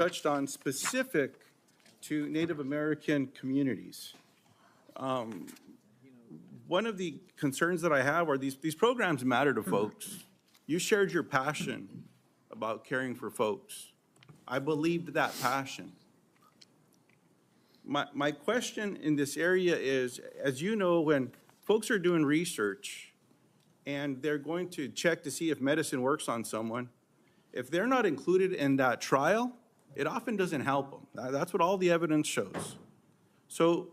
touched on specific to Native American communities. One of the concerns that I have are these programs matter to folks. You shared your passion about caring for folks. I believed that passion. My question in this area is, as you know, when folks are doing research and they're going to check to see if medicine works on someone, if they're not included in that trial, it often doesn't help them. That's what all the evidence shows. So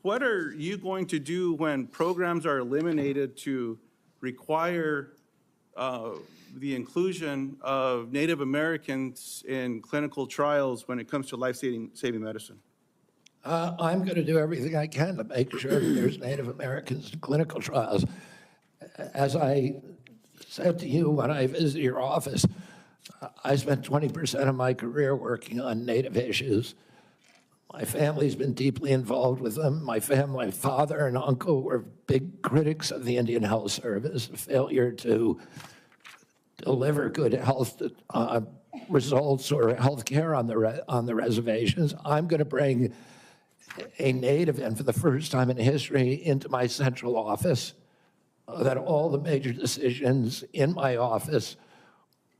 what are you going to do when programs are eliminated to require the inclusion of Native Americans in clinical trials when it comes to life-saving medicine? I'm going to do everything I can to make sure that there's Native Americans in clinical trials. As I said to you when I visited your office, I spent 20% of my career working on Native issues. My family's been deeply involved with them. My father and uncle were big critics of the Indian Health Service, a failure to deliver good health results or health care on the reservations. I'm going to bring a Native in for the first time in history into my central office, that all the major decisions in my office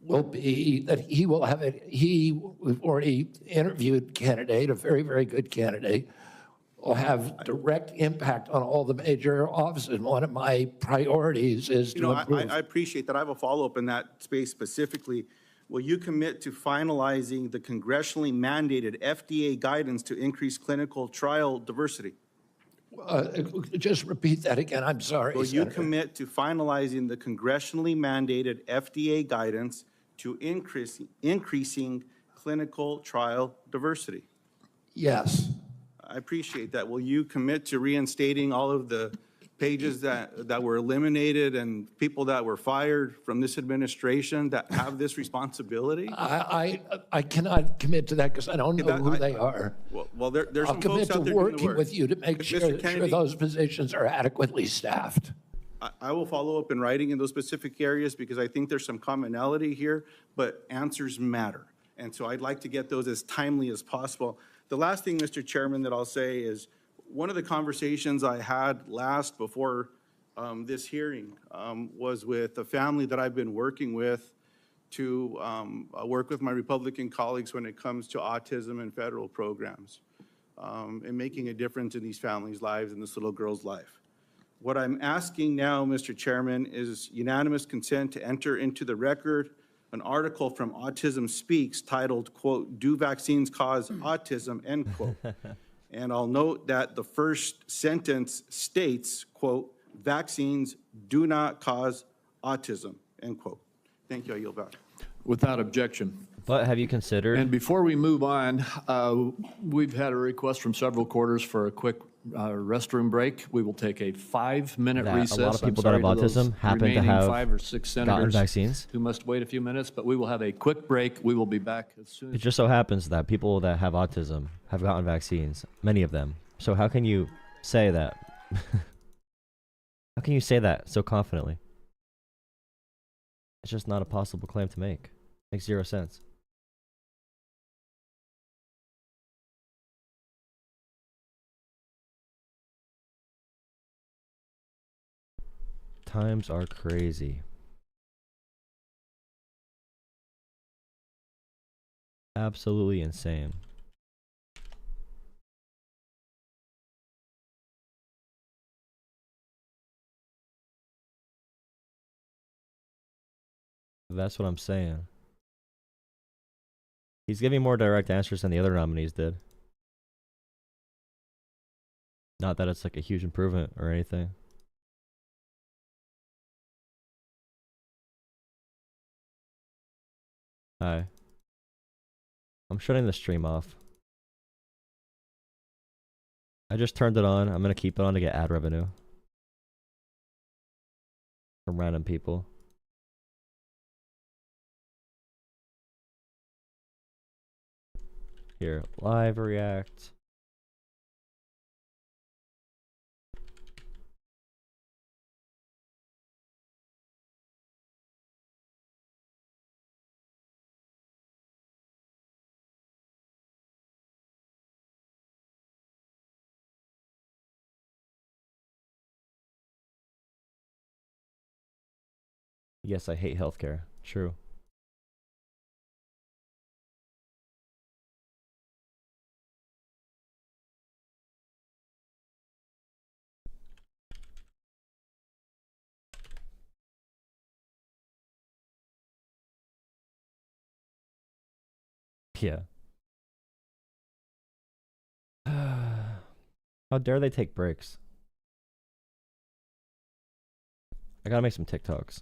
will be that he will have it. We've already interviewed a candidate, a very, very good candidate, will have direct impact on all the major offices. One of my priorities is to improve. I appreciate that. I have a follow-up in that space specifically. Will you commit to finalizing the congressionally mandated FDA guidance to increase clinical trial diversity? Just repeat that again. I'm sorry, Will Senator. you commit to finalizing the congressionally mandated FDA guidance to increasing clinical trial diversity? Yes. I appreciate that. Will you commit to reinstating all of the pages that were eliminated and people that were fired from this administration that have this responsibility? I cannot commit to that because I don't know who they are. Well, there's I'll some commit folks to out there doing the working work. with you to make sure those positions are adequately staffed. I will follow up in writing in those specific areas because I think there's some commonality here, but answers matter. And so I'd like to get those as timely as possible. The last thing, Mr. Chairman, that I'll say is one of the conversations I had last before this hearing was with a family that I've been working with to work with my Republican colleagues when it comes to autism and federal programs and making a difference in these families' lives and this little girl's life. What I'm asking now, Mr. Chairman, is unanimous consent to enter into the record an article from Autism Speaks titled, quote, "Do Vaccines Cause Autism?" End quote. And I'll note that the first sentence states, quote, "Vaccines do not cause autism," end quote. Thank you. I yield back. Without objection. But have you considered? And before we move on, we've had a request from several quarters for a quick restroom break. We will take a 5-minute recess. A lot of people that have autism happen to have 5 or 6 gotten senators vaccines. who must wait a few minutes, but we will have a quick break. We will be back as soon It as. just so happens that people that have autism have gotten vaccines, many of them. So how can you say that? How can you say that so confidently? It's just not a possible claim to make. Makes zero sense. Times are crazy. Absolutely insane. That's what I'm saying. He's giving more direct answers than the other nominees did. Not that it's like a huge improvement or anything. Hi. I'm shutting the stream off. I just turned it on. I'm gonna keep it on to get ad revenue from random people. Here, live react. Yes, I hate healthcare. True. Yeah. How dare they take breaks? I gotta make some TikToks.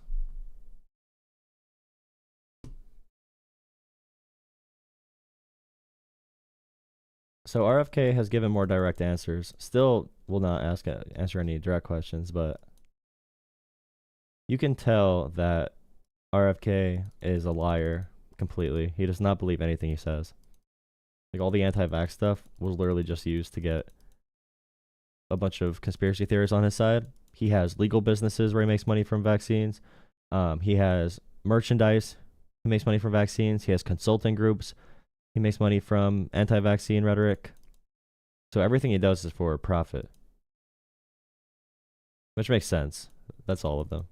So RFK has given more direct answers. Still will not answer any direct questions, but you can tell that RFK is a liar completely. He does not believe anything he says. Like all the anti-vax stuff was literally just used to get a bunch of conspiracy theories on his side. He has legal businesses where he makes money from vaccines. He has merchandise. He makes money from vaccines. He has consulting groups. He makes money from anti-vaccine rhetoric. So everything he does is for profit. Which makes sense. That's all of them.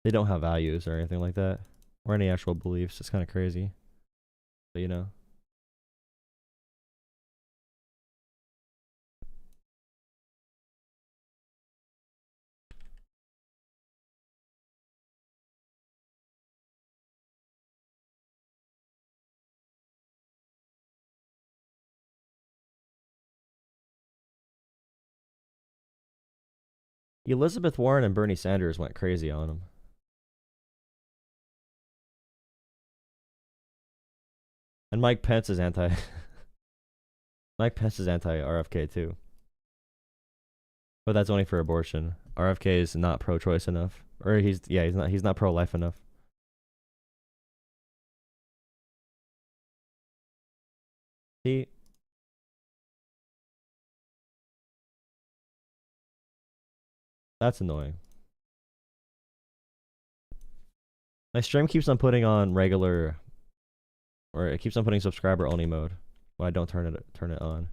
They don't have values or anything like that. Or any actual beliefs. It's kind of crazy. But you know. Elizabeth Warren and Bernie Sanders went crazy on him. And Mike Pence is anti Mike Pence is anti RFK too. But that's only for abortion. RFK is not pro choice enough. Or he's not pro life enough. See, that's annoying. My stream keeps on putting on regular, or it keeps on putting subscriber only mode when I don't turn it on.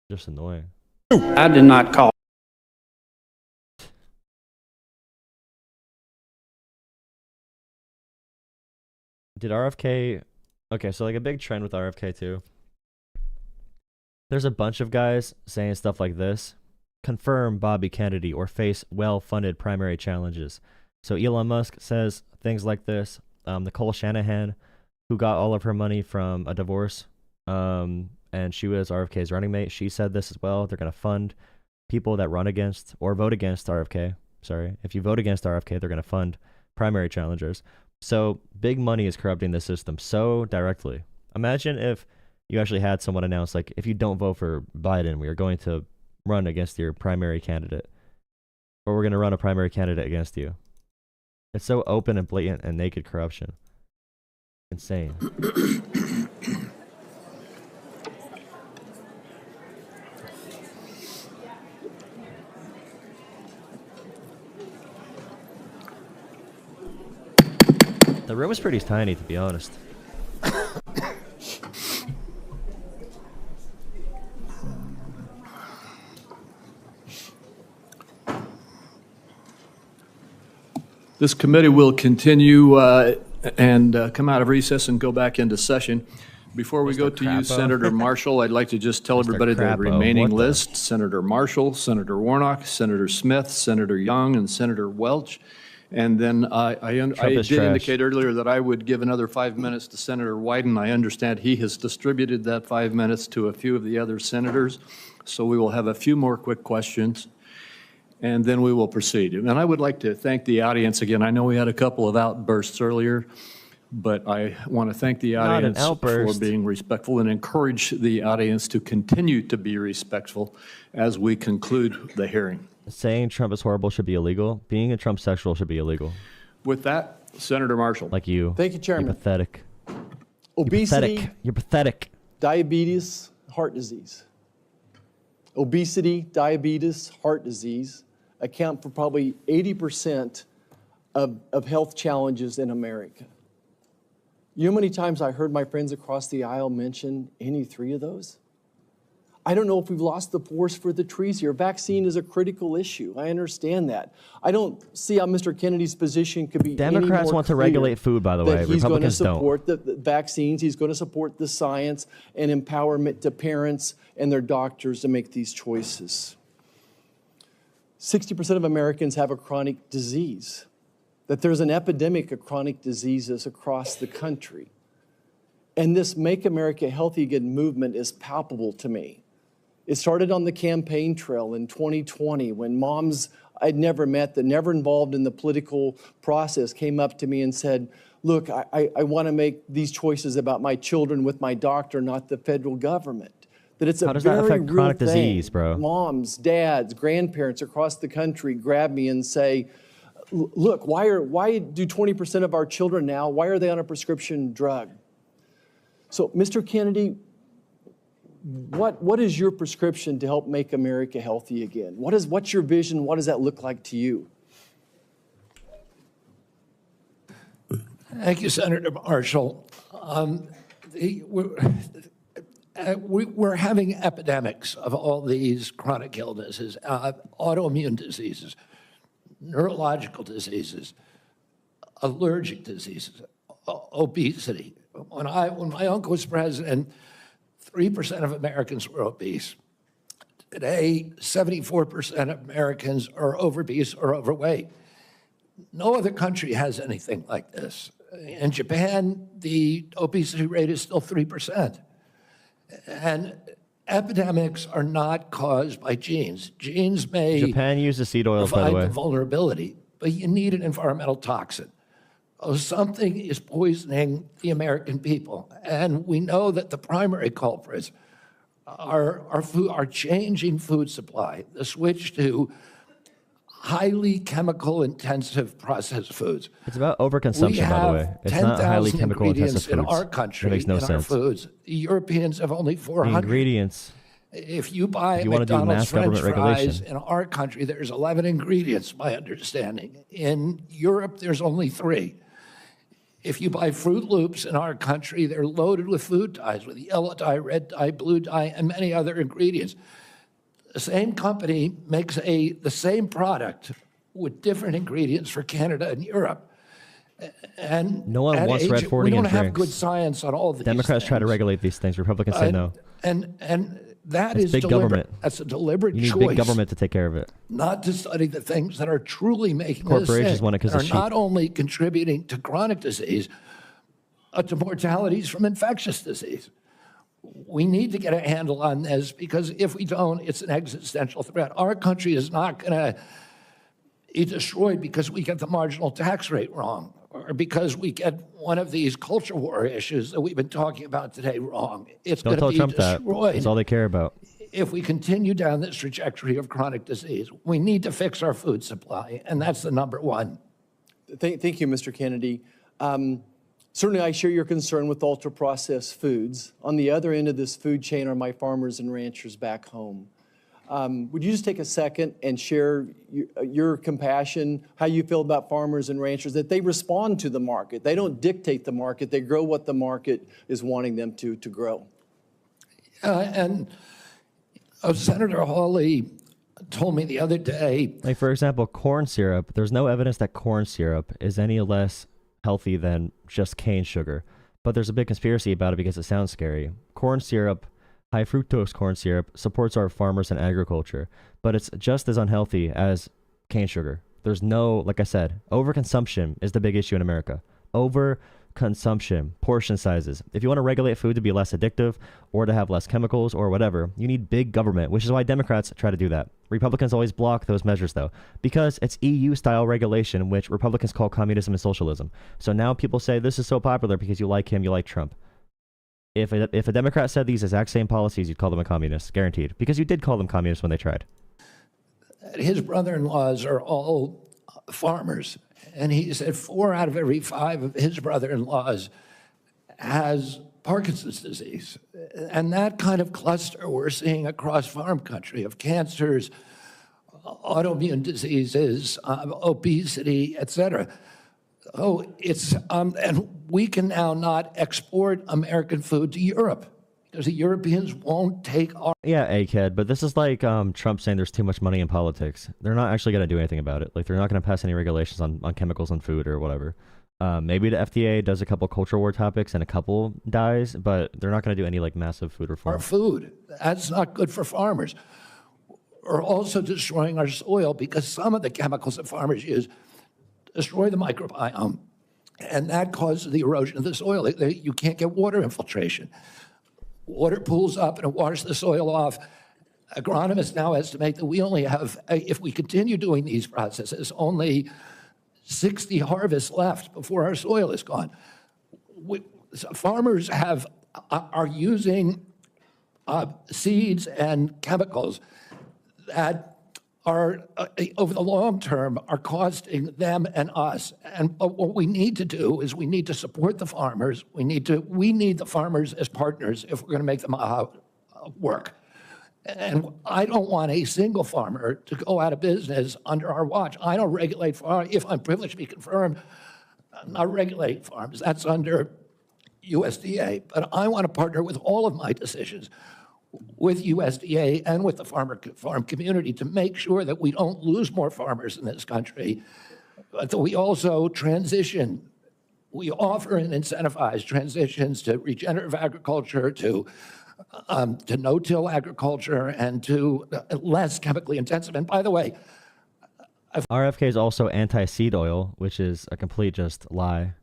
Just annoying. I did not call. Did RFK... Okay, so like a big trend with RFK too. There's a bunch of guys saying stuff like this. Confirm Bobby Kennedy or face well-funded primary challenges. So Elon Musk says things like this. Nicole Shanahan, who got all of her money from a divorce, and she was RFK's running mate, she said this as well. They're going to fund people that run against or vote against RFK. Sorry. If you vote against RFK, they're going to fund primary challengers. So big money is corrupting the system so directly. Imagine if you actually had someone announce, like, if you don't vote for Biden, we are going to run against your primary candidate. Or we're going to run a primary candidate against you. It's so open and blatant and naked corruption. Insane. The room is pretty tiny, to be honest. This committee will continue and come out of recess and go back into session. Before we go to you, Senator Marshall, I'd like to just tell everybody the remaining list. Senator Marshall, Senator Warnock, Senator Smith, Senator Young, and Senator Welch. And then I did indicate earlier that I would give another 5 minutes to Senator Wyden. I understand he has distributed that 5 minutes to a few of the other senators. So we will have a few more quick questions, and then we will proceed. And I would like to thank the audience again. I know we had a couple of outbursts earlier, but I want to thank the audience for being respectful and encourage the audience to continue to be respectful as we conclude the hearing. Saying Trump is horrible should be illegal. Being a Trump sexual should be illegal. With that, Senator Marshall. Like you. Thank you, Chairman. You're pathetic. Obesity, You're pathetic. diabetes, heart disease. Obesity, diabetes, heart disease account for probably 80% of health challenges in America. You know how many times I heard my friends across the aisle mention any three of those? I don't know if we've lost the forest for the trees here. Vaccine is a critical issue. I understand that. I don't see how Mr. Kennedy's position could be Democrats any more want to clear regulate food, by the way. that he's going to Republicans don't. support the vaccines. He's going to support the science and empowerment to parents and their doctors to make these choices. 60% of Americans have a chronic disease, that there's an epidemic of chronic diseases across the country. And this Make America Healthy Again movement is palpable to me. It started on the campaign trail in 2020 when moms I'd never met, that never involved in the political process, came up to me and said, look, I want to make these choices about my children with my doctor, not the federal government. That it's a How does that very affect real chronic thing. disease, bro? Moms, dads, grandparents across the country grab me and say, look, why do 20% of our children now, why are they on a prescription drug? So, Mr. Kennedy, what is your prescription to help make America healthy again? What's your vision? What does that look like to you? Thank you, Senator Marshall. We're having epidemics of all these chronic illnesses, autoimmune diseases, neurological diseases, allergic diseases, obesity. When my uncle was president, 3% of Americans were obese. Today, 74% of Americans are obese or overweight. No other country has anything like this. In Japan, the obesity rate is still 3%. And epidemics are not caused by genes. Genes may Japan uses seed oils, by the provide way. the vulnerability, but you need an environmental toxin. Something is poisoning the American people. And we know that the primary culprits are changing food supply, the switch to highly chemical intensive processed foods. It's about overconsumption, by the way. It's not highly chemical intensive foods. In our country, That makes no in our sense. foods. The Europeans have only The 400. ingredients. If you buy you wanna do McDonald's mass French government fries regulation. in our country, there's 11 ingredients, my understanding. In Europe, there's only 3. If you buy Fruit Loops in our country, they're loaded with food dyes, with yellow dye, red dye, blue dye, and many other ingredients. The same company makes the same product with different ingredients for Canada and Europe. And No one at wants red age- 40 we don't in have drinks. good science on all these Democrats try to things. regulate these things. Republicans say no. And that It's is big deliberate. government. That's a deliberate You need choice. big government to take care of it. Not to study the things that are truly making Corporations us sick, want it 'cause are it's cheap. not only contributing to chronic disease, to mortalities from infectious disease. We need to get a handle on this because if we don't, it's an existential threat. Our country is not going to be destroyed because we get the marginal tax rate wrong or because we get one of these culture war issues that we've been talking about today wrong. It's Don't going tell to be Trump that. destroyed. That's all they care about. If we continue down this trajectory of chronic disease, we need to fix our food supply, and that's the number one. Thank you, Mr. Kennedy. Certainly, I share your concern with ultra-processed foods. On the other end of this food chain are my farmers and ranchers back home. Would you just take a second and share your compassion, how you feel about farmers and ranchers, that they respond to the market. They don't dictate the market. They grow what the market is wanting them to grow. And Senator Hawley told me the other day, Like, for example, corn syrup. There's no evidence that corn syrup is any less healthy than just cane sugar. But there's a big conspiracy about it because it sounds scary. Corn syrup, high fructose corn syrup, supports our farmers and agriculture. But it's just as unhealthy as cane sugar. There's no, like I said, overconsumption is the big issue in America. Overconsumption, portion sizes. If you want to regulate food to be less addictive or to have less chemicals or whatever, you need big government, which is why Democrats try to do that. Republicans always block those measures, though, because it's EU-style regulation, which Republicans call communism and socialism. So now people say this is so popular because you like him, you like Trump. If a Democrat said these exact same policies, you'd call them a communist, guaranteed, because you did call them communists when they tried. his brother-in-laws are all farmers. And he said 4 out of every 5 of his brother-in-laws has Parkinson's disease. And that kind of cluster we're seeing across farm country of cancers, autoimmune diseases, obesity, et cetera. Oh, it's, and we can now not export American food to Europe because the Europeans won't take our. Yeah, egghead, but this is like Trump saying there's too much money in politics. They're not actually going to do anything about it. Like, they're not going to pass any regulations on chemicals and food or whatever. Maybe the FDA does a couple culture war topics and a couple dies, but they're not going to do any like massive food reform. Our food. That's not good for farmers. We're also destroying our soil because some of the chemicals that farmers use destroy the microbiome, and that causes the erosion of the soil. You can't get water infiltration. Water pools up and it washes the soil off. Agronomists now estimate that we only have, if we continue doing these processes, only 60 harvests left before our soil is gone. Farmers are using seeds and chemicals that are, over the long term, are costing them and us. And what we need to do is we need to support the farmers. We need the farmers as partners if we're going to make them work. And I don't want a single farmer to go out of business under our watch. I don't regulate farms. If I'm privileged to be confirmed, I'm not regulating farms. That's under USDA. But I want to partner with all of my decisions with USDA and with the farm community to make sure that we don't lose more farmers in this country, but that we also transition. We offer and incentivize transitions to regenerative agriculture, to no-till agriculture, and to less chemically intensive. And by the way, RFK is also anti-seed oil, which is a complete just lie.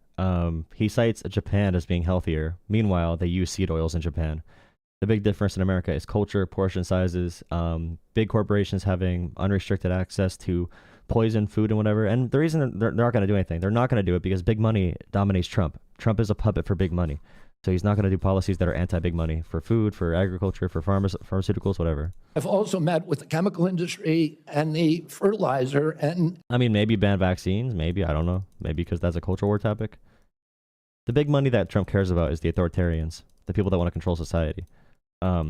He cites Japan as being healthier. Meanwhile, they use seed oils in Japan. The big difference in America is culture, portion sizes, big corporations having unrestricted access to poison food and whatever. And the reason they're not going to do anything, they're not going to do it because big money dominates Trump. Trump is a puppet for big money. So he's not going to do policies that are anti-big money for food, for agriculture, for pharmaceuticals, whatever. I've also met with the chemical industry and the fertilizer and... I mean, maybe ban vaccines, maybe, I don't know. Maybe because that's a culture war topic. The big money that Trump cares about is the authoritarians, the people that want to control society.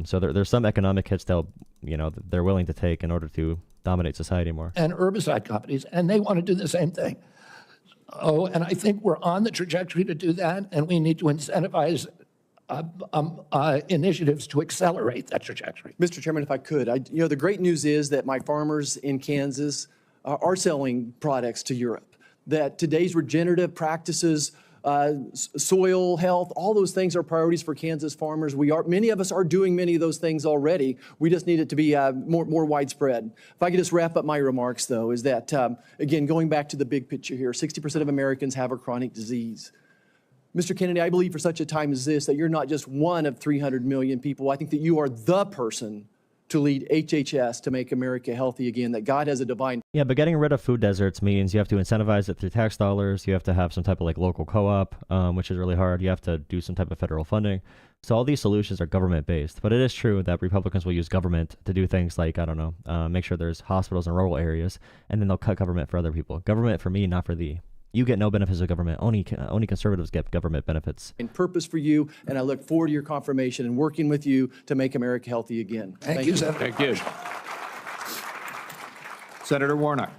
So there's some economic hits they're willing to take in order to dominate society more. And herbicide companies, and they want to do the same thing. Oh, and I think we're on the trajectory to do that, and we need to incentivize initiatives to accelerate that trajectory. Mr. Chairman, if I could, the great news is that my farmers in Kansas are selling products to Europe, that today's regenerative practices, soil health, all those things are priorities for Kansas farmers. Many of us are doing many of those things already. We just need it to be more widespread. If I could just wrap up my remarks, though, is that, again, going back to the big picture here, 60% of Americans have a chronic disease. Mr. Kennedy, I believe for such a time as this that you're not just one of 300 million people. I think that you are the person to lead HHS to make America healthy again, that God has a divine... Yeah, but getting rid of food deserts means you have to incentivize it through tax dollars. You have to have some type of like local co-op, which is really hard. You have to do some type of federal funding. So all these solutions are government-based. But it is true that Republicans will use government to do things like, I don't know, make sure there's hospitals in rural areas, and then they'll cut government for other people. Government for me, not for thee. You get no benefits of government. Only conservatives get government benefits. And purpose for you, and I look forward to your confirmation and working with you to make America healthy again. Thank you, Senator. Thank you. Senator Warnock.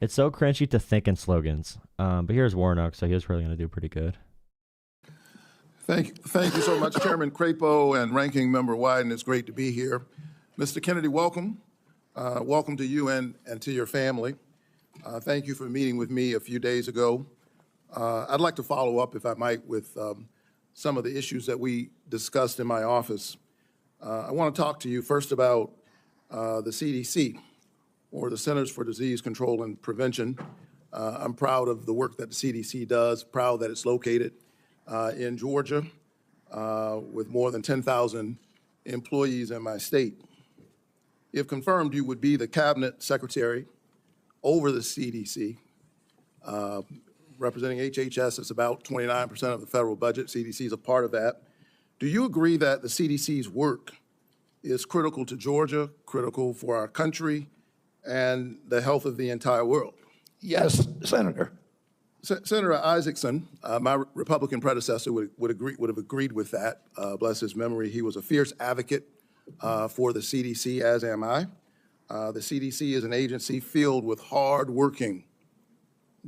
It's so crunchy to think in slogans. But here's Warnock, so he's really going to do pretty good. Thank you so much, Chairman Crapo and Ranking Member Wyden. It's great to be here. Mr. Kennedy, welcome. Welcome to you and to your family. Thank you for meeting with me a few days ago. I'd like to follow up, if I might, with some of the issues that we discussed in my office. I want to talk to you first about the CDC, or the Centers for Disease Control and Prevention. I'm proud of the work that the CDC does, proud that it's located in Georgia with more than 10,000 employees in my state. If confirmed, you would be the cabinet secretary over the CDC. Representing HHS, it's about 29% of the federal budget. CDC is a part of that. Do you agree that the CDC's work is critical to Georgia, critical for our country, and the health of the entire world? Yes, Senator. Senator Isaacson, my Republican predecessor, would have agreed with that. Bless his memory. He was a fierce advocate for the CDC, as am I. The CDC is an agency filled with hard-working,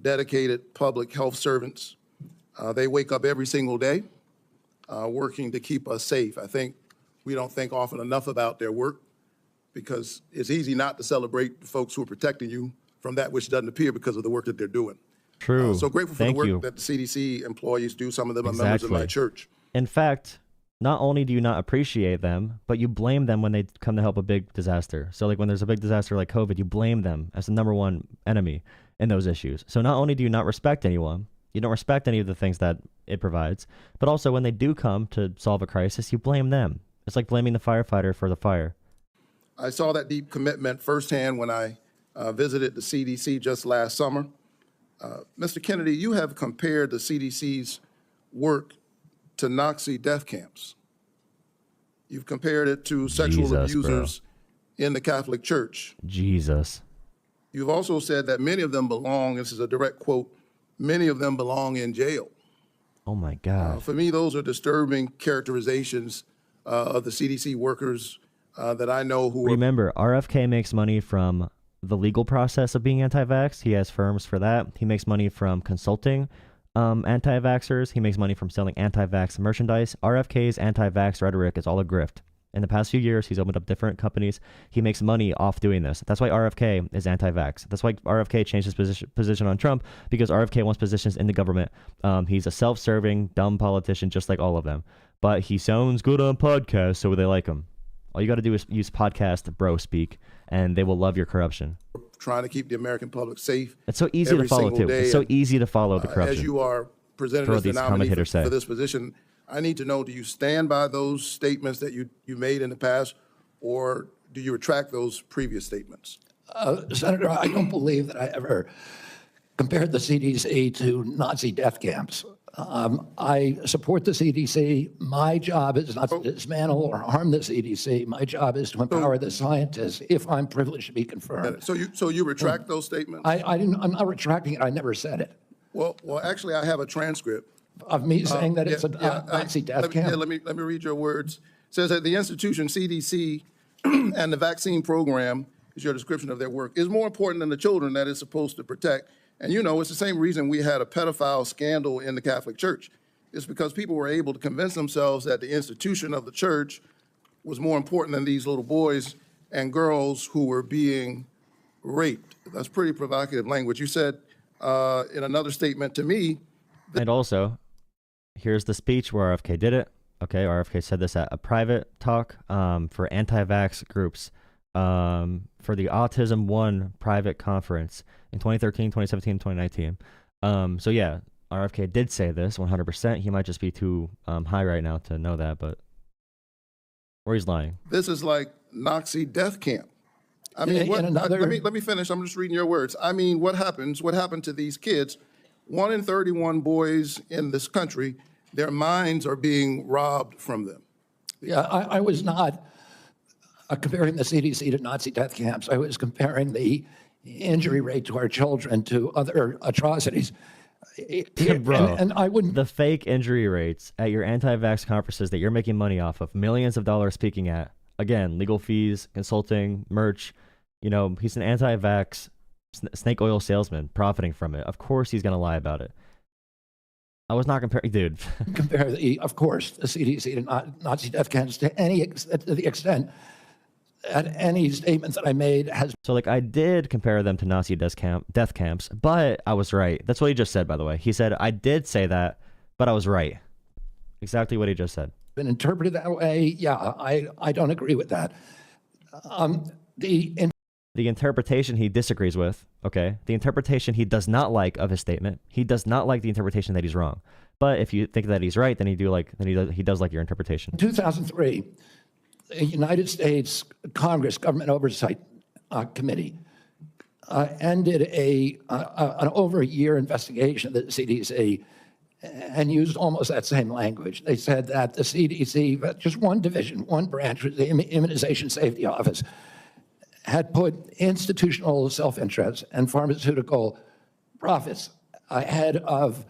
dedicated public health servants. They wake up every single day working to keep us safe. I think we don't think often enough about their work, because it's easy not to celebrate the folks who are protecting you from that which doesn't appear because of the work that they're doing. True. So grateful for Thank the work you. that the CDC employees do. Some of them are members of my church. In fact, not only do you not appreciate them, but you blame them when they come to help a big disaster. So like when there's a big disaster like COVID, you blame them as the number one enemy in those issues. So not only do you not respect anyone, you don't respect any of the things that it provides, but also when they do come to solve a crisis, you blame them. It's like blaming the firefighter for the fire. I saw that deep commitment firsthand when I visited the CDC just last summer. Mr. Kennedy, you have compared the CDC's work to Nazi death camps. You've compared it to sexual Jesus, abusers in the Catholic Church. Jesus. You've also said that many of them belong, this is a direct quote, many of them belong in jail. Oh my God. For me, those are disturbing characterizations of the CDC workers that I know who are. Remember, RFK makes money from the legal process of being anti-vax. He has firms for that. He makes money from consulting anti-vaxxers. He makes money from selling anti-vax merchandise. RFK's anti-vax rhetoric is all a grift. In the past few years, he's opened up different companies. He makes money off doing this. That's why RFK is anti-vax. That's why RFK changed his position on Trump, because RFK wants positions in the government. He's a self-serving, dumb politician just like all of them. But he sounds good on podcasts, so they like him. All you got to do is use podcast bro speak, and they will love your corruption. Trying to keep the American public safe. It's so easy to follow, too. It's so easy to follow the corruption. As you are presented as the nominee for this position, I need to know, do you stand by those statements that you made in the past, or do you retract those previous statements? Senator, I don't believe that I ever compared the CDC to Nazi death camps. I support the CDC. My job is not to dismantle or harm the CDC. My job is to empower the scientists if I'm privileged to be confirmed. So you retract those statements? I'm not retracting it. I never said it. Well, actually, I have a transcript Of me saying that it's a Nazi death camp? Let me read your words. It says that the institution, CDC, and the vaccine program, is your description of their work, is more important than the children that it's supposed to protect. And you know, it's the same reason we had a pedophile scandal in the Catholic Church. It's because people were able to convince themselves that the institution of the church was more important than these little boys and girls who were being raped. That's pretty provocative language. You said in another statement to me. And also, here's the speech where RFK did it. Okay, RFK said this at a private talk for anti-vax groups for the Autism One private conference in 2013, 2017, 2019. So yeah, RFK did say this 100%. He might just be too high right now to know that, but or he's lying. This is like Nazi death camp. I mean, let me finish. I'm just reading your words. I mean, what happened to these kids? 1 in 31 boys in this country, their minds are being robbed from them. Yeah, I was not comparing the CDC to Nazi death camps. I was comparing the injury rate to our children to other atrocities. Bro, and I wouldn't. The fake injury rates at your anti-vax conferences that you're making money off of, millions of dollars speaking at, again, legal fees, consulting, merch. You know, he's an anti-vax snake oil salesman profiting from it. Of course he's going to lie about it. I was not comparing, dude. Compare, of course, the CDC to Nazi death camps to the extent that any statement that I made has. So, like, I did compare them to Nazi death camps, but I was right. That's what he just said, by the way. He said, I did say that, but I was right. Exactly what he just said. Been interpreted that way. Yeah, I don't agree with that. The interpretation he disagrees with, okay? The interpretation he does not like of his statement. He does not like the interpretation that he's wrong. But if you think that he's right, then he does like your interpretation. In 2003, the United States Congress Government Oversight Committee ended an over a year investigation of the CDC and used almost that same language. They said that the CDC, just one division, one branch, the Immunization Safety Office, had put institutional self-interest and pharmaceutical profits ahead of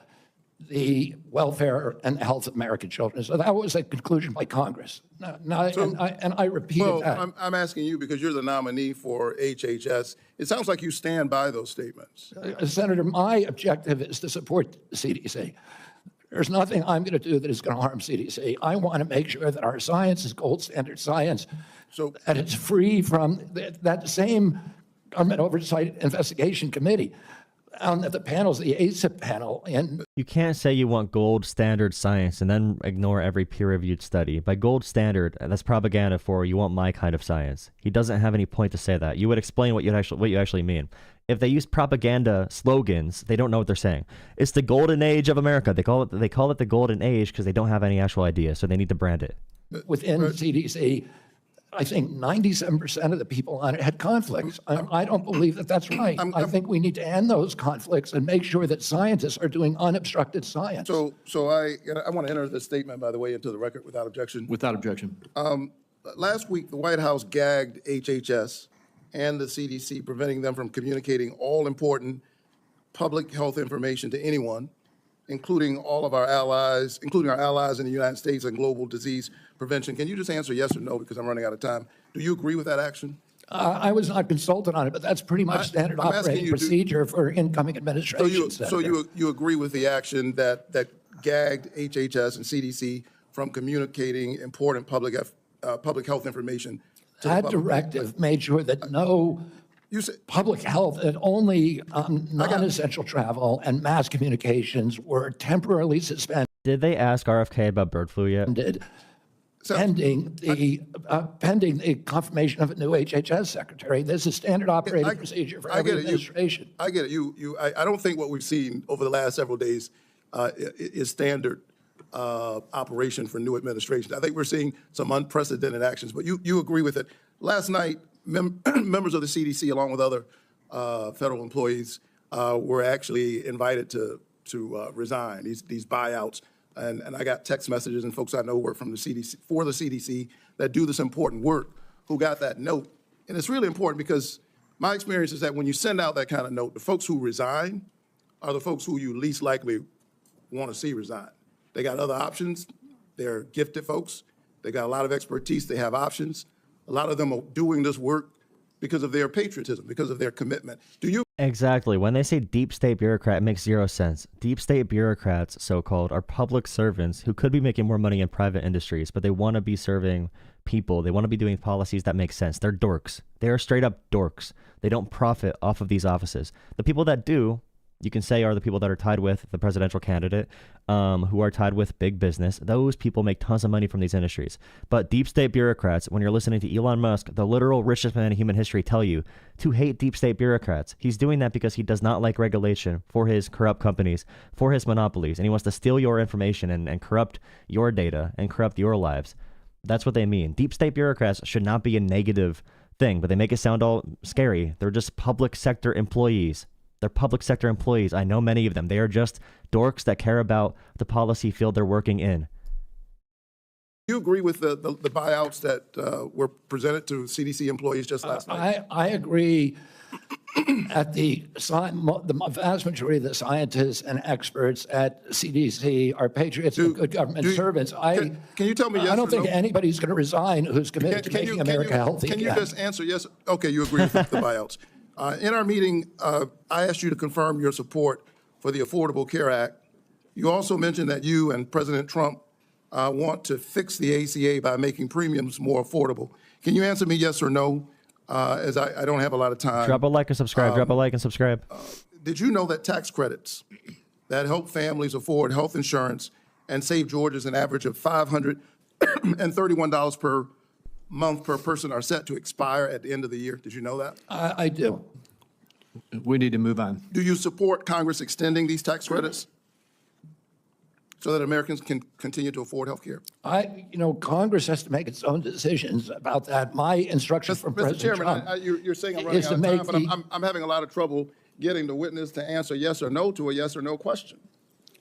the welfare and health of American children. So that was a conclusion by Congress. And I repeated that. I'm asking you because you're the nominee for HHS. It sounds like you stand by those statements. Senator, my objective is to support the CDC. There's nothing I'm going to do that is going to harm CDC. I want to make sure that our science is gold standard science, So- and it's free from that same government oversight investigation committee on the panels, the ACIP panel. And You can't say you want gold standard science and then ignore every peer-reviewed study. By gold standard, that's propaganda for you want my kind of science. He doesn't have any point to say that. You would explain what you actually mean. If they use propaganda slogans, they don't know what they're saying. It's the golden age of America. They call it the golden age because they don't have any actual idea, so they need to brand it. within CDC, I think 97% of the people on it had conflicts. I don't believe that that's right. I think we need to end those conflicts and make sure that scientists are doing unobstructed science. So I want to enter this statement, by the way, into the record without objection. Without objection. Last week, the White House gagged HHS and the CDC, preventing them from communicating all important public health information to anyone, including all of our allies, including our allies in the United States and global disease prevention. Can you just answer yes or no, because I'm running out of time? Do you agree with that action? I was not consulted on it, but that's pretty much standard I'm asking operating you, procedure for incoming administration. So you agree with the action that gagged HHS and CDC from communicating important public health information to the That public? directive made sure that no public health, and only non-essential travel and mass communications were temporarily suspended. Did they ask RFK about bird flu yet? Pending the confirmation of a new HHS secretary. This is standard operating procedure for every administration. I get it. I don't think what we've seen over the last several days is standard operation for new administrations. I think we're seeing some unprecedented actions, but you agree with it. Last night, members of the CDC, along with other federal employees, were actually invited to resign, these buyouts. And I got text messages and folks I know work from the CDC, for the CDC, that do this important work, who got that note. And it's really important because my experience is that when you send out that kind of note, the folks who resign are the folks who you least likely want to see resign. They got other options. They're gifted folks. They got a lot of expertise. They have options. A lot of them are doing this work because of their patriotism, because of their commitment. Do you? Exactly. When they say deep state bureaucrat, it makes zero sense. Deep state bureaucrats, so-called, are public servants who could be making more money in private industries, but they want to be serving people. They want to be doing policies that make sense. They're dorks. They are straight up dorks. They don't profit off of these offices. The people that do, you can say, are the people that are tied with the presidential candidate, who are tied with big business. Those people make tons of money from these industries. But deep state bureaucrats, when you're listening to Elon Musk, the literal richest man in human history, tell you to hate deep state bureaucrats. He's doing that because he does not like regulation for his corrupt companies, for his monopolies, and he wants to steal your information and corrupt your data and corrupt your lives. That's what they mean. Deep state bureaucrats should not be a negative thing, but they make it sound all scary. They're just public sector employees. They're public sector employees. I know many of them. They are just dorks that care about the policy field they're working in. Do you agree with the buyouts that were presented to CDC employees just last night? I agree at the vast majority of the scientists and experts at CDC are patriots and good government servants. Can you tell me yes or no? I don't think anybody's going to resign who's committed to making America healthy Can you again. just answer yes? Okay, you agree with the buyouts. In our meeting, I asked you to confirm your support for the Affordable Care Act. You also mentioned that you and President Trump want to fix the ACA by making premiums more affordable. Can you answer me yes or no, as I don't have a lot of time? Drop a like and subscribe. Drop a like and subscribe. Did you know that tax credits that help families afford health insurance and save Georgians an average of $531 per month per person are set to expire at the end of the year? Did you know that? I do. We need to move on. Do you support Congress extending these tax credits so that Americans can continue to afford health care? Congress has to make its own decisions about that. My instruction from Mr. President Chairman, Trump you're saying I'm running is out to of time, make but I'm having a lot of trouble getting the witness to answer yes or no to a yes or no question.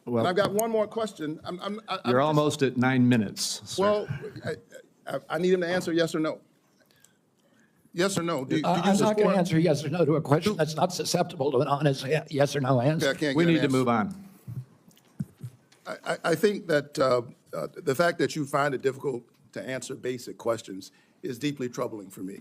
Well, And I've got one more question. you're almost at 9 minutes, sir. Well, I need him to answer yes or no. Yes or no? Do you I'm not going to support? answer yes or no to a question that's not susceptible to an honest yes or no answer. I can't We get an need to answer. move on. I think that the fact that you find it difficult to answer basic questions is deeply troubling for me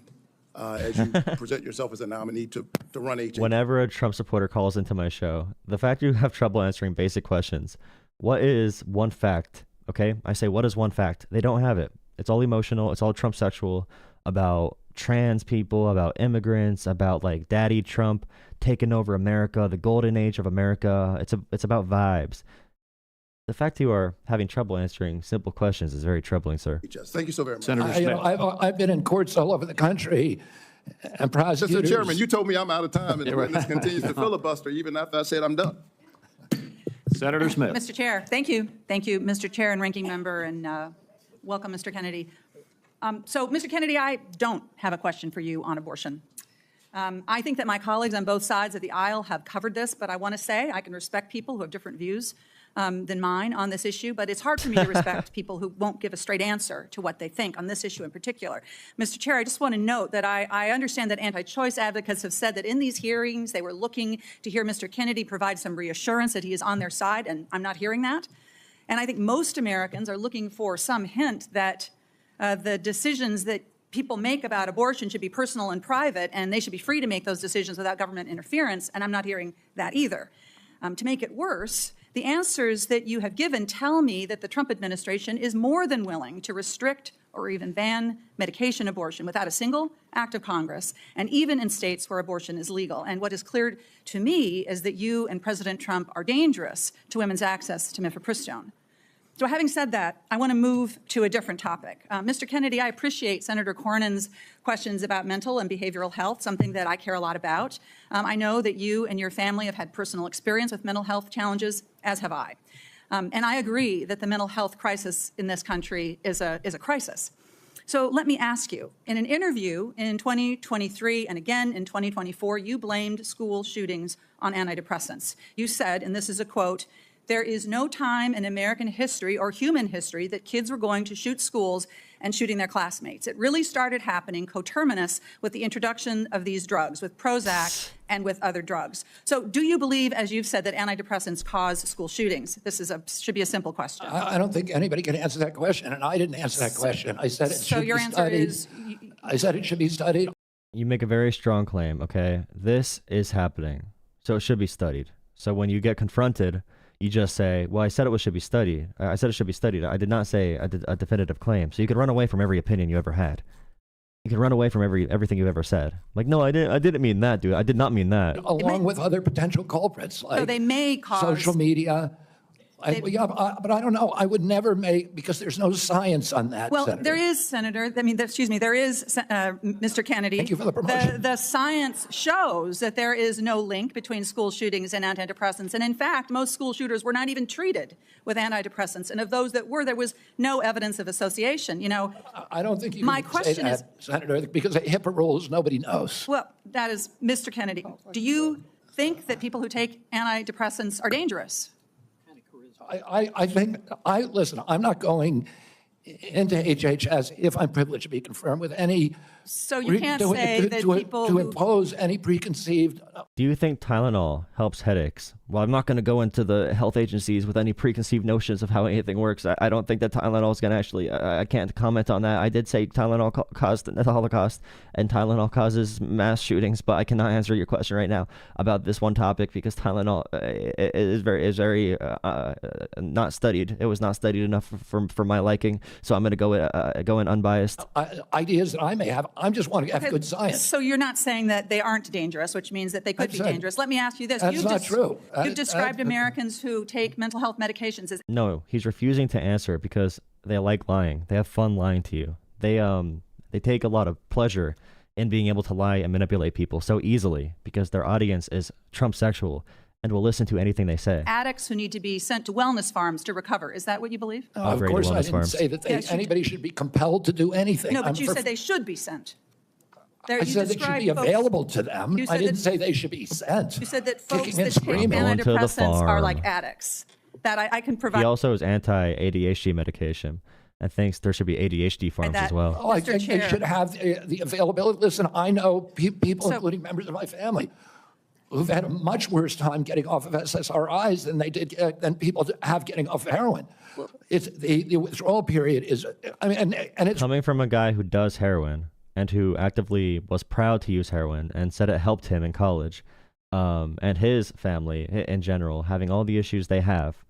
as you present yourself as a nominee to run HA. Whenever a Trump supporter calls into my show, the fact you have trouble answering basic questions What is one fact? Okay, I say, what is one fact? They don't have it. It's all emotional. It's all Trump sexual about trans people, about immigrants, about like Daddy Trump taking over America, the golden age of America. It's about vibes. The fact you are having trouble answering simple questions is very troubling, sir. Thank you so very much. Senator Smith. I've been in courts all over the country, and prosecutors. Mr. Chairman, you told me I'm out of time, and the witness continues to filibuster even after I said I'm done. Senator Smith. Mr. Chair, thank you. Thank you, Mr. Chair and Ranking Member, and welcome, Mr. Kennedy. So, Mr. Kennedy, I don't have a question for you on abortion. I think that my colleagues on both sides of the aisle have covered this, but I want to say I can respect people who have different views than mine on this issue, but it's hard for me to respect people who won't give a straight answer to what they think on this issue in particular. Mr. Chair, I just want to note that I understand that anti-choice advocates have said that in these hearings they were looking to hear Mr. Kennedy provide some reassurance that he is on their side, and I'm not hearing that. And I think most Americans are looking for some hint that the decisions that people make about abortion should be personal and private, and they should be free to make those decisions without government interference, and I'm not hearing that either. To make it worse, the answers that you have given tell me that the Trump administration is more than willing to restrict or even ban medication abortion without a single act of Congress, and even in states where abortion is legal. And what is clear to me is that you and President Trump are dangerous to women's access to mifepristone. So having said that, I want to move to a different topic. Mr. Kennedy, I appreciate Senator Cornyn's questions about mental and behavioral health, something that I care a lot about. I know that you and your family have had personal experience with mental health challenges, as have I. And I agree that the mental health crisis in this country is a crisis. So let me ask you, in an interview in 2023 and again in 2024, you blamed school shootings on antidepressants. You said, and this is a quote, "There is no time in American history or human history that kids were going to shoot schools and shooting their classmates. It really started happening coterminous with the introduction of these drugs, with Prozac and with other drugs." So do you believe, as you've said, that antidepressants cause school shootings? This is should be a simple question. I don't think anybody can answer that question, and I didn't answer that question. I said it should So your be answer studied. is... I said it should be studied. You make a very strong claim, okay? This is happening, so it should be studied. So when you get confronted, you just say, well, I said it should be studied. I said it should be studied. I did not say a definitive claim. So you could run away from every opinion you ever had. You could run away from everything you've ever said. Like, no, I didn't mean that, dude. I did not mean that. Along with other potential culprits, like So they may cause... social media. But I don't know. I would never make, because there's no science on that, Well, Senator. there is, Senator. I mean, excuse me, there is, Mr. Kennedy. Thank you for the promotion. The science shows that there is no link between school shootings and antidepressants. And in fact, most school shooters were not even treated with antidepressants. And of those that were, there was no evidence of association. You know, I don't think you my can question say is, that, Senator, because of HIPAA rules, nobody knows. well, that is, Mr. Kennedy, do you think that people who take antidepressants are dangerous? I think, listen, I'm not going into HHS if I'm privileged to be confirmed with any. So you can't say that people to who... impose any preconceived. Do you think Tylenol helps headaches? Well, I'm not going to go into the health agencies with any preconceived notions of how anything works. I don't think that Tylenol is going to actually, I can't comment on that. I did say Tylenol caused the Holocaust and Tylenol causes mass shootings, but I cannot answer your question right now about this one topic because Tylenol is very not studied. It was not studied enough for my liking, so I'm going to go in unbiased. Ideas that I may have. I just want to have good science. So you're not saying that they aren't dangerous, which means that they could be dangerous. Let me ask you this. That's not true. You've described Americans who take mental health medications as... No, he's refusing to answer because they like lying. They have fun lying to you. They take a lot of pleasure in being able to lie and manipulate people so easily because their audience is Trump sexual and will listen to anything they say. Addicts who need to be sent to wellness farms to recover. Is that what you believe? Of course, I didn't say that anybody should be compelled to do anything. No, but you said they should be sent. I said they should be available to them. I didn't say they should be sent. You said that folks Kicking and that take screaming. antidepressants are like addicts. That I can provide. He also is anti-ADHD medication and thinks there should be ADHD farms as well. Oh, I think they should have the availability. Listen, I know people, including members of my family, who've had a much worse time getting off of SSRIs than they did than people have getting off heroin. It's the withdrawal period is, I mean, and it's coming from a guy who does heroin and who actively was proud to use heroin and said it helped him in college, and his family in general having all the issues they have.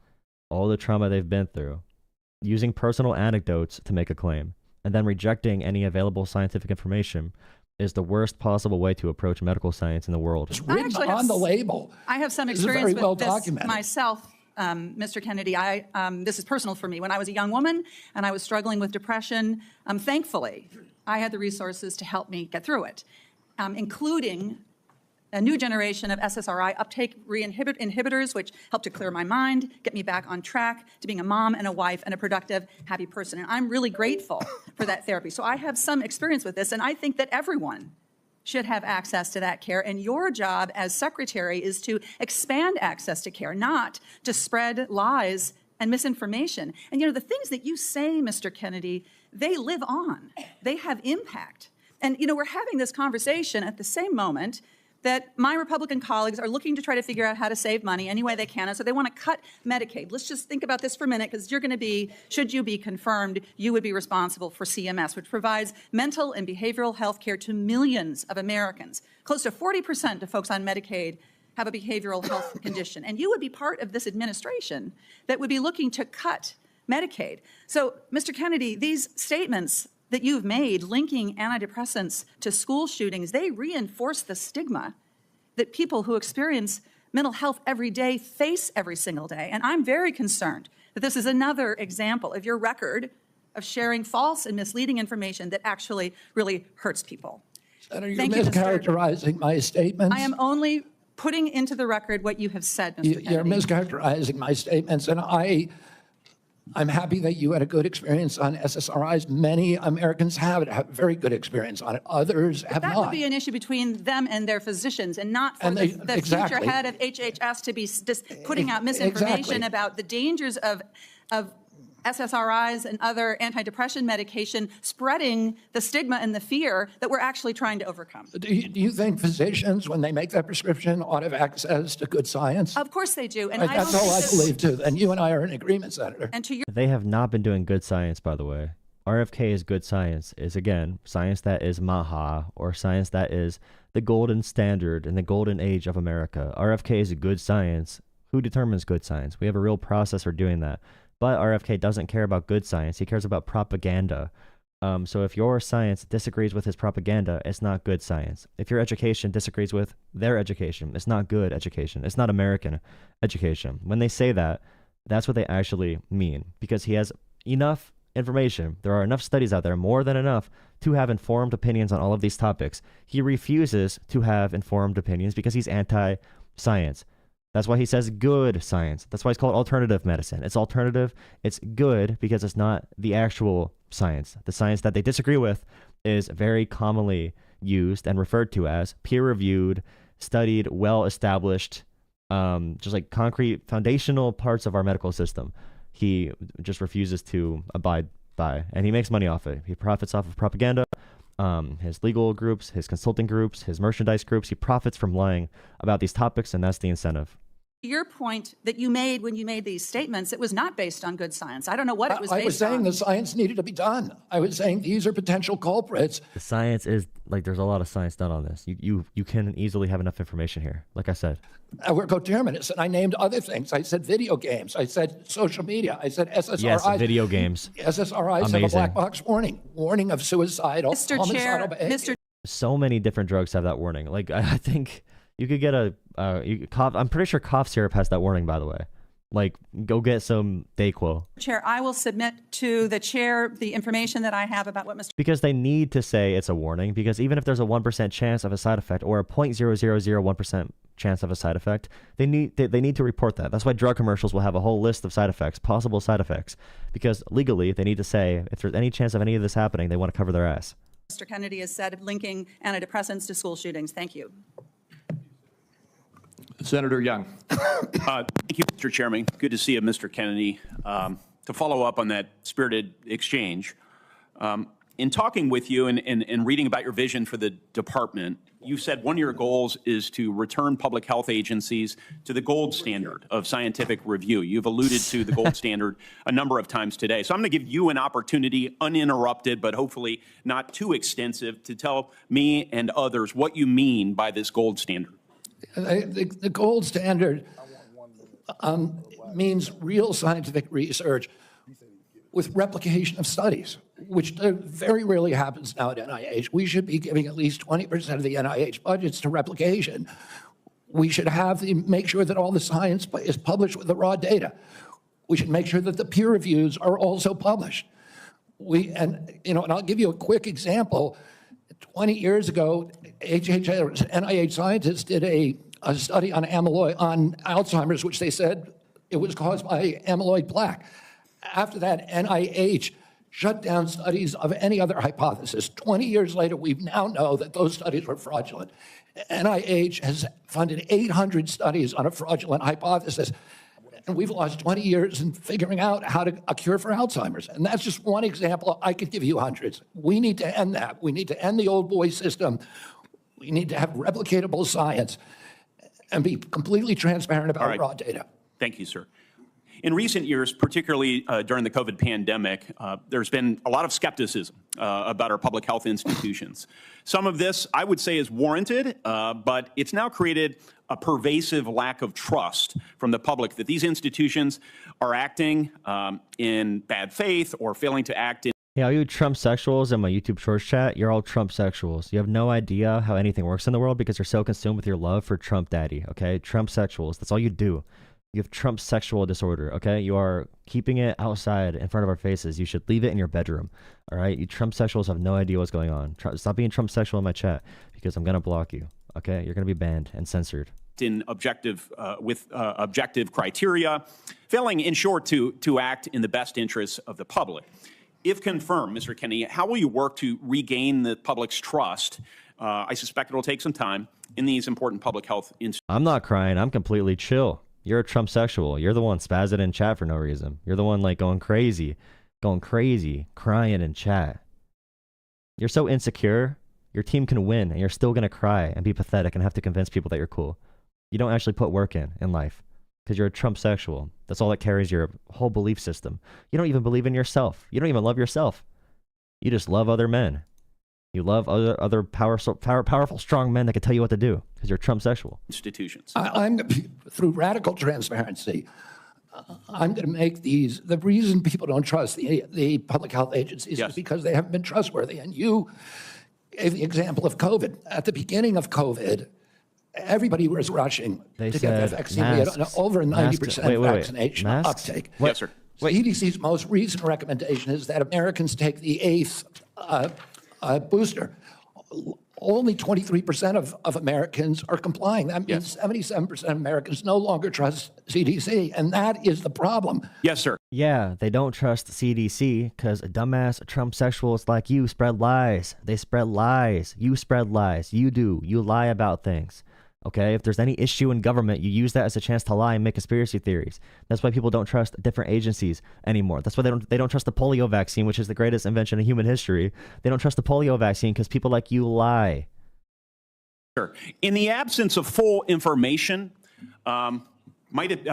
all the trauma they've been through, using personal anecdotes to make a claim, and then rejecting any available scientific information is the worst possible way to approach medical science in the world. It's written on the label. I have some This is experience very well with this documented. myself, Mr. Kennedy. This is personal for me. When I was a young woman and I was struggling with depression, thankfully, I had the resources to help me get through it, including a new generation of SSRI uptake inhibitors, which helped to clear my mind, get me back on track to being a mom and a wife and a productive, happy person. And I'm really grateful for that therapy. So I have some experience with this, and I think that everyone should have access to that care. And your job as secretary is to expand access to care, not to spread lies and misinformation. And the things that you say, Mr. Kennedy, they live on. They have impact. And we're having this conversation at the same moment that my Republican colleagues are looking to try to figure out how to save money any way they can. And so they want to cut Medicaid. Let's just think about this for a minute, because you're going to be, should you be confirmed, you would be responsible for CMS, which provides mental and behavioral health care to millions of Americans. Close to 40% of folks on Medicaid have a behavioral health condition. And you would be part of this administration that would be looking to cut Medicaid. So, Mr. Kennedy, these statements that you've made linking antidepressants to school shootings, they reinforce the stigma that people who experience mental health every day face every single day. And I'm very concerned that this is another example of your record of sharing false and misleading information that actually really hurts people. Senator, you're mischaracterizing my statements. I am only putting into the record what you have said, Mr. Kennedy. You're mischaracterizing my statements, and I'm happy that you had a good experience on SSRIs. Many Americans have very good experience on it. Others have not. That would be an issue between them and their physicians, and not for the future head of HHS to be putting out misinformation about the dangers of SSRIs and other antidepressant medication, spreading the stigma and the fear that we're actually trying to overcome. Do you think physicians, when they make that prescription, ought to have access to good science? Of course they do. And That's all I believe, too. And you and I are in agreement, Senator. And to your They have not been doing good science, by the way. RFK is good science, is again, science that is Maha, or science that is the golden standard in the golden age of America. RFK is good science. Who determines good science? We have a real process for doing that. But RFK doesn't care about good science. He cares about propaganda. So if your science disagrees with his propaganda, it's not good science. If your education disagrees with their education, it's not good education. It's not American education. When they say that, that's what they actually mean, because he has enough information. There are enough studies out there, more than enough, to have informed opinions on all of these topics. He refuses to have informed opinions because he's anti-science. That's why he says good science. That's why it's called alternative medicine. It's alternative. It's good because it's not the actual science. The science that they disagree with is very commonly used and referred to as peer-reviewed, studied, well-established, just like concrete foundational parts of our medical system. He just refuses to abide by, and he makes money off it. He profits off of propaganda. His legal groups, his consulting groups, his merchandise groups, he profits from lying about these topics, and that's the incentive. Your point that you made when you made these statements, it was not based on good science. I don't know what it was based on. I was saying the science needed to be done. I was saying these are potential culprits. The science is, like, there's a lot of science done on this. You can easily have enough information here, like I said. We're coterminous, and I named other things. I said video games. I said social media. I said SSRIs. Yes, video games. SSRIs have a black box warning of suicidal, homicidal behavior. So many different drugs have that warning. Like, I think you could get cough. I'm pretty sure cough syrup has that warning, by the way. Like, go get some Dayquil. Chair, I will submit to the chair the information that I have about what Mr. Because they need to say it's a warning, because even if there's a 1% chance of a side effect or a 0.0001% chance of a side effect, they need to report that. That's why drug commercials will have a whole list of side effects, possible side effects, because legally they need to say if there's any chance of any of this happening, they want to cover their ass. Mr. Kennedy has said linking antidepressants to school shootings. Thank you. Senator Young. Thank you, Mr. Chairman. Good to see you, Mr. Kennedy. To follow up on that spirited exchange, in talking with you and reading about your vision for the department, you said one of your goals is to return public health agencies to the gold standard of scientific review. You've alluded to the gold standard a number of times today. So I'm going to give you an opportunity, uninterrupted, but hopefully not too extensive, to tell me and others what you mean by this gold standard. The gold standard means real scientific research with replication of studies, which very rarely happens now at NIH. We should be giving at least 20% of the NIH budgets to replication. We should make sure that all the science is published with the raw data. We should make sure that the peer reviews are also published. And I'll give you a quick example. 20 years ago, NIH scientists did a study on Alzheimer's, which they said it was caused by amyloid plaque. After that, NIH shut down studies of any other hypothesis. 20 years later, we now know that those studies were fraudulent. NIH has funded 800 studies on a fraudulent hypothesis, and we've lost 20 years in figuring out a cure for Alzheimer's. And that's just one example. I could give you hundreds. We need to end that. We need to end the old boy system. We need to have replicatable science and be completely transparent about raw data. Thank you, sir. In recent years, particularly during the COVID pandemic, there's been a lot of skepticism about our public health institutions. Some of this, I would say, is warranted, but it's now created a pervasive lack of trust from the public that these institutions are acting in bad faith or failing to act in. Hey, all you Trump sexuals in my YouTube Shorts chat, you're all Trump sexuals. You have no idea how anything works in the world because you're so consumed with your love for Trump daddy, okay? Trump sexuals, that's all you do. You have Trump sexual disorder, okay? You are keeping it outside in front of our faces. You should leave it in your bedroom, all right? You Trump sexuals have no idea what's going on. Stop being Trump sexual in my chat because I'm going to block you, okay? You're going to be banned and censored. In objective, with objective criteria, failing, in short, to act in the best interests of the public. If confirmed, Mr. Kennedy, how will you work to regain the public's trust? I suspect it'll take some time in these important public health institutions. I'm not crying. I'm completely chill. You're a Trump sexual. You're the one spazzing in chat for no reason. You're the one like going crazy, crying in chat. You're so insecure. Your team can win and you're still going to cry and be pathetic and have to convince people that you're cool. You don't actually put work in life because you're a Trump sexual. That's all that carries your whole belief system. You don't even believe in yourself. You don't even love yourself. You just love other men. You love other powerful, strong men that can tell you what to do because you're Trump sexual. Institutions. I'm through radical transparency. I'm going to make the reason people don't trust the public health agencies is because they haven't been trustworthy. And you gave the example of COVID. At the beginning of COVID, everybody was rushing to get that vaccine. We had over 90% vaccination uptake. Yes, sir. CDC's most recent recommendation is that Americans take the 8th booster. Only 23% of Americans are complying. That means 77% of Americans no longer trust CDC, and that is the problem. Yes, sir. Yeah, they don't trust CDC because dumbass Trump sexuals like you spread lies. They spread lies. You spread lies. You do. You lie about things. Okay, if there's any issue in government, you use that as a chance to lie and make conspiracy theories. That's why people don't trust different agencies anymore. That's why they don't trust the polio vaccine, which is the greatest invention in human history. They don't trust the polio vaccine because people like you lie. Sure. In the absence of full information, might it,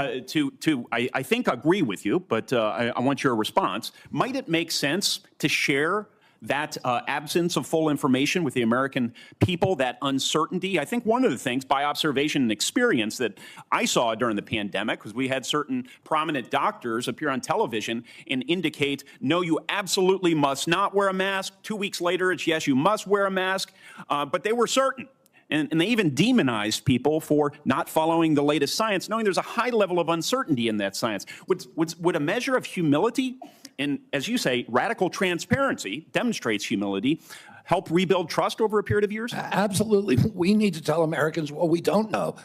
I think agree with you, but I want your response. Might it make sense to share that absence of full information with the American people, that uncertainty? I think one of the things by observation and experience that I saw during the pandemic was we had certain prominent doctors appear on television and indicate, no, you absolutely must not wear a mask. 2 weeks later, it's yes, you must wear a mask. But they were certain. And they even demonized people for not following the latest science, knowing there's a high level of uncertainty in that science. Would a measure of humility and, as you say, radical transparency demonstrates humility, help rebuild trust over a period of years? Absolutely. We need to tell Americans what we don't know.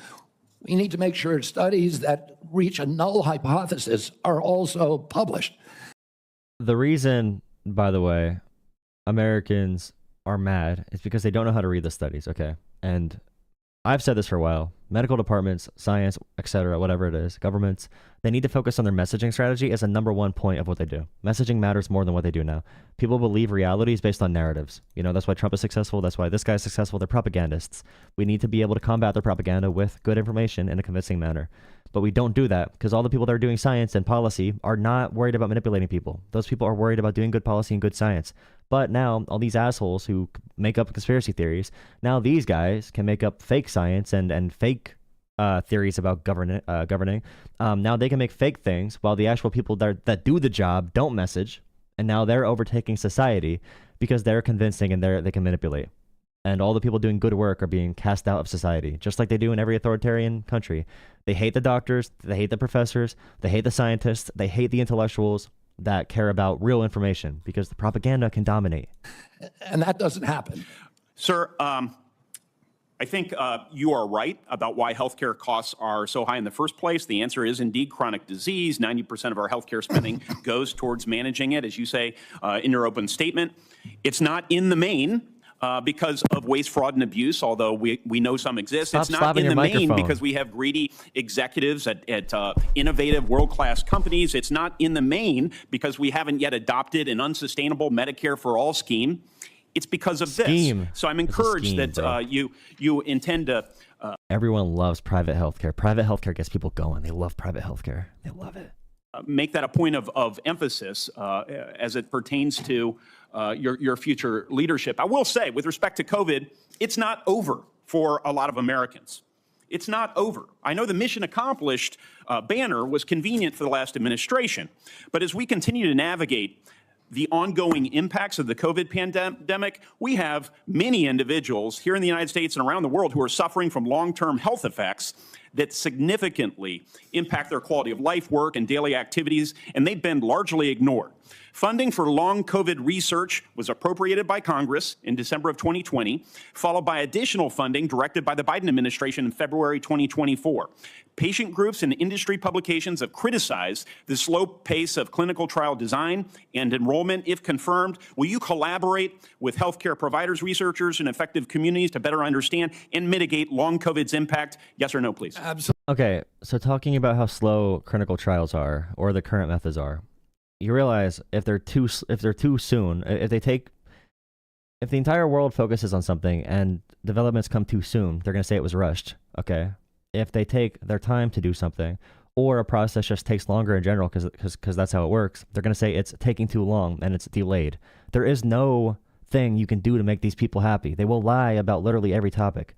We need to make sure studies that reach a null hypothesis are also published. The reason, by the way, Americans are mad is because they don't know how to read the studies, okay? And I've said this for a while. Medical departments, science, etc., whatever it is, governments, they need to focus on their messaging strategy as a #1 point of what they do. Messaging matters more than what they do now. People believe reality is based on narratives. You know, that's why Trump is successful. That's why this guy is successful. They're propagandists. We need to be able to combat their propaganda with good information in a convincing manner. But we don't do that because all the people that are doing science and policy are not worried about manipulating people. Those people are worried about doing good policy and good science. But now all these assholes who make up conspiracy theories, now these guys can make up fake science and fake theories about governing. Now they can make fake things while the actual people that do the job don't message, and now they're overtaking society because they're convincing and they can manipulate. And all the people doing good work are being cast out of society, just like they do in every authoritarian country. They hate the doctors, they hate the professors, they hate the scientists, they hate the intellectuals that care about real information because the propaganda can dominate. And that doesn't happen. Sir, I think you are right about why healthcare costs are so high in the first place. The answer is indeed chronic disease. 90% of our healthcare spending goes towards managing it, as you say in your open statement. It's not in the main because of waste, fraud, and abuse, although we know some exist. It's not in the main because we have greedy executives at innovative world-class companies. It's not in the main because we haven't yet adopted an unsustainable Medicare for all scheme. It's because of this. So I'm encouraged that you intend to. Everyone loves private healthcare. Private healthcare gets people going. They love private healthcare. They love it. Make that a point of emphasis as it pertains to your future leadership. I will say, with respect to COVID, it's not over for a lot of Americans. It's not over. I know the mission accomplished banner was convenient for the last administration, but as we continue to navigate the ongoing impacts of the COVID pandemic, we have many individuals here in the United States and around the world who are suffering from long-term health effects that significantly impact their quality of life, work, and daily activities, and they've been largely ignored. Funding for long COVID research was appropriated by Congress in December of 2020, followed by additional funding directed by the Biden administration in February 2024. Patient groups and industry publications have criticized the slow pace of clinical trial design and enrollment. If confirmed, will you collaborate with healthcare providers, researchers, and effective communities to better understand and mitigate long COVID's impact? Yes or no, please? Absolutely. Okay, so talking about how slow clinical trials are, or the current methods are, you realize if they're too soon, if the entire world focuses on something and developments come too soon, they're going to say it was rushed. Okay, if they take their time to do something, or a process just takes longer in general because that's how it works, they're going to say it's taking too long and it's delayed. There is no thing you can do to make these people happy. They will lie about literally every topic.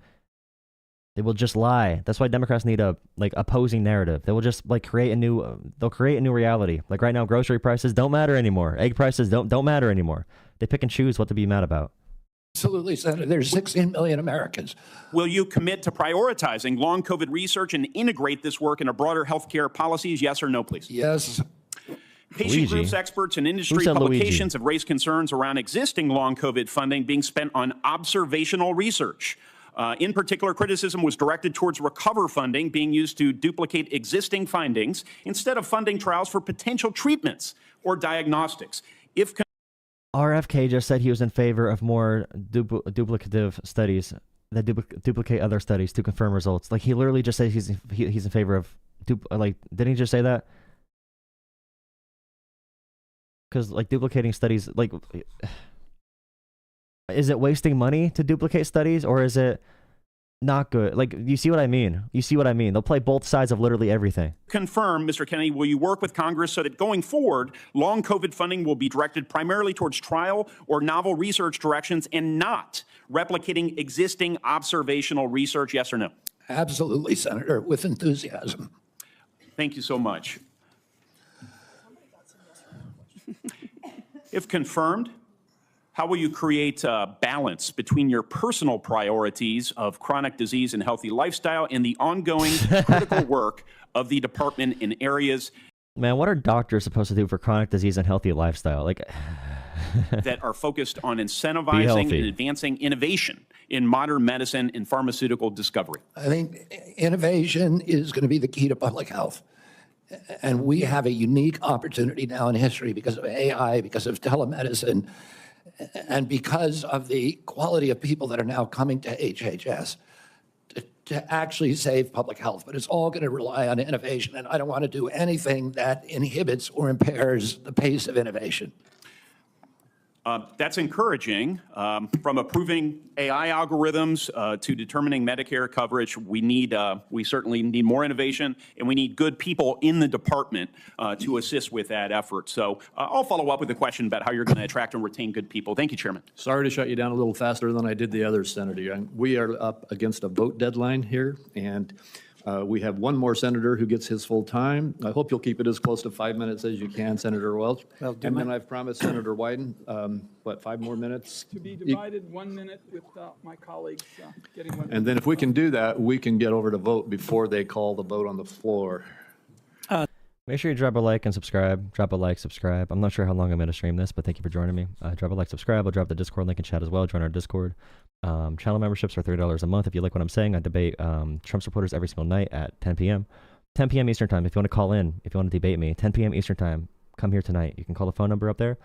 They will just lie. That's why Democrats need a opposing narrative. They will just create a new reality. Like right now, grocery prices don't matter anymore. Egg prices don't matter anymore. They pick and choose what to be mad about. Absolutely, Senator. There's 16 million Americans. Will you commit to prioritizing long COVID research and integrate this work into broader healthcare policies? Yes or no, please? Yes. Patient groups, experts, and industry publications have raised concerns around existing long COVID funding being spent on observational research. In particular, criticism was directed towards recover funding being used to duplicate existing findings instead of funding trials for potential treatments or diagnostics. If RFK just said he was in favor of more duplicative studies that duplicate other studies to confirm results. Like he literally just said he's in favor of didn't he just say that? Because duplicating studies, is it wasting money to duplicate studies, or is it not good? You see what I mean? They'll play both sides of literally everything. Confirm, Mr. Kennedy, will you work with Congress so that going forward, long COVID funding will be directed primarily towards trial or novel research directions and not replicating existing observational research? Yes or no? Absolutely, Senator, with enthusiasm. Thank you so much. If confirmed, how will you create a balance between your personal priorities of chronic disease and healthy lifestyle and the ongoing critical work of the department in areas Man, what are doctors supposed to do for chronic disease and healthy lifestyle? That are focused on incentivizing and advancing innovation in modern medicine and pharmaceutical discovery? I think innovation is going to be the key to public health. And we have a unique opportunity now in history because of AI, because of telemedicine, and because of the quality of people that are now coming to HHS to actually save public health. But it's all going to rely on innovation, and I don't want to do anything that inhibits or impairs the pace of innovation. That's encouraging. From approving AI algorithms to determining Medicare coverage, we certainly need more innovation, and we need good people in the department to assist with that effort. So I'll follow up with a question about how you're going to attract and retain good people. Thank you, Chairman. Sorry to shut you down a little faster than I did the others, Senator. We are up against a vote deadline here, and We have one more senator who gets his full time. I hope you'll keep it as close to 5 minutes as you can, Senator Welch. And then I've promised Senator Wyden, 5 more minutes? To be divided 1 minute with my colleagues getting 1 minute. And then if we can do that, we can get over to vote before they call the vote on the floor. Make sure you drop a like and subscribe. Drop a like, subscribe. I'm not sure how long I'm going to stream this, but thank you for joining me. Drop a like, subscribe. I'll drop the Discord link in chat as well. Join our Discord. Channel memberships are $3 a month. If you like what I'm saying, I debate Trump supporters every single night at 10 p.m. 10 p.m. Eastern time. If you want to call in, if you want to debate me, 10 p.m. Eastern time, come here tonight. You can call the phone number up there.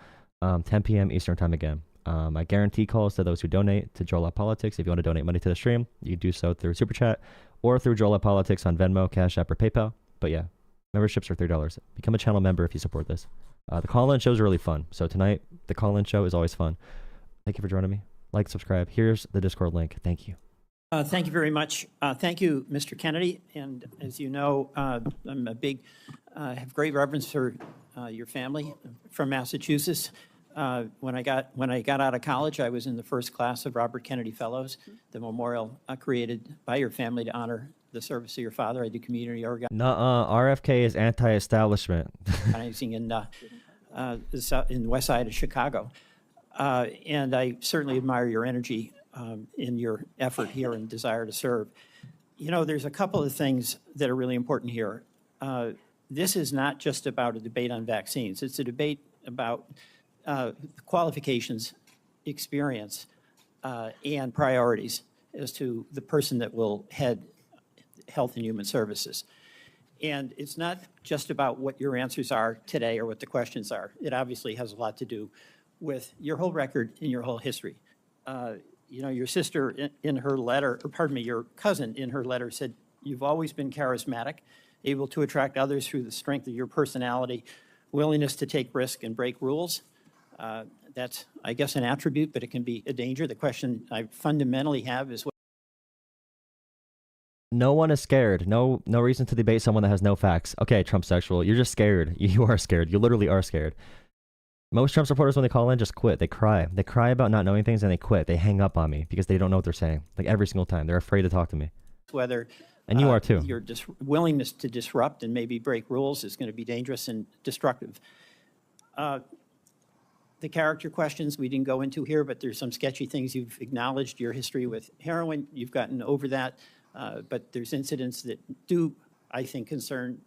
10 p.m. Eastern time again. I guarantee calls to those who donate to Joel Up Politics. If you want to donate money to the stream, you do so through Super Chat or through Joel Up Politics on Venmo, Cash App, or PayPal. But yeah, memberships are $3. Become a channel member if you support this. The call-in show is really fun. So tonight, the call-in show is always fun. Thank you for joining me. Like, subscribe. Here's the Discord link. Thank you. Thank you very much. Thank you, Mr. Kennedy. And as you know, I'm a big, have great reverence for your family from Massachusetts. When I got out of college, I was in the first class of Robert Kennedy Fellows, the memorial created by your family to honor the service of your father. I did community organizing RFK is anti-establishment. in the west side of Chicago. And I certainly admire your energy in your effort here and desire to serve. You know, there's a couple of things that are really important here. This is not just about a debate on vaccines. It's a debate about qualifications, experience, and priorities as to the person that will head Health and Human Services. And it's not just about what your answers are today or what the questions are. It obviously has a lot to do with your whole record and your whole history. You know, your sister in her letter, or pardon me, your cousin in her letter said, you've always been charismatic, able to attract others through the strength of your personality, willingness to take risk and break rules. That's, I guess, an attribute, but it can be a danger. The question I fundamentally have is, No one is scared. No reason to debate someone that has no facts. Okay, Trump sexual. You're just scared. You are scared. You literally are scared. Most Trump supporters, when they call in, just quit. They cry. They cry about not knowing things and they quit. They hang up on me because they don't know what they're saying. Like every single time. They're afraid to talk to me. whether and you are too. Your willingness to disrupt and maybe break rules is going to be dangerous and destructive. The character questions we didn't go into here, but there's some sketchy things. You've acknowledged your history with heroin. You've gotten over that. But there's incidents that do, I think, concern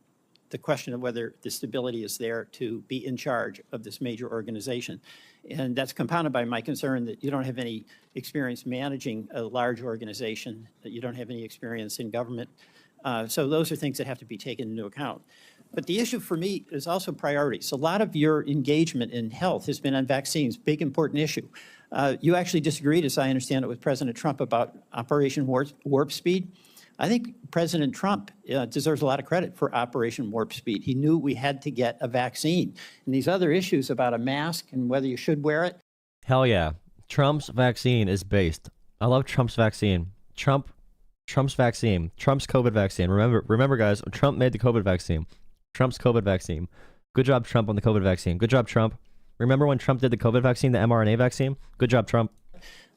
the question of whether the stability is there to be in charge of this major organization. And that's compounded by my concern that you don't have any experience managing a large organization, that you don't have any experience in government. So those are things that have to be taken into account. But the issue for me is also priorities. A lot of your engagement in health has been on vaccines, big important issue. You actually disagreed, as I understand it, with President Trump about Operation Warp Speed. I think President Trump deserves a lot of credit for Operation Warp Speed. He knew we had to get a vaccine. And these other issues about a mask and whether you should wear it. Hell yeah. Trump's vaccine is based. I love Trump's vaccine. Trump's vaccine. Trump's COVID vaccine. Remember, guys, Trump made the COVID vaccine. Trump's COVID vaccine. Good job, Trump, on the COVID vaccine. Good job, Trump. Remember when Trump did the COVID vaccine, the mRNA vaccine? Good job, Trump.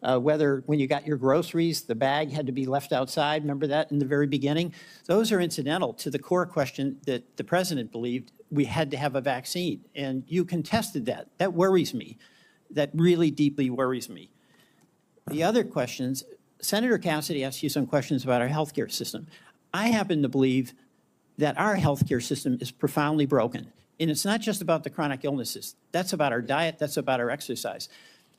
Whether when you got your groceries, the bag had to be left outside. Remember that in the very beginning? Those are incidental to the core question that the president believed we had to have a vaccine. And you contested that. That worries me. That really deeply worries me. The other questions, Senator Cassidy asked you some questions about our healthcare system. I happen to believe that our healthcare system is profoundly broken. And it's not just about the chronic illnesses. That's about our diet. That's about our exercise.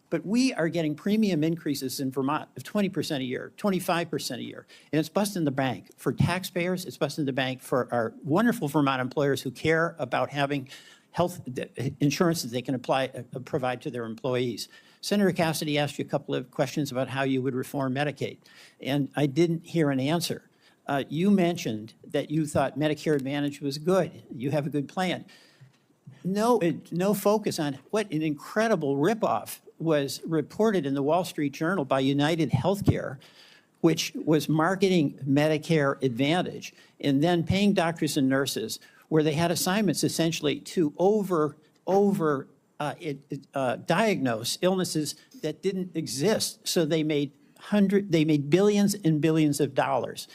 But we are getting premium increases in Vermont of 20% a year, 25% a year. And it's busting the bank for taxpayers. It's busting the bank for our wonderful Vermont employers who care about having health insurance that they can provide to their employees. Senator Cassidy asked you a couple of questions about how you would reform Medicaid. And I didn't hear an answer. You mentioned that you thought Medicare Advantage was good. You have a good plan. No focus on what an incredible ripoff was reported in the Wall Street Journal by United Healthcare, which was marketing Medicare Advantage and then paying doctors and nurses where they had assignments essentially to diagnose illnesses that didn't exist. So they made billions and billions of dollars.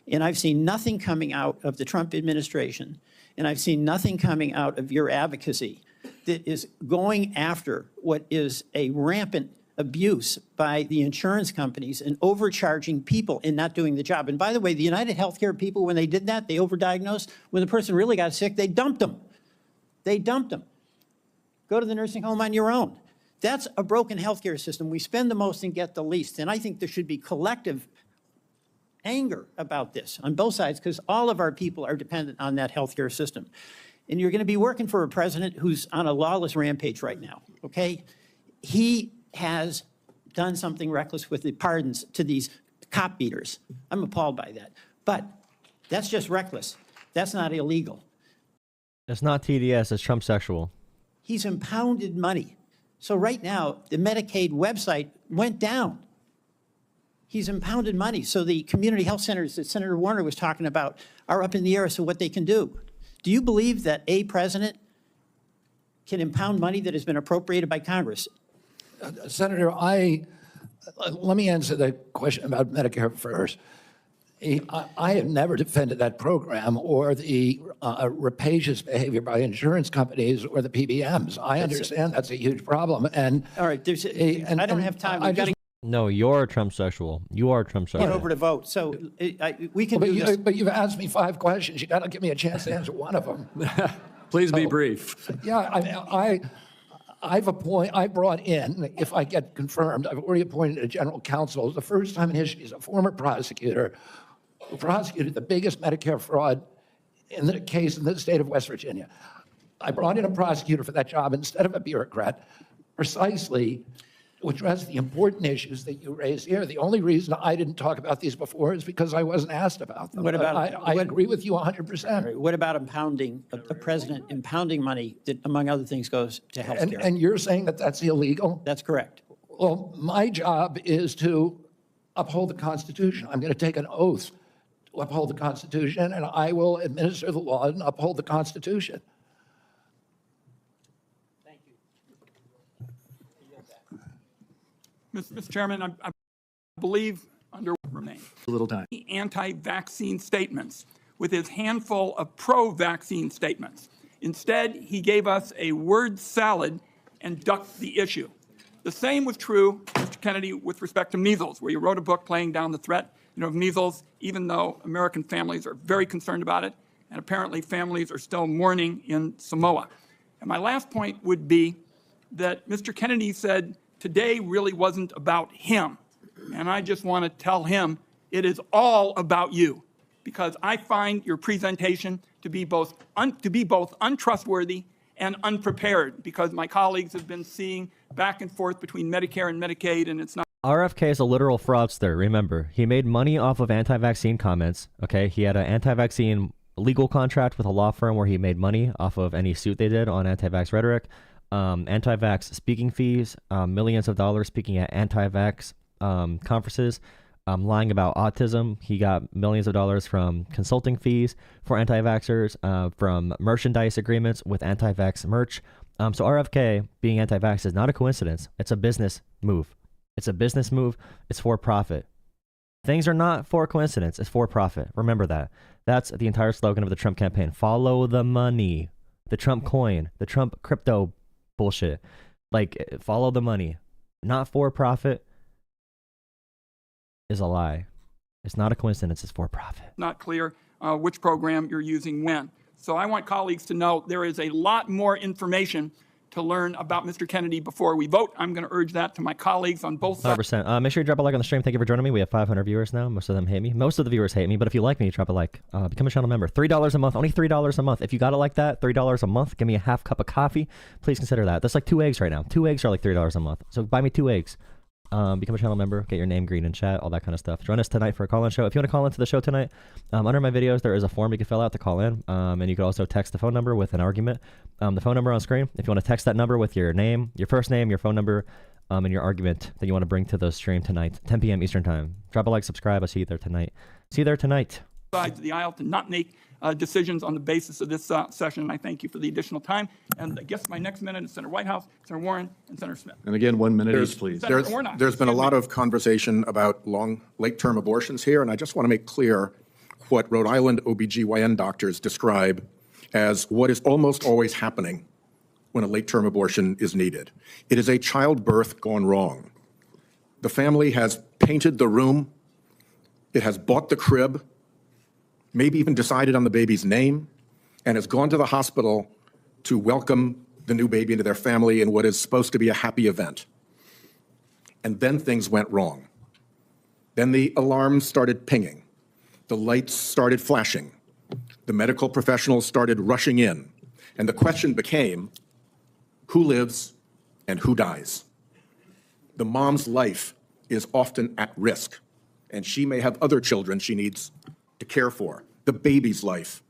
And I've seen nothing coming out of the Trump administration, and I've seen nothing coming out of your advocacy that is going after what is a rampant abuse by the insurance companies and overcharging people and not doing the job. And by the way, the United Healthcare people, when they did that, they overdiagnosed. When the person really got sick, they dumped them. They dumped them. Go to the nursing home on your own. That's a broken healthcare system. We spend the most and get the least. And I think there should be collective anger about this on both sides, because all of our people are dependent on that healthcare system. And you're going to be working for a president who's on a lawless rampage right now, okay? He has done something reckless with the pardons to these cop beaters. I'm appalled by that. But that's just reckless. That's not illegal. It's not TDS, it's Trump sexual. He's impounded money. So right now, the Medicaid website went down. He's impounded money. So the community health centers that Senator Warner was talking about are up in the air as to what they can do. Do you believe that a president can impound money that has been appropriated by Congress? Senator, let me answer the question about Medicare first. I have never defended that program or the rapacious behavior by insurance companies or the PBMs. I understand that's a huge problem. And all right, I don't have time. We've got to No, you're Trump sexual. You are Trump sexual. get over to vote. So we can do this. but you've asked me 5 questions. You got to give me a chance to answer one of them. Please be brief. Yeah, I brought in, if I get confirmed, I've already appointed a general counsel. The first time in history, he's a former prosecutor who prosecuted the biggest Medicare fraud in the case in the state of West Virginia. I brought in a prosecutor for that job instead of a bureaucrat, precisely to address the important issues that you raised here. The only reason I didn't talk about these before is because I wasn't asked about them. What about- I agree with you 100%. What about impounding, a president impounding money that, among other things, goes to health care? And you're saying that that's illegal? That's correct. Well, my job is to uphold the Constitution. I'm going to take an oath to uphold the Constitution, and I will administer the law and uphold the Constitution. Thank you. Mr. Chairman, I believe under remain A little time. anti-vaccine statements with his handful of pro-vaccine statements. Instead, he gave us a word salad and ducked the issue. The same was true, Mr. Kennedy, with respect to measles, where you wrote a book playing down the threat of measles, even though American families are very concerned about it, and apparently families are still mourning in Samoa. And my last point would be that Mr. Kennedy said today really wasn't about him. And I just want to tell him it is all about you, because I find your presentation to be both untrustworthy and unprepared, because my colleagues have been seeing back and forth between Medicare and Medicaid, and it's not. RFK is a literal fraudster. Remember, he made money off of anti-vaccine comments. Okay, he had an anti-vaccine legal contract with a law firm where he made money off of any suit they did on anti-vax rhetoric, anti-vax speaking fees, millions of dollars speaking at anti-vax conferences, lying about autism. He got millions of dollars from consulting fees for anti-vaxxers, from merchandise agreements with anti-vax merch. So RFK being anti-vax is not a coincidence. It's a business move. It's a business move. It's for profit. Things are not for coincidence. It's for profit. Remember that. That's the entire slogan of the Trump campaign. Follow the money. The Trump coin. The Trump crypto bullshit. Like, follow the money. Not for profit is a lie. It's not a coincidence. It's for profit. Not clear which program you're using when. So I want colleagues to know there is a lot more information to learn about Mr. Kennedy before we vote. I'm going to urge that to my colleagues on both sides. 100%. Make sure you drop a like on the stream. Thank you for joining me. We have 500 viewers now. Most of them hate me. Most of the viewers hate me, but if you like me, drop a like. Become a channel member. $3 a month. Only $3 a month. If you got it like that, $3 a month, give me a half cup of coffee. Please consider that. That's like 2 eggs right now. 2 eggs are like $3 a month. So buy me 2 eggs. Become a channel member, get your name green in chat, all that kind of stuff. Join us tonight for a call-in show. If you want to call into the show tonight, under my videos, there is a form you can fill out to call in, and you can also text the phone number with an argument. The phone number on screen, if you want to text that number with your name, your first name, your phone number, and your argument that you want to bring to the stream tonight, 10 p.m. Eastern time. Drop a like, subscribe. I'll see you there tonight. See you there tonight. Sides of the aisle to not make decisions on the basis of this session. And I thank you for the additional time. And I guess my next minute is Senator Whitehouse, Senator Warren, and Senator Smith. And again, 1 minute each, please. Senator Warnock, There's been a excuse lot me. of conversation about late-term abortions here, and I just want to make clear what Rhode Island OBGYN doctors describe as what is almost always happening when a late-term abortion is needed. It is a childbirth gone wrong. The family has painted the room, it has bought the crib, maybe even decided on the baby's name, and has gone to the hospital to welcome the new baby into their family in what is supposed to be a happy event. And then things went wrong. Then the alarms started pinging. The lights started flashing. The medical professionals started rushing in. And the question became, who lives and who dies? The mom's life is often at risk, and she may have other children she needs to care for. The baby's life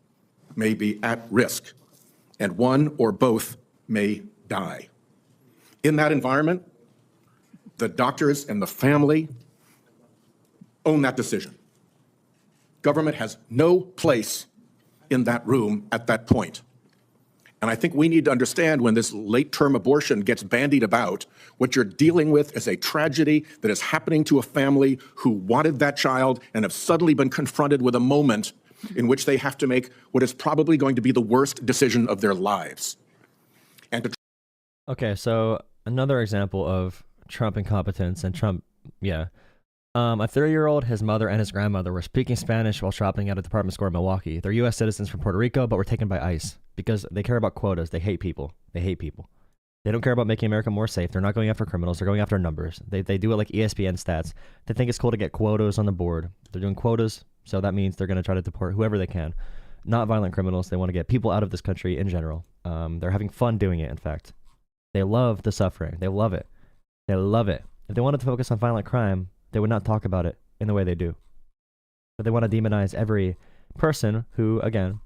may be at risk, and one or both may die. In that environment, the doctors and the family own that decision. Government has no place in that room at that point. And I think we need to understand when this late-term abortion gets bandied about, what you're dealing with is a tragedy that is happening to a family who wanted that child and have suddenly been confronted with a moment in which they have to make what is probably going to be the worst decision of their lives. Okay, so another example of Trump incompetence and Trump, yeah. A 30-year-old, his mother and his grandmother were speaking Spanish while shopping at a department store in Milwaukee. They're U.S. citizens from Puerto Rico, but were taken by ICE because they care about quotas. They hate people. They hate people. They don't care about making America more safe. They're not going after criminals. They're going after numbers. They do it like ESPN stats. They think it's cool to get quotas on the board. They're doing quotas, so that means they're going to try to deport whoever they can. Not violent criminals. They want to get people out of this country in general. They're having fun doing it, in fact. They love the suffering. They love it. They love it. If they wanted to focus on violent crime, they would not talk about it in the way they do. But they want to demonize every person who, again,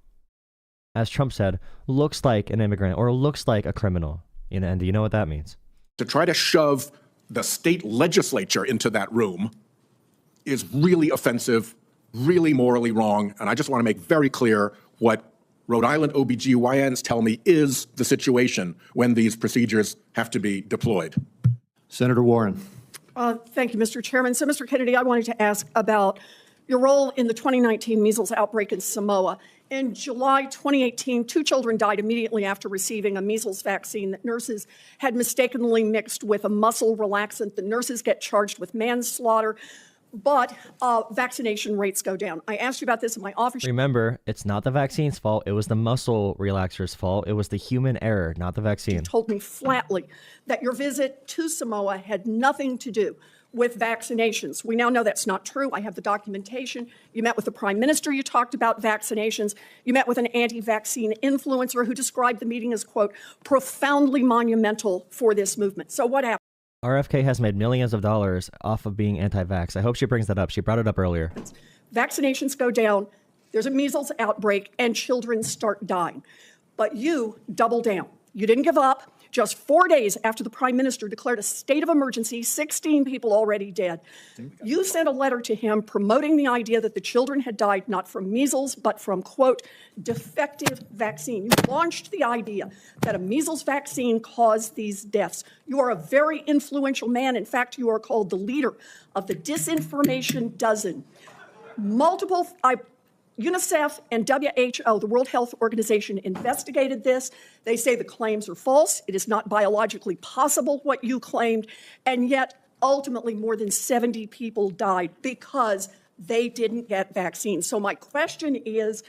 as Trump said, looks like an immigrant or looks like a criminal. And do you know what that means? To try to shove the state legislature into that room is really offensive, really morally wrong. And I just want to make very clear what Rhode Island OBGYNs tell me is the situation when these procedures have to be deployed. Senator Warren. Thank you, Mr. Chairman. So, Mr. Kennedy, I wanted to ask about your role in the 2019 measles outbreak in Samoa. In July 2018, 2 children died immediately after receiving a measles vaccine that nurses had mistakenly mixed with a muscle relaxant. The nurses get charged with manslaughter, but vaccination rates go down. I asked you about this in my office. Remember, it's not the vaccine's fault. It was the muscle relaxer's fault. It was the human error, not the vaccine. You told me flatly that your visit to Samoa had nothing to do with vaccinations. We now know that's not true. I have the documentation. You met with the Prime Minister. You talked about vaccinations. You met with an anti-vaccine influencer who described the meeting as, quote, profoundly monumental for this movement. So what happened? RFK has made millions of dollars off of being anti-vax. I hope she brings that up. She brought it up earlier. Vaccinations go down, there's a measles outbreak, and children start dying. But you double down. You didn't give up. Just 4 days after the Prime Minister declared a state of emergency, 16 people already dead, you sent a letter to him promoting the idea that the children had died not from measles, but from, quote, defective vaccine. You launched the idea that a measles vaccine caused these deaths. You are a very influential man. In fact, you are called the leader of the Disinformation Dozen. UNICEF and WHO, the World Health Organization, investigated this. They say the claims are false. It is not biologically possible what you claimed. And yet, ultimately, more than 70 people died because they didn't get vaccines. So my question is,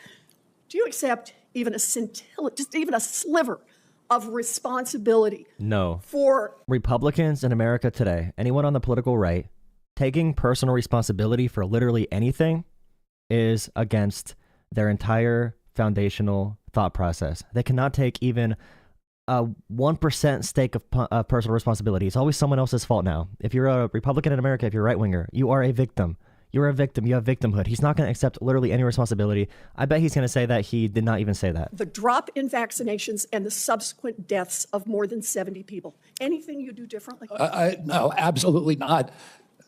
do you accept even a scintilla, just even a sliver of responsibility? No. For Republicans in America today, anyone on the political right, taking personal responsibility for literally anything is against their entire foundational thought process. They cannot take even a 1% stake of personal responsibility. It's always someone else's fault now. If you're a Republican in America, if you're a right-winger, you are a victim. You're a victim. You have victimhood. He's not going to accept literally any responsibility. I bet he's going to say that he did not even say that. The drop in vaccinations and the subsequent deaths of more than 70 people. Anything you do differently? No, absolutely not.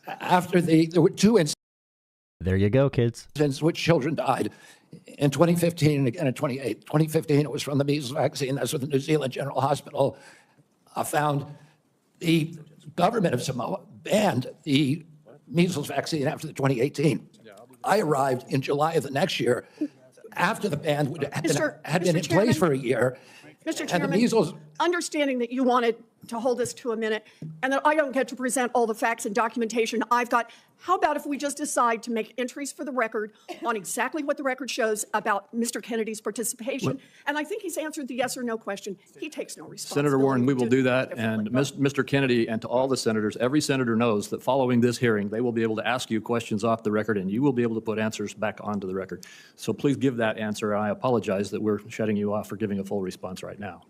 After there were 2 incidents. There you go, kids. Since which children died in 2015 and again in 2008. 2015, it was from the measles vaccine. That's what the New Zealand General Hospital found. The government of Samoa banned the measles vaccine after the 2018 I arrived in July of the next year after the ban had been in Mr. place for Chairman. a year. Mr. And the Chairman, measles, understanding that you wanted to hold this to a minute and that I don't get to present all the facts and documentation I've got, how about if we just decide to make entries for the record on exactly what the record shows about Mr. Kennedy's participation? And I think he's answered the yes or no question. He takes no responsibility. Senator Warren, we will do that. differently. And Mr. Kennedy, and to all the senators, every senator knows that following this hearing, they will be able to ask you questions off the record, and you will be able to put answers back onto the record. So please give that answer. I apologize that we're shutting you off for giving a full response right now.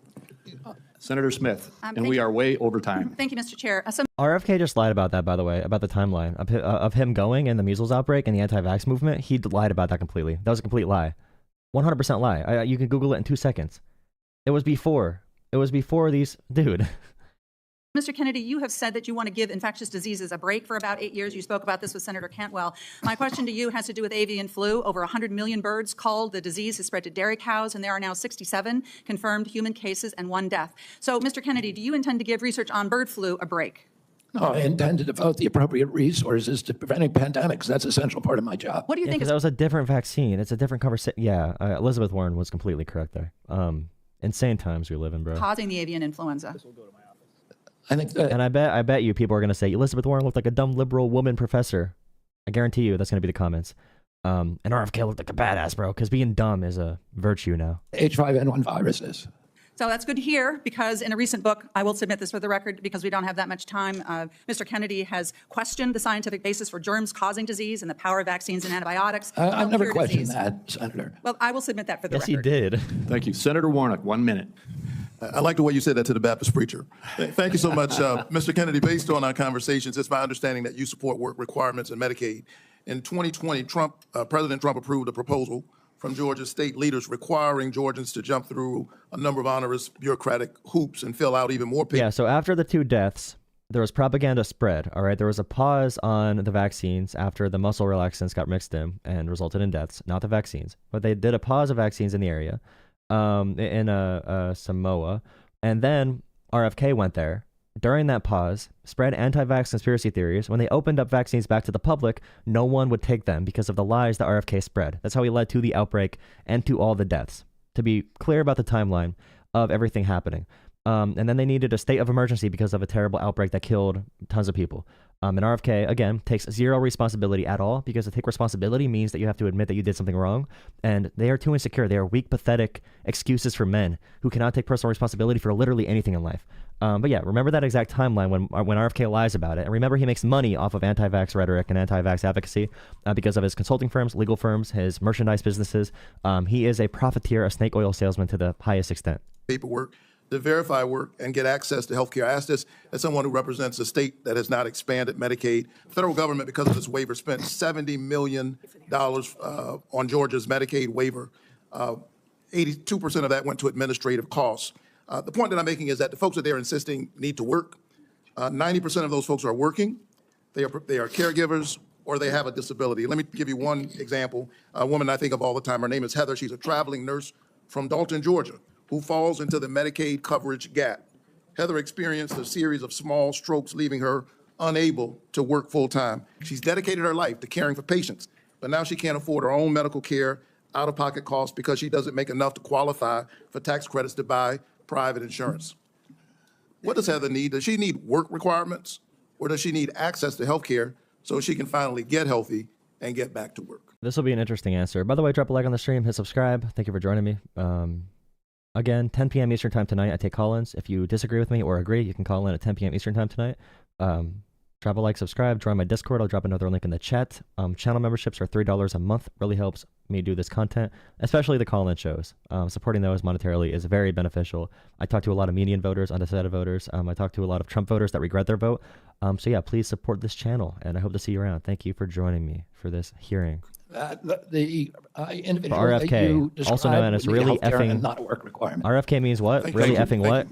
Senator Smith, and thank we you. are way over time. Thank you, Mr. Chair. RFK just lied about that, by the way, about the timeline of him going and the measles outbreak and the anti-vax movement. He lied about that completely. That was a complete lie. 100% lie. You can Google it in 2 seconds. It was before. It was before these... Dude. Mr. Kennedy, you have said that you want to give infectious diseases a break for about 8 years. You spoke about this with Senator Cantwell. My question to you has to do with avian flu. Over 100 million birds called. The disease has spread to dairy cows, and there are now 67 confirmed human cases and 1 death. So, Mr. Kennedy, do you intend to give research on bird flu a break? no, I intend to devote the appropriate resources to preventing pandemics. That's an essential part of my job. What do you think? Because that was a different vaccine. It's a different conversation. Yeah, Elizabeth Warren was completely correct there. Insane times we live in, bro. Causing the avian influenza. I think that, And I bet you people are going to say, Elizabeth Warren looked like a dumb liberal woman professor. I guarantee you that's going to be the comments. And RFK looked like a badass, bro, because being dumb is a virtue now. H5N1 viruses. So that's good to hear, because in a recent book, I will submit this for the record because we don't have that much time, Mr. Kennedy has questioned the scientific basis for germs causing disease and the power of vaccines and antibiotics. to I've help never cure questioned disease. that, Senator. Well, I will submit that for the Yes, he record. did. Thank you. Senator Warnock, 1 minute. I like the way you said that to the Baptist preacher. Thank you so much, Mr. Kennedy. Based on our conversations, it's my understanding that you support work requirements in Medicaid. In 2020, President Trump approved a proposal from Georgia state leaders requiring Georgians to jump through a number of onerous bureaucratic hoops and fill out even more papers. Yeah, so after the 2 deaths, there was propaganda spread, all right? There was a pause on the vaccines after the muscle relaxants got mixed in and resulted in deaths, not the vaccines. But they did a pause of vaccines in the area, in Samoa. And then RFK went there. During that pause, spread anti-vax conspiracy theories. When they opened up vaccines back to the public, no one would take them because of the lies that RFK spread. That's how he led to the outbreak and to all the deaths. To be clear about the timeline of everything happening. And then they needed a state of emergency because of a terrible outbreak that killed tons of people. And RFK, again, takes zero responsibility at all, because to take responsibility means that you have to admit that you did something wrong. And they are too insecure. They are weak, pathetic excuses for men who cannot take personal responsibility for literally anything in life. But yeah, remember that exact timeline when RFK lies about it. And remember, he makes money off of anti-vax rhetoric and anti-vax advocacy because of his consulting firms, legal firms, his merchandise businesses. He is a profiteer, a snake oil salesman to the highest extent. Paperwork to verify work and get access to health care. I ask this as someone who represents a state that has not expanded Medicaid. The federal government, because of this waiver, spent $70 million on Georgia's Medicaid waiver. 82% of that went to administrative costs. The point that I'm making is that the folks that they're insisting need to work, 90% of those folks are working. They are caregivers, or they have a disability. Let me give you one example. A woman I think of all the time, her name is Heather. She's a traveling nurse from Dalton, Georgia, who falls into the Medicaid coverage gap. Heather experienced a series of small strokes, leaving her unable to work full-time. She's dedicated her life to caring for patients, but now she can't afford her own medical care, out-of-pocket costs, because she doesn't make enough to qualify for tax credits to buy private insurance. What does Heather need? Does she need work requirements, or does she need access to health care so she can finally get healthy and get back to work? This will be an interesting answer. By the way, drop a like on the stream, hit subscribe. Thank you for joining me. Again, 10 p.m. Eastern time tonight, I take call-ins. If you disagree with me or agree, you can call in at 10 p.m. Eastern time tonight. Drop a like, subscribe, join my Discord. I'll drop another link in the chat. Channel memberships are $3 a month. Really helps me do this content, especially the call-in shows. Supporting those monetarily is very beneficial. I talk to a lot of median voters, undecided voters. I talk to a lot of Trump voters that regret their vote. So yeah, please support this channel, and I hope to see you around. Thank you for joining me for this hearing. The individual RFK, that you also known as described really would need healthcare effing- and not a work requirement. RFK means what? Thank Really you. effing Thank what?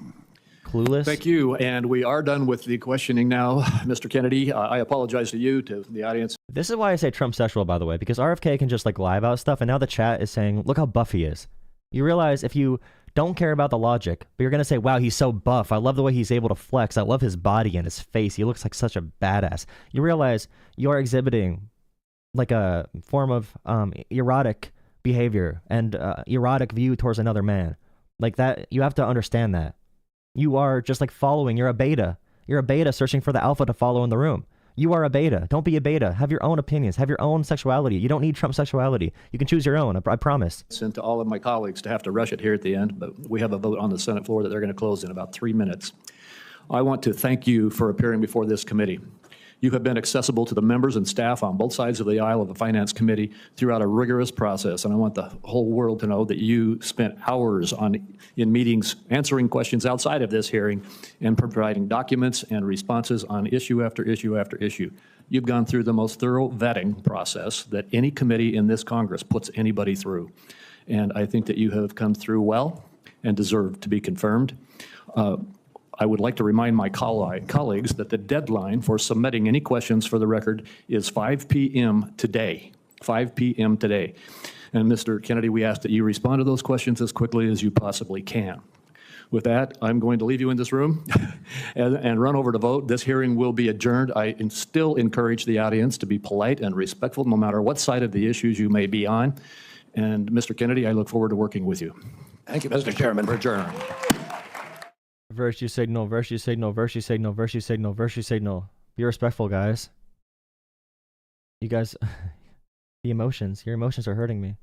Clueless? Thank you. And we are done with the questioning now. Mr. Kennedy, I apologize to you, to the audience. This is why I say Trump sexual, by the way, because RFK can just like lie about stuff, and now the chat is saying, look how buff he is. You realize if you don't care about the logic, but you're going to say, wow, he's so buff. I love the way he's able to flex. I love his body and his face. He looks like such a badass. You realize you are exhibiting like a form of erotic behavior and erotic view towards another man. Like that, you have to understand that. You are just like following, you're a beta. You're a beta searching for the alpha to follow in the room. You are a beta. Don't be a beta. Have your own opinions. Have your own sexuality. You don't need Trump sexuality. You can choose your own, I promise. And to all of my colleagues to have to rush it here at the end, but we have a vote on the Senate floor that they're going to close in about 3 minutes. I want to thank you for appearing before this committee. You have been accessible to the members and staff on both sides of the aisle of the Finance Committee throughout a rigorous process, and I want the whole world to know that you spent hours in meetings answering questions outside of this hearing and providing documents and responses on issue after issue after issue. You've gone through the most thorough vetting process that any committee in this Congress puts anybody through, and I think that you have come through well and deserve to be confirmed. I would like to remind my colleagues that the deadline for submitting any questions for the record is 5 p.m. today. 5 p.m. today. And Mr. Kennedy, we ask that you respond to those questions as quickly as you possibly can. With that, I'm going to leave you in this room and run over to vote. This hearing will be adjourned. I still encourage the audience to be polite and respectful no matter what side of the issues you may be on. And Mr. Kennedy, I look forward to working with you. Thank you, Mr. Chairman. We're adjourned. Virtue signal, virtue signal, virtue signal, virtue signal, virtue signal. Be respectful, guys. You guys, your emotions are hurting me.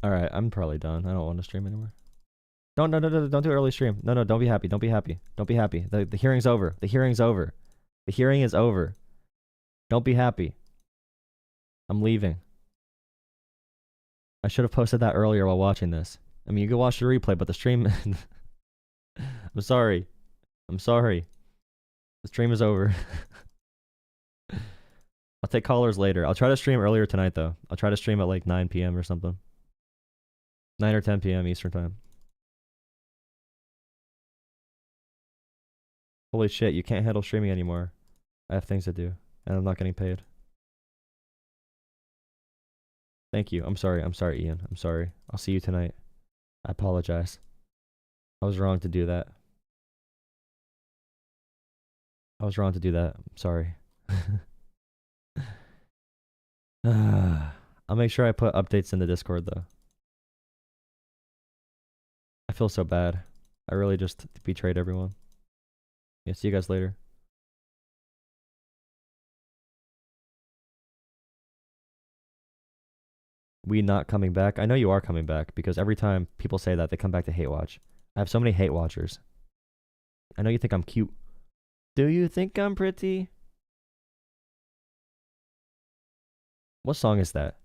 All right, I'm probably done. I don't want to stream anymore. No, don't do early stream. No, don't be happy. Don't be happy. Don't be happy. The hearing's over. The hearing's over. The hearing is over. Don't be happy. I'm leaving. I should have posted that earlier while watching this. I mean, you can watch the replay, but the stream... I'm sorry. I'm sorry. The stream is over. I'll take callers later. I'll try to stream earlier tonight, though. I'll try to stream at like 9 p.m. or something. 9 or 10 p.m. Eastern time. Holy shit, you can't handle streaming anymore. I have things to do, and I'm not getting paid. Thank you. I'm sorry, Ian. I'm sorry. I'll see you tonight. I apologize. I was wrong to do that. I'm sorry. I'll make sure I put updates in the Discord, though. I feel so bad. I really just betrayed everyone. Yeah, see you guys later. We not coming back? I know you are coming back, because every time people say that, they come back to hate watch. I have so many hate watchers. I know you think I'm cute. Do you think I'm pretty? What song is that?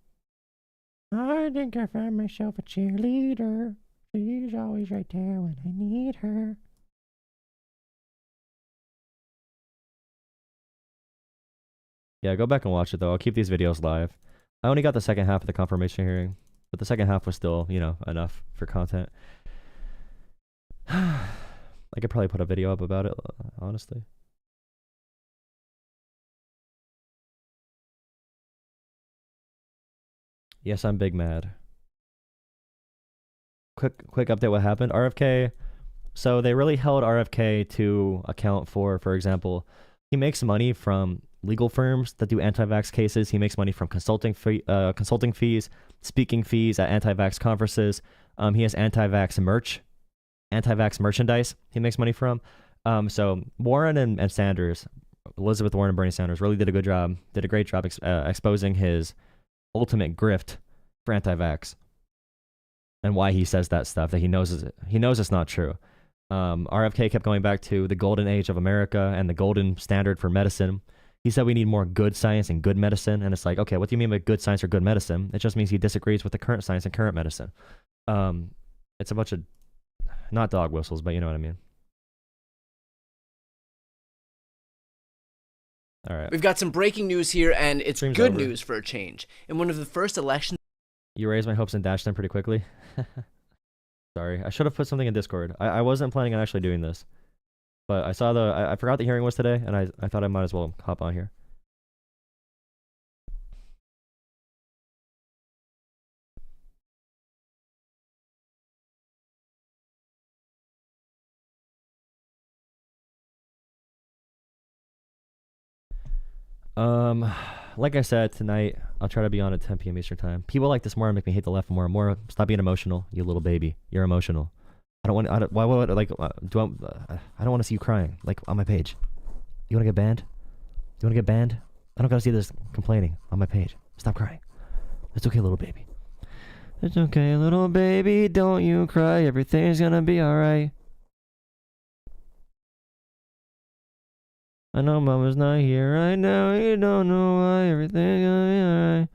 I think I found myself a cheerleader. She's always right there when I need her. Yeah, go back and watch it, though. I'll keep these videos live. I only got the second half of the confirmation hearing, but the second half was still, you know, enough for content. I could probably put a video up about it, honestly. Yes, I'm big mad. Quick update what happened. RFK, so they really held RFK to account for example, he makes money from legal firms that do anti-vax cases. He makes money from consulting fees, speaking fees at anti-vax conferences. He has anti-vax merchandise he makes money from. So Warren and Sanders, Elizabeth Warren and Bernie Sanders really did a great job exposing his ultimate grift for anti-vax and why he says that stuff that he knows it's not true. RFK kept going back to the golden age of America and the golden standard for medicine. He said we need more good science and good medicine, and it's like, okay, what do you mean by good science or good medicine? It just means he disagrees with the current science and current medicine. It's a bunch of, not dog whistles, but you know what I mean. All right. We've got some breaking news here, and it's Stream's good over. news for a change. In one of the first elections... You raised my hopes and dashed them pretty quickly. Sorry, I should have put something in Discord. I wasn't planning on actually doing this. But I saw I forgot the hearing was today, and I thought I might as well hop on here. Like I said, tonight, I'll try to be on at 10 p.m. Eastern time. People like this more and make me hate the left more and more. Stop being emotional, you little baby. You're emotional. I don't want, why would, like, I don't want to see you crying, like, on my page. You want to get banned? You want to get banned? I don't got to see this complaining on my page. Stop crying. It's okay, little baby. It's okay, little baby, don't you cry. Everything's gonna be alright. I know mama's not here right now. You don't know why. Everything's gonna be alright.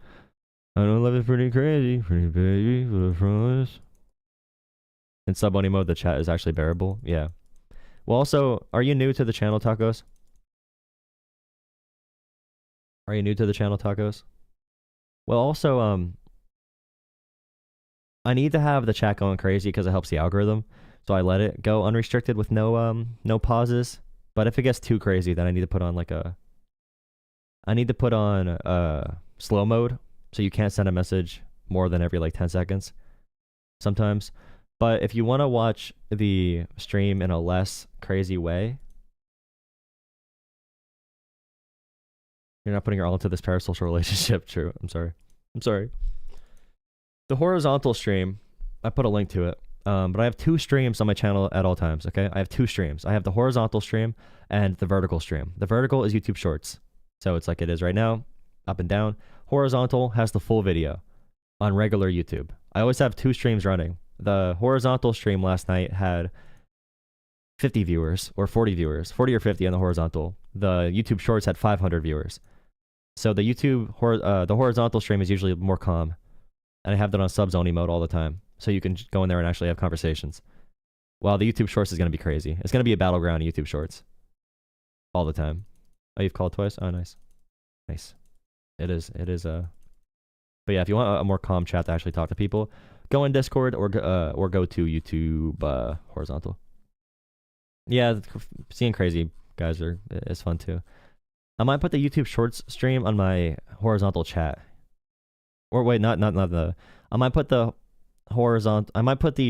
I know love is pretty crazy. Pretty baby, but I promise. In sub-only mode, the chat is actually bearable. Yeah. Well, also, are you new to the channel, Tacos? Are you new to the channel, Tacos? Well, also, I need to have the chat going crazy because it helps the algorithm. So I let it go unrestricted with no pauses. But if it gets too crazy, then I need to put on slow mode, so you can't send a message more than every like 10 seconds sometimes. But if you want to watch the stream in a less crazy way, you're not putting your all into this parasocial relationship. True. I'm sorry. The horizontal stream, I put a link to it. But I have 2 streams on my channel at all times, okay? I have 2 streams. I have the horizontal stream and the vertical stream. The vertical is YouTube Shorts. So it's like it is right now, up and down. Horizontal has the full video on regular YouTube. I always have 2 streams running. The horizontal stream last night had 50 viewers or 40 viewers, 40 or 50 on the horizontal. The YouTube Shorts had 500 viewers. So the the horizontal stream is usually more calm. And I have that on subs-only mode all the time. So you can go in there and actually have conversations. While the YouTube Shorts is going to be crazy. It's going to be a battleground in YouTube Shorts. All the time. Oh, you've called twice? Oh, nice. Nice. It is, But yeah, if you want a more calm chat to actually talk to people, go in Discord or go to YouTube horizontal. Yeah, seeing crazy guys is fun too. I might put the YouTube Shorts stream on my horizontal chat. Or wait, not the... I might put the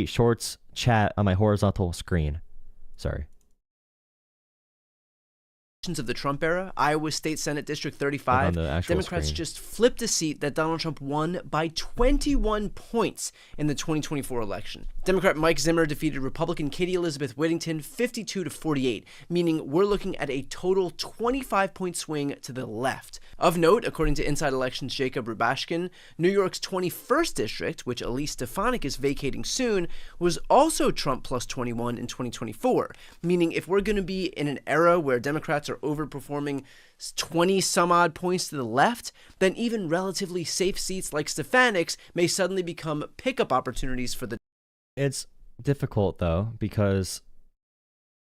Shorts chat on my horizontal screen. Sorry. Of the Trump era, Iowa State Senate District 35, Democrats just flipped a seat that Donald Trump won by 21 points in the 2024 election. Democrat Mike Zimmer defeated Republican Katie Elizabeth Whittington 52-48, meaning we're looking at a total 25-point swing to the left. Of note, according to Inside Elections' Jacob Rubashkin, New York's 21st district, which Elise Stefanik is vacating soon, was also Trump plus 21 in 2024, meaning if we're going to be in an era where Democrats are overperforming 20 some odd points to the left, then even relatively safe seats like Stefanik's may suddenly become pickup opportunities for the... It's difficult though, because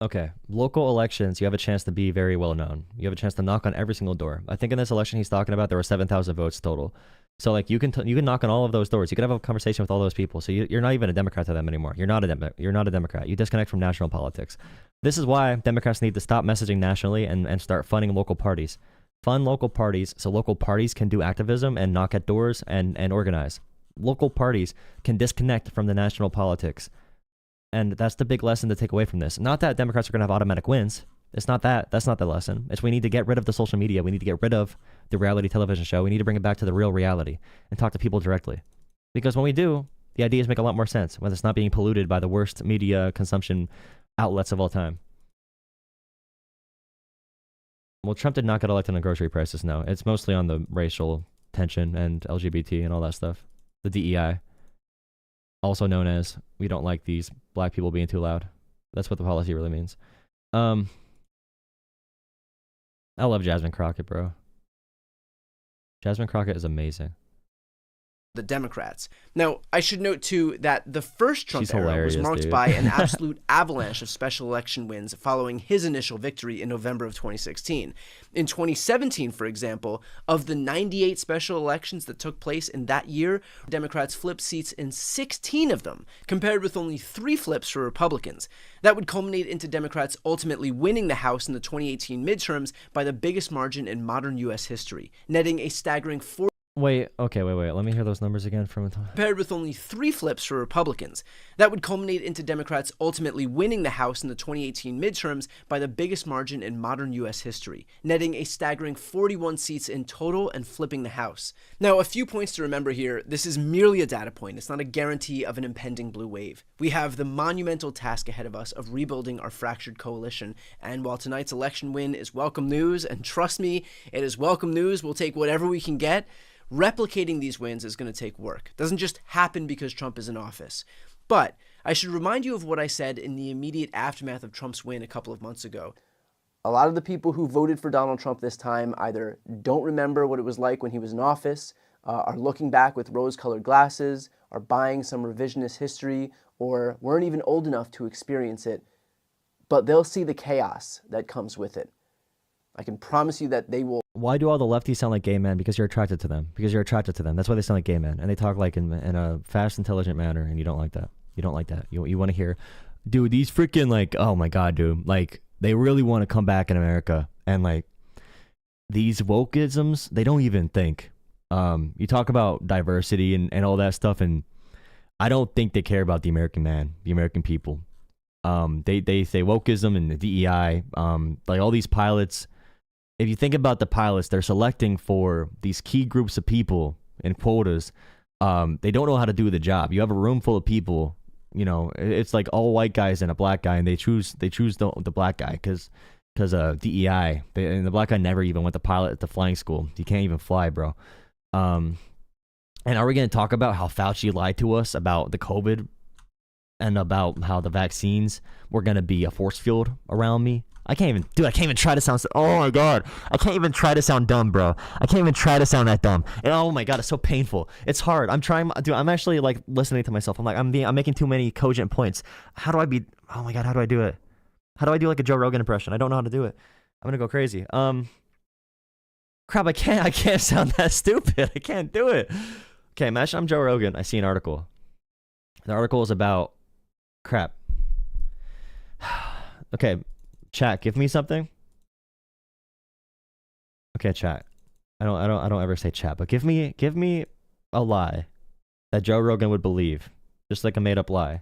okay, local elections, you have a chance to be very well known. You have a chance to knock on every single door. I think in this election he's talking about there were 7,000 votes total. So like you can knock on all of those doors. You can have a conversation with all those people. So you're not even a Democrat to them anymore. You're not a Democrat. You disconnect from national politics. This is why Democrats need to stop messaging nationally and start funding local parties. Fund local parties so local parties can do activism and knock at doors and organize. Local parties can disconnect from the national politics. And that's the big lesson to take away from this. Not that Democrats are going to have automatic wins. It's not that. That's not the lesson. It's we need to get rid of the social media. We need to get rid of the reality television show. We need to bring it back to the real reality and talk to people directly. Because when we do, the ideas make a lot more sense when it's not being polluted by the worst media consumption outlets of all time. Well, Trump did not get elected on grocery prices, no. It's mostly on the racial tension and LGBT and all that stuff. The DEI. Also known as, we don't like these black people being too loud. That's what the policy really means. I love Jasmine Crockett, bro. Jasmine Crockett is amazing. The Democrats. Now, I should note, too, that the first Trump era was marked dude. by an absolute avalanche of special election wins following his initial victory in November of 2016. In 2017, for example, of the 98 special elections that took place in that year, Democrats flipped seats in 16 of them, compared with only 3 flips for Republicans. That would culminate into Democrats ultimately winning the House in the 2018 midterms by the biggest margin in modern U.S. history, netting a staggering Wait. Let me hear those numbers again from. Paired with only 3 flips for Republicans. That would culminate into Democrats ultimately winning the House in the 2018 midterms by the biggest margin in modern U.S. history, netting a staggering 41 seats in total and flipping the House. Now, a few points to remember here. This is merely a data point. It's not a guarantee of an impending blue wave. We have the monumental task ahead of us of rebuilding our fractured coalition, and while tonight's election win is welcome news, and trust me, it is welcome news, we'll take whatever we can get, replicating these wins is going to take work. It doesn't just happen because Trump is in office. But I should remind you of what I said in the immediate aftermath of Trump's win a couple of months ago. A lot of the people who voted for Donald Trump this time either don't remember what it was like when he was in office, are looking back with rose-colored glasses, are buying some revisionist history, or weren't even old enough to experience it. But they'll see the chaos that comes with it. I can promise you that they will. Why do all the lefties sound like gay men? Because you're attracted to them. That's why they sound like gay men. And they talk like in a fast, intelligent manner, and you don't like that. You want to hear, dude, these freaking like, oh my God, dude. Like, they really want to come back in America. And like, these wokeisms, they don't even think. You talk about diversity and all that stuff, and I don't think they care about the American man, the American people. They say wokeism and the DEI, like all these pilots. If you think about the pilots, they're selecting for these key groups of people in quotas. They don't know how to do the job. You have a room full of people, you know, it's like all white guys and a black guy, and they choose the black guy because DEI. And the black guy never even went to pilot at the flying school. You can't even fly, bro. And are we going to talk about how Fauci lied to us about the COVID and about how the vaccines were going to be a force field around me? I can't even try to sound, oh my God. I can't even try to sound dumb, bro. I can't even try to sound that dumb. And oh my God, it's so painful. It's hard. I'm actually like listening to myself. I'm like, I'm making too many cogent points. How do I do it? How do I do like a Joe Rogan impression? I don't know how to do it. I'm gonna go crazy. Crap, I can't sound that stupid. I can't do it. Okay, imagine I'm Joe Rogan. I see an article. The article is about, crap. Okay. Chat, give me something. Okay, chat. I don't ever say chat, but give me a lie that Joe Rogan would believe, just like a made up lie.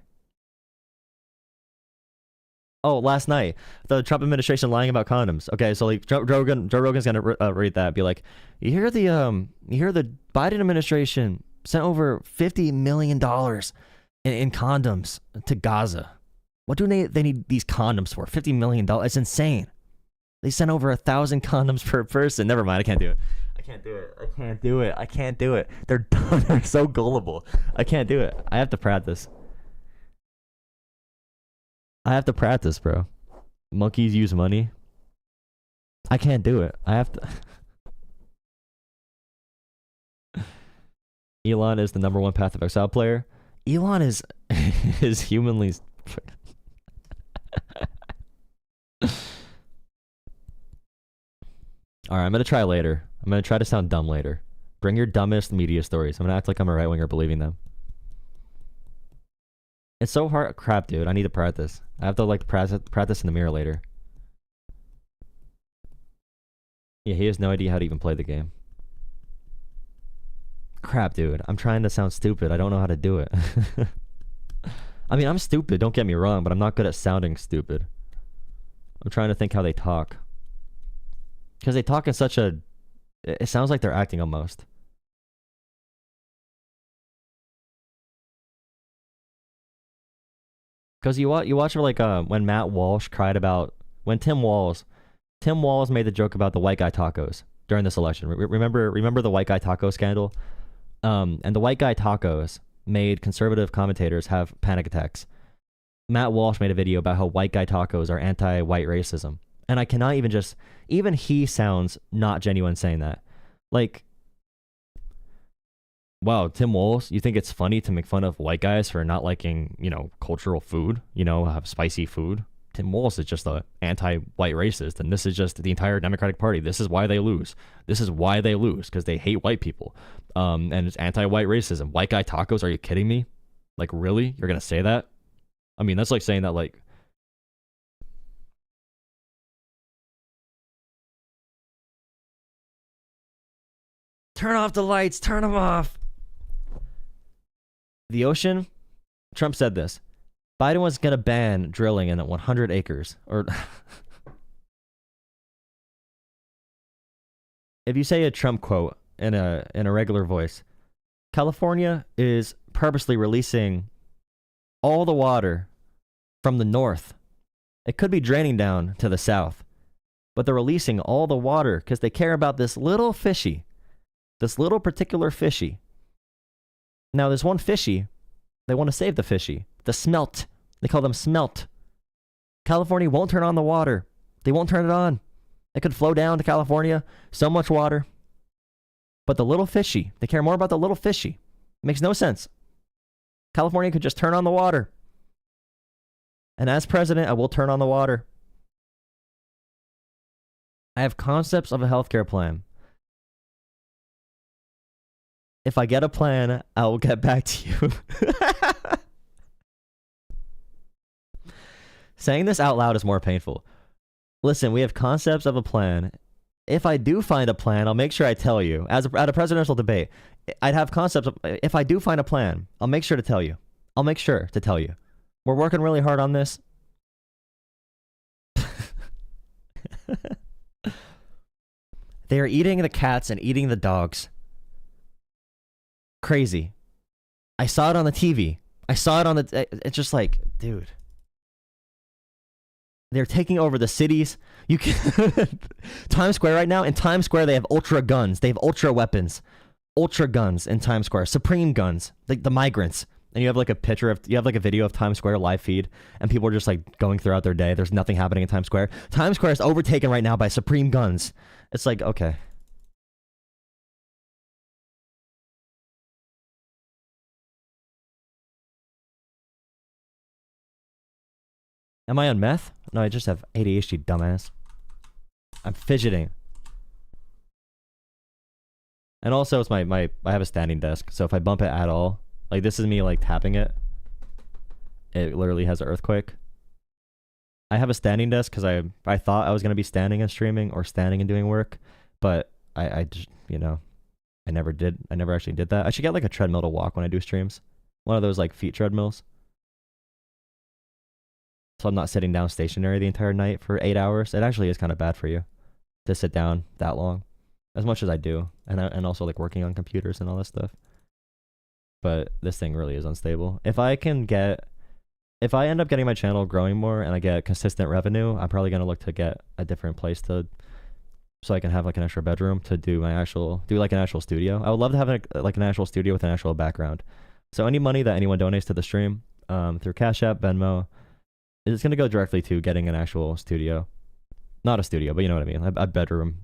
Oh, last night the Trump administration lying about condoms. Okay, so like Joe Rogan's gonna read that, be like, you hear the Biden administration sent over $50 million in condoms to Gaza. What do they need these condoms for? $50 million. It's insane. They sent over 1,000 condoms per person. Never mind. I can't do it. They're dumb. They're so gullible. I can't do it. I have to practice. Bro. Monkeys use money. I can't do it. I have to. Elon is the #1 Path of Exile player. Elon is humanly. All right, I'm going to try later. I'm going to try to sound dumb later. Bring your dumbest media stories. I'm going to act like I'm a right-winger believing them. It's so hard. Crap, dude. I need to practice. I have to like practice in the mirror later. Yeah, he has no idea how to even play the game. Crap, dude. I'm trying to sound stupid. I don't know how to do it. I mean, I'm stupid, don't get me wrong, but I'm not good at sounding stupid. I'm trying to think how they talk. Because they talk in such a... It sounds like they're acting almost. Because you watch like when Matt Walsh cried about... When Tim Walz made the joke about the white guy tacos during this election. Remember the white guy taco scandal? And the white guy tacos made conservative commentators have panic attacks. Matt Walsh made a video about how white guy tacos are anti-white racism. And I cannot even he sounds not genuine saying that. Like, wow, Tim Walz, you think it's funny to make fun of white guys for not liking, cultural food, have spicy food? Tim Walz is just an anti-white racist, and this is just the entire Democratic Party. This is why they lose. Because they hate white people. And it's anti-white racism. White guy tacos, are you kidding me? Like, really? You're going to say that? I mean, that's like saying that, like, Turn off the lights. Turn them off. The ocean, Trump said this. Biden was going to ban drilling in 100 acres. Or if you say a Trump quote in a regular voice, California is purposely releasing all the water from the north. It could be draining down to the south, but they're releasing all the water because they care about this little fishy, this little particular fishy. Now, there's one fishy. They want to save the fishy. The smelt. They call them smelt. California won't turn on the water. They won't turn it on. It could flow down to California. So much water. But the little fishy, they care more about the little fishy. It makes no sense. California could just turn on the water. And as president, I will turn on the water. I have concepts of a healthcare plan. If I get a plan, I will get back to you. Saying this out loud is more painful. Listen, we have concepts of a plan. If I do find a plan, I'll make sure I tell you. At a presidential debate, I'd have concepts of, if I do find a plan, I'll make sure to tell you. I'll make sure to tell you. We're working really hard on this. They are eating the cats and eating the dogs. Crazy. I saw it on the TV. I saw it on the... It's just like, dude. They're taking over the cities. You can... Times Square right now, in Times Square, they have ultra guns. They have ultra weapons. Ultra guns in Times Square. Supreme guns. Like the migrants. And you have like a picture of... You have like a video of Times Square live feed. And people are just like going throughout their day. There's nothing happening in Times Square. Times Square is overtaken right now by Supreme guns. It's like, okay. Am I on meth? No, I just have ADHD, dumbass. I'm fidgeting. And also, it's I have a standing desk, so if I bump it at all, like this is me like tapping it, it literally has an earthquake. I have a standing desk because I thought I was going to be standing and streaming or standing and doing work, but I just, you know, I never did. I never actually did that. I should get like a treadmill to walk when I do streams. One of those like feet treadmills. So I'm not sitting down stationary the entire night for 8 hours. It actually is kind of bad for you to sit down that long, as much as I do, and also like working on computers and all that stuff. But this thing really is unstable. If I end up getting my channel growing more and I get consistent revenue, I'm probably gonna look to get a different place so I can have like an extra bedroom to do an actual studio. I would love to have like an actual studio with an actual background. So any money that anyone donates to the stream through Cash App, Venmo, it's going to go directly to getting an actual studio. Not a studio, but you know what I mean. A bedroom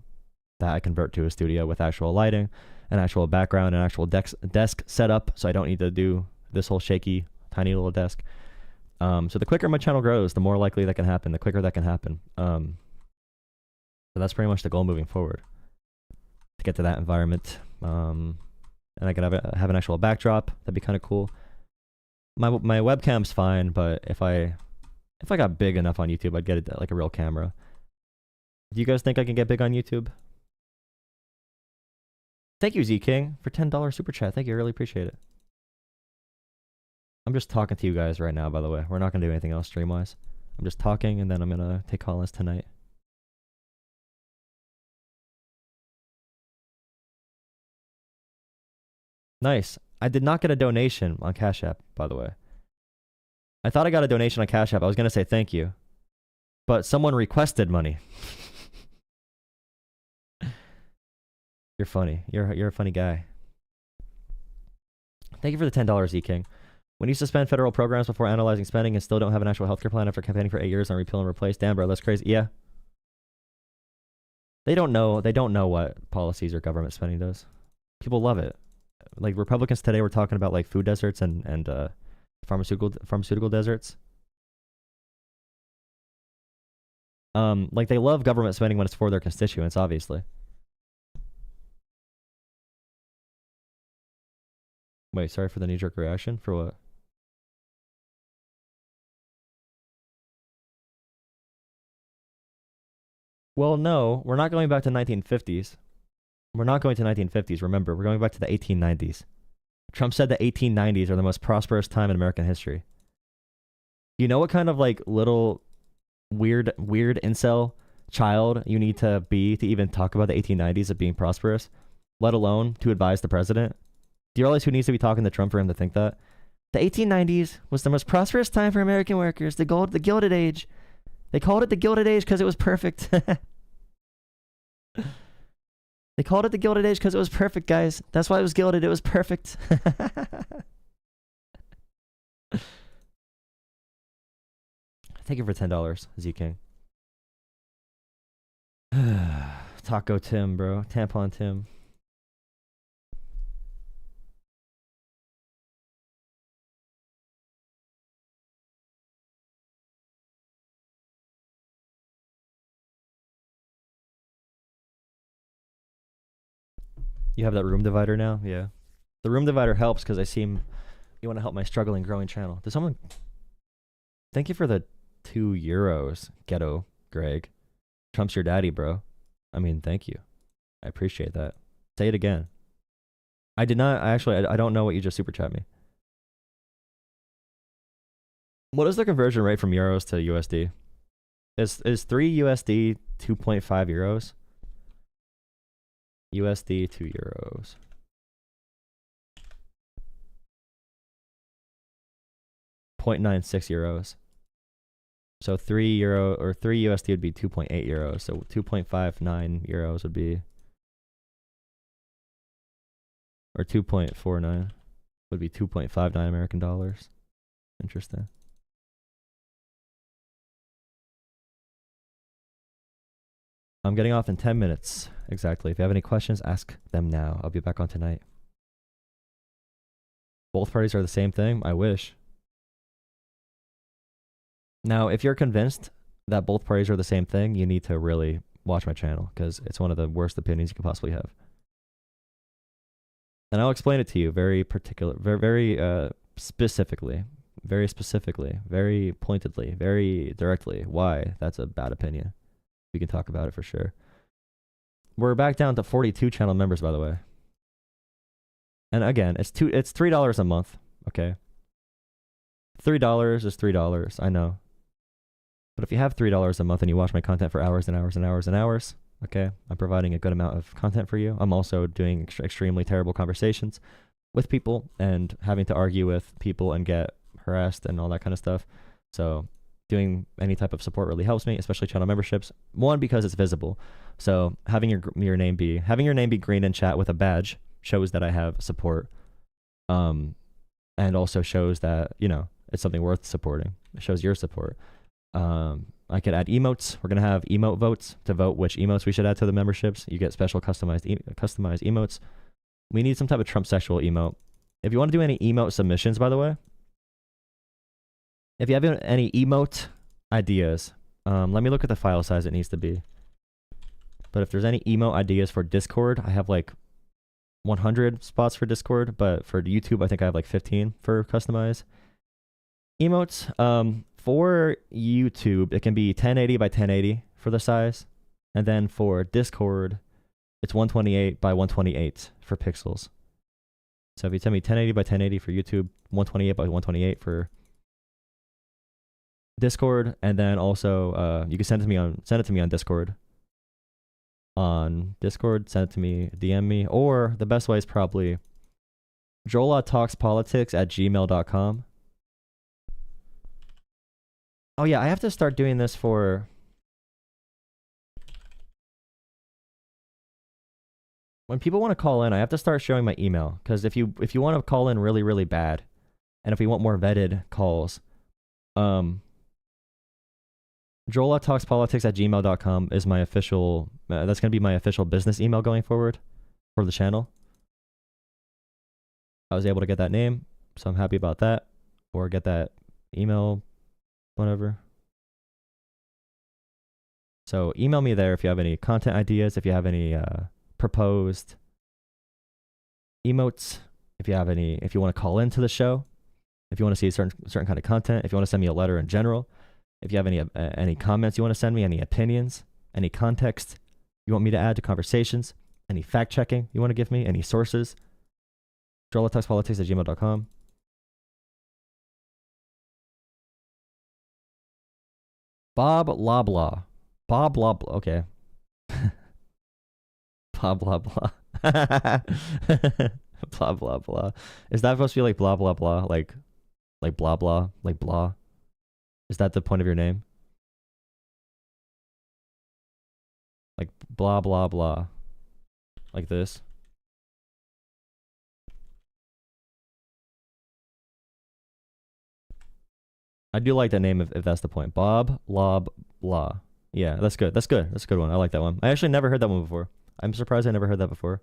that I convert to a studio with actual lighting, an actual background, an actual desk setup, so I don't need to do this whole shaky, tiny little desk. So the quicker my channel grows, the more likely that can happen, the quicker that can happen. So that's pretty much the goal moving forward, to get to that environment. And I could have an actual backdrop. That'd be kind of cool. My webcam's fine, but if I got big enough on YouTube, I'd get like a real camera. Do you guys think I can get big on YouTube? Thank you, Z King, for $10 super chat. Thank you, I really appreciate it. I'm just talking to you guys right now, by the way. We're not gonna do anything else stream-wise. I'm just talking, and then I'm gonna take call-ins tonight. Nice. I did not get a donation on Cash App, by the way. I thought I got a donation on Cash App. I was going to say thank you. But someone requested money. You're funny. You're a funny guy. Thank you for the $10, E-King. When you suspend federal programs before analyzing spending and still don't have an actual healthcare plan after campaigning for 8 years on repeal and replace, damn, bro, that's crazy. Yeah. They don't know what policies or government spending does. People love it. Like Republicans today were talking about like food deserts and pharmaceutical deserts. Like they love government spending when it's for their constituents, obviously. Wait, sorry for the knee-jerk reaction? For what? Well, no, we're not going back to 1950s. We're not going to 1950s. Remember, we're going back to the 1890s. Trump said the 1890s are the most prosperous time in American history. You know what kind of like little weird incel child you need to be to even talk about the 1890s of being prosperous, let alone to advise the president? Do you realize who needs to be talking to Trump for him to think that? The 1890s was the most prosperous time for American workers, the Gilded Age. They called it the Gilded Age because it was perfect. They called it the Gilded Age because it was perfect, guys. That's why it was gilded. It was perfect. Thank you for $10, Z King. Taco Tim, bro. Tampon Tim. You have that room divider now? Yeah. The room divider helps because you want to help my struggling, growing channel. Does someone... Thank you for the €2, Ghetto Greg. Trump's your daddy, bro. I mean, thank you. I appreciate that. Say it again. I did not... I don't know what you just super chat me. What is the conversion rate from euros to USD? Is 3 USD 2.5 euros? USD to euros. €0.96. So 3 USD would be 2.8 euros. So 2.59 euros would be, or 2.49 would be 2.59 American dollars. Interesting. I'm getting off in 10 minutes. Exactly. If you have any questions, ask them now. I'll be back on tonight. Both parties are the same thing? I wish. Now, if you're convinced that both parties are the same thing, you need to really watch my channel because it's one of the worst opinions you could possibly have. And I'll explain it to you very specifically, very pointedly, very directly why that's a bad opinion. We can talk about it for sure. We're back down to 42 channel members, by the way. And again, it's $3 a month, okay? $3 is $3, I know. But if you have $3 a month and you watch my content for hours and hours and hours and hours, okay, I'm providing a good amount of content for you. I'm also doing extremely terrible conversations with people and having to argue with people and get harassed and all that kind of stuff. So doing any type of support really helps me, especially channel memberships. One, because it's visible. So having your name be green in chat with a badge shows that I have support. And also shows that, you know, it's something worth supporting. It shows your support. I could add emotes. We're gonna have emote votes to vote which emotes we should add to the memberships. You get special customized emotes. We need some type of Trump sexual emote. If you want to do any emote submissions, by the way, if you have any emote ideas, let me look at the file size it needs to be. But if there's any emote ideas for Discord, I have like 100 spots for Discord, but for YouTube, I think I have like 15 for customized emotes. For YouTube, it can be 1080 by 1080 for the size. And then for Discord, it's 128 by 128 for pixels. So if you tell me 1080 by 1080 for YouTube, 128 by 128 for Discord, and then also you can send it to me on Discord. On Discord, send it to me, DM me, or the best way is probably jolatalkspolitics@gmail.com. Oh yeah, I have to start doing this for... When people want to call in, I have to start showing my email. Because if you want to call in really, really bad, and if we want more vetted calls, jolatalkspolitics@gmail.com is my official... that's going to be my official business email going forward for the channel. I was able to get that name, so I'm happy about that. Or get that email... whatever. So email me there if you have any content ideas, if you have any proposed emotes, if you want to call into the show, if you want to see a certain kind of content, if you want to send me a letter in general, if you have any comments you want to send me, any opinions, any context you want me to add to conversations, Any fact checking you want to give me? Any sources? drolatuxpolitics@gmail.com. Bob Loblaw. Bob Loblaw. Okay. Blah blah blah. Blah blah blah. Is that supposed to be like blah blah blah? Like blah blah? Like blah? Is that the point of your name? Like blah blah blah. Like this? I do like that name if that's the point. Bob Lob Blah. Yeah, that's good. That's good. That's a good one. I like that one. I actually never heard that one before. I'm surprised I never heard that before.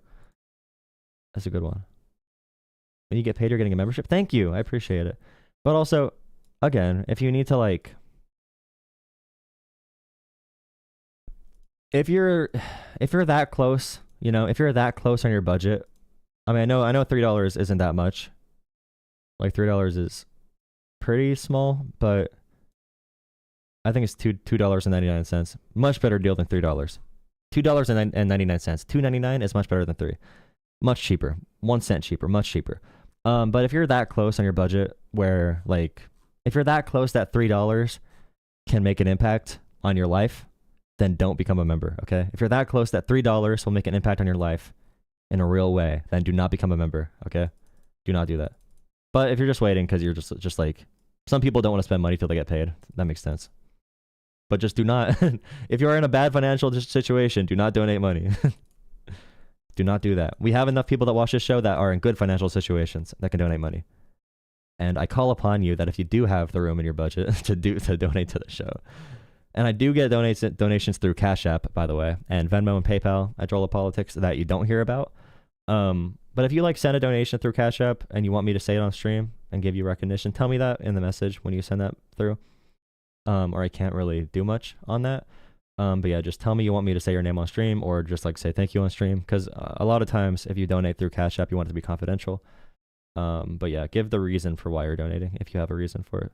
That's a good one. When you get paid, you're getting a membership. Thank you. I appreciate it. But also, again, if you need to like, if you're that close, you know, if you're that close on your budget, I mean, I know $3 isn't that much. Like $3 is pretty small, but I think it's $2.99. Much better deal than $3. $2.99. $2.99 is much better than $3. Much cheaper. 1 cent cheaper. Much cheaper. But if you're that close on your budget, where like if you're that close that $3 can make an impact on your life, then don't become a member. Okay. If you're that close that $3 will make an impact on your life in a real way, then do not become a member. Okay. Do not do that. But if you're just waiting because you're just like, some people don't want to spend money till they get paid. That makes sense. But just do not, if you're in a bad financial situation, do not donate money. Do not do that. We have enough people that watch this show that are in good financial situations that can donate money. And I call upon you that if you do have the room in your budget to donate to the show. And I do get donations through Cash App, by the way, and Venmo and PayPal at Droll of Politics that you don't hear about. But if you like send a donation through Cash App and you want me to say it on stream and give you recognition, tell me that in the message when you send that through. Or I can't really do much on that. But yeah, just tell me you want me to say your name on stream or just like say thank you on stream. Because a lot of times if you donate through Cash App, you want it to be confidential. But yeah, give the reason for why you're donating if you have a reason for it.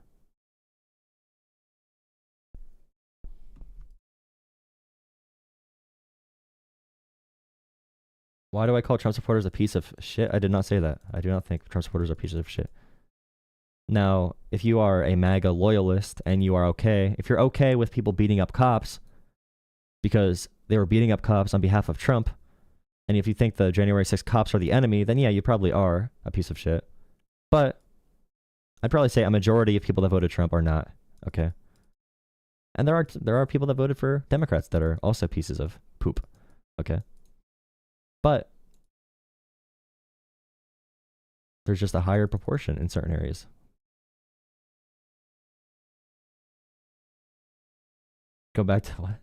Why do I call Trump supporters a piece of shit? I did not say that. I do not think Trump supporters are pieces of shit. Now, if you are a MAGA loyalist and you are okay, if you're okay with people beating up cops because they were beating up cops on behalf of Trump, and if you think the January 6th cops are the enemy, then yeah, you probably are a piece of shit. But I'd probably say a majority of people that voted Trump are not, okay? And there are people that voted for Democrats that are also pieces of poop, okay? But there's just a higher proportion in certain areas. Go back to what?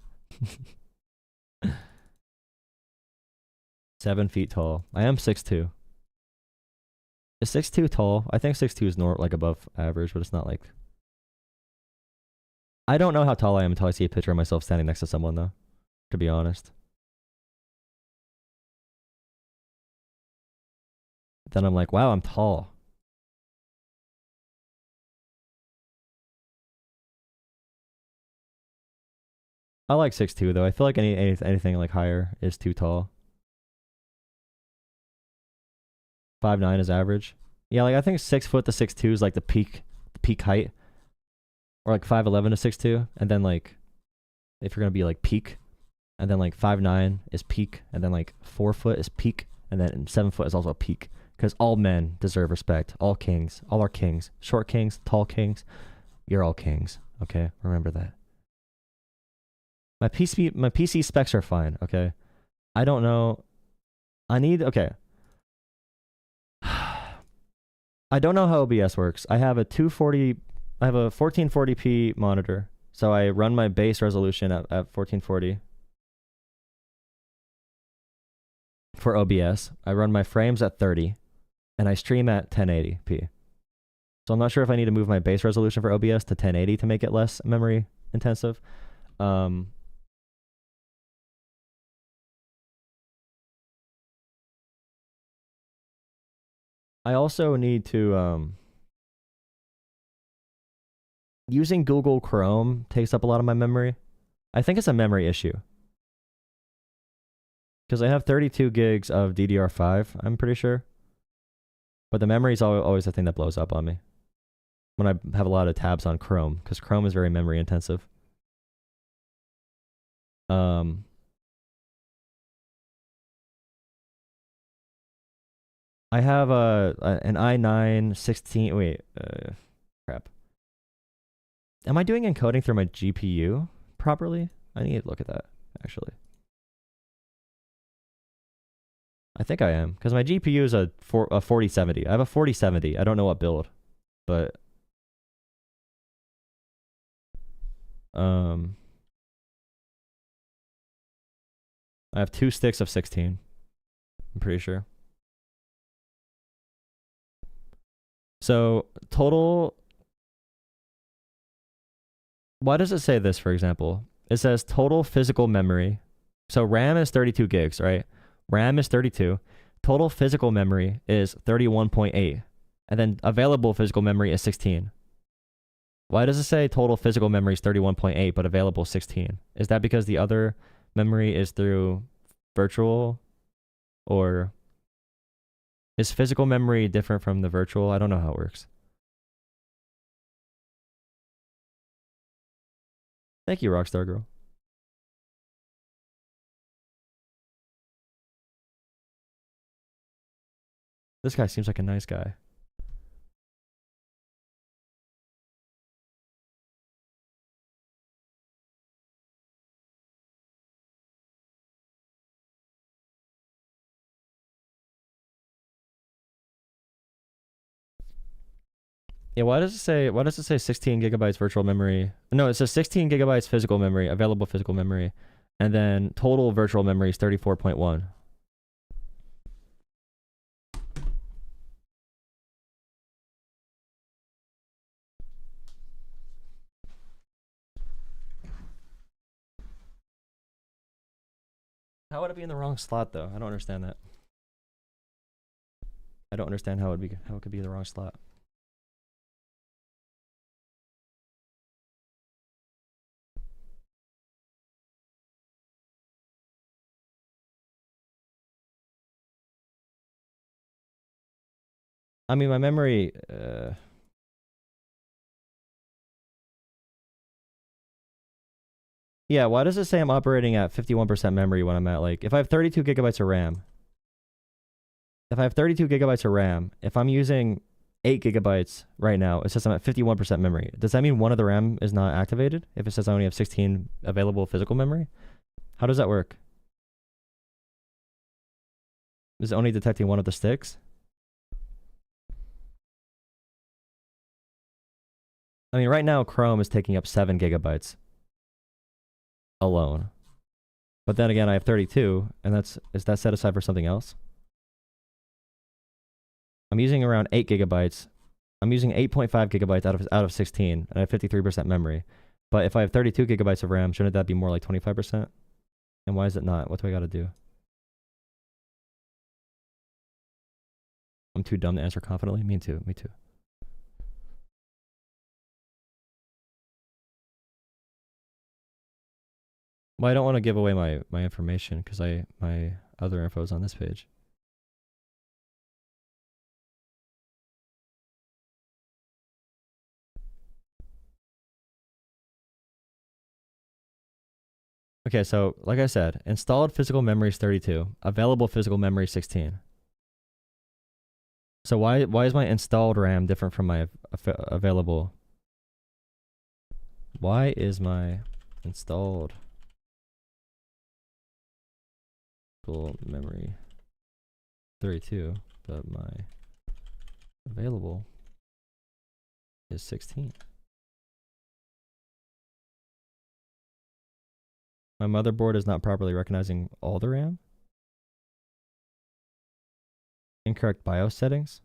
7 feet tall. I am 6'2". Is 6'2" tall? I think 6'2" is like above average, but it's not like... I don't know how tall I am until I see a picture of myself standing next to someone, though, to be honest. Then I'm like, wow, I'm tall. I like 6'2", though. I feel like anything like higher is too tall. 5'9" is average. Yeah, like I think 6 foot to 6'2" is like the peak height. Or like 5'11" to 6'2", and then like if you're gonna be like peak, and then like 5'9" is peak, and then like 4 foot is peak, and then 7 foot is also peak. Because all men deserve respect. All kings. All are kings. Short kings, tall kings. You're all kings. Okay? Remember that. My PC specs are fine. Okay? I don't know. Okay. I don't know how OBS works. I have a 1440p monitor. So I run my base resolution at 1440. For OBS. I run my frames at 30. And I stream at 1080p. So I'm not sure if I need to move my base resolution for OBS to 1080 to make it less memory intensive. I also need to... using Google Chrome takes up a lot of my memory. I think it's a memory issue. Because I have 32 gigs of DDR5, I'm pretty sure. But the memory is always the thing that blows up on me when I have a lot of tabs on Chrome, because Chrome is very memory intensive. I have an i9 16. Wait, crap. Am I doing encoding through my GPU properly? I need to look at that, actually. I think I am, because my GPU is a 4070. I have a 4070. I don't know what build, but I have 2 sticks of 16. I'm pretty sure. So total. Why does it say this, for example? It says total physical memory. So RAM is 32 gigs, right? RAM is 32. Total physical memory is 31.8. And then available physical memory is 16. Why does it say total physical memory is 31.8 but available 16? Is that because the other memory is through virtual? Or is physical memory different from the virtual? I don't know how it works. Thank you, Rockstar Girl. This guy seems like a nice guy. Yeah, why does it say 16 gigabytes virtual memory? No, it says 16 gigabytes physical memory, available physical memory, and then total virtual memory is 34.1. How would it be in the wrong slot though? I don't understand that. I don't understand how it could be in the wrong slot. I mean, my memory, yeah, why does it say I'm operating at 51% memory when I'm at, like, if I have 32 gigabytes of RAM, if I'm using 8 gigabytes right now, it says I'm at 51% memory. Does that mean one of the RAM is not activated if it says I only have 16 available physical memory? How does that work? Is it only detecting one of the sticks? I mean, right now, Chrome is taking up 7 gigabytes alone. But then again, I have 32, and is that set aside for something else? I'm using around 8 gigabytes. I'm using 8.5 gigabytes out of 16, and I have 53% memory. But if I have 32 gigabytes of RAM, shouldn't that be more like 25%? And why is it not? What do I got to do? I'm too dumb to answer confidently? Me too. Well, I don't want to give away my information because my other info is on this page. Okay, so like I said, installed physical memory is 32, available physical memory is 16. So why is my installed RAM different from my available? Why is my installed full memory 32, but my available is 16? My motherboard is not properly recognizing all the RAM? Incorrect BIOS settings?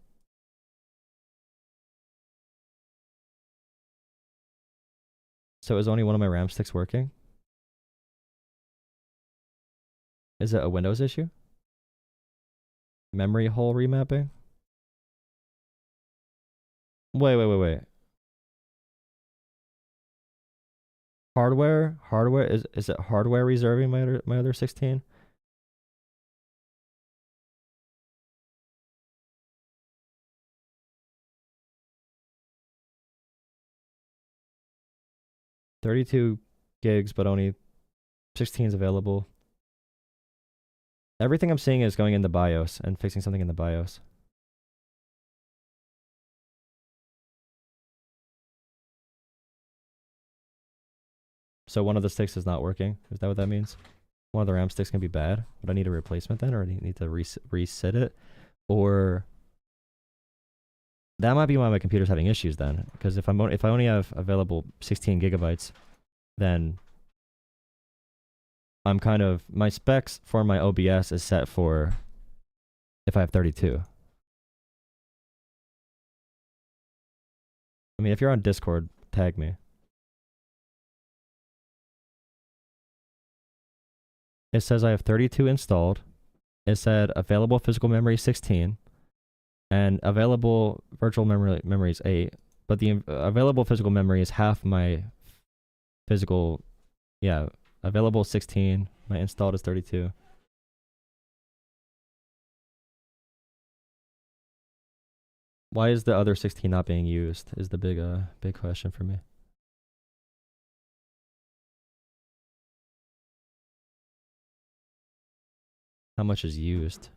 So is only one of my RAM sticks working? Is it a Windows issue? Memory hole remapping? Wait. Hardware? Is it hardware reserving my other 16? 32 gigs, but only 16 is available. Everything I'm seeing is going into BIOS and fixing something in the BIOS. So one of the sticks is not working. Is that what that means? One of the RAM sticks can be bad. Would I need a replacement then, or do I need to reset it? Or that might be why my computer's having issues then. Because if I only have available 16 gigabytes, then I'm kind of, my specs for my OBS is set for if I have 32. I mean, if you're on Discord, tag me. It says I have 32 installed. It said available physical memory 16 and available virtual memory is 8, but the available physical memory is half my physical, yeah, available 16, my installed is 32. Why is the other 16 not being used is the big question for me. How much is used?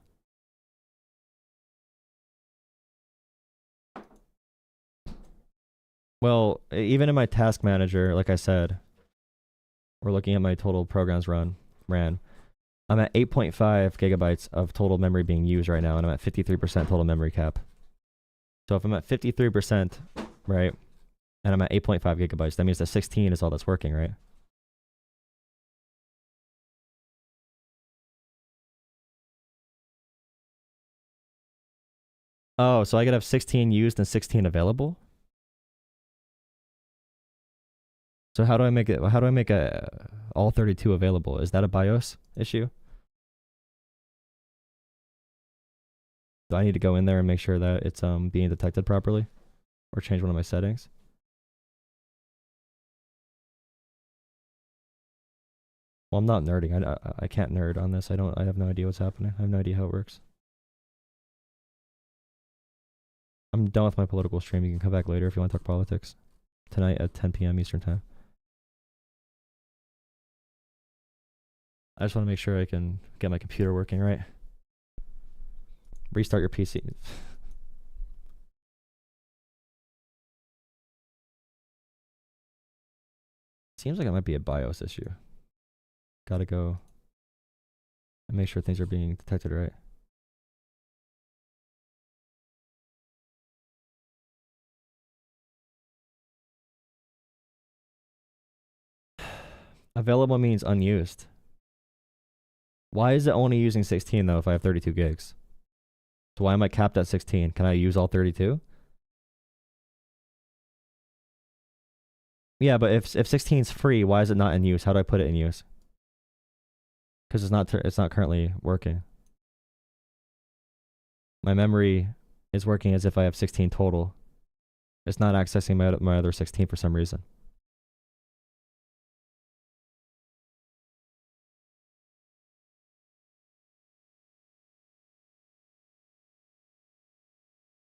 Well, even in my task manager, like I said, we're looking at my total programs ran. I'm at 8.5 gigabytes of total memory being used right now, and I'm at 53% total memory cap. So if I'm at 53%, right, and I'm at 8.5 gigabytes, that means that 16 is all that's working, right? Oh, so I could have 16 used and 16 available? So how do I make it? How do I make all 32 available? Is that a BIOS issue? Do I need to go in there and make sure that it's being detected properly, or change one of my settings? Well, I'm not nerding. I can't nerd on this. I have no idea what's happening. I have no idea how it works. I'm done with my political stream. You can come back later if you want to talk politics. Tonight at 10 p.m. Eastern time. I just want to make sure I can get my computer working right. Restart your PC. Seems like it might be a BIOS issue. Gotta go and make sure things are being detected right. Available means unused. Why is it only using 16 though if I have 32 gigs? So why am I capped at 16? Can I use all 32? Yeah, but if 16 is free, why is it not in use? How do I put it in use? Because it's not currently working. My memory is working as if I have 16 total. It's not accessing my other 16 for some reason.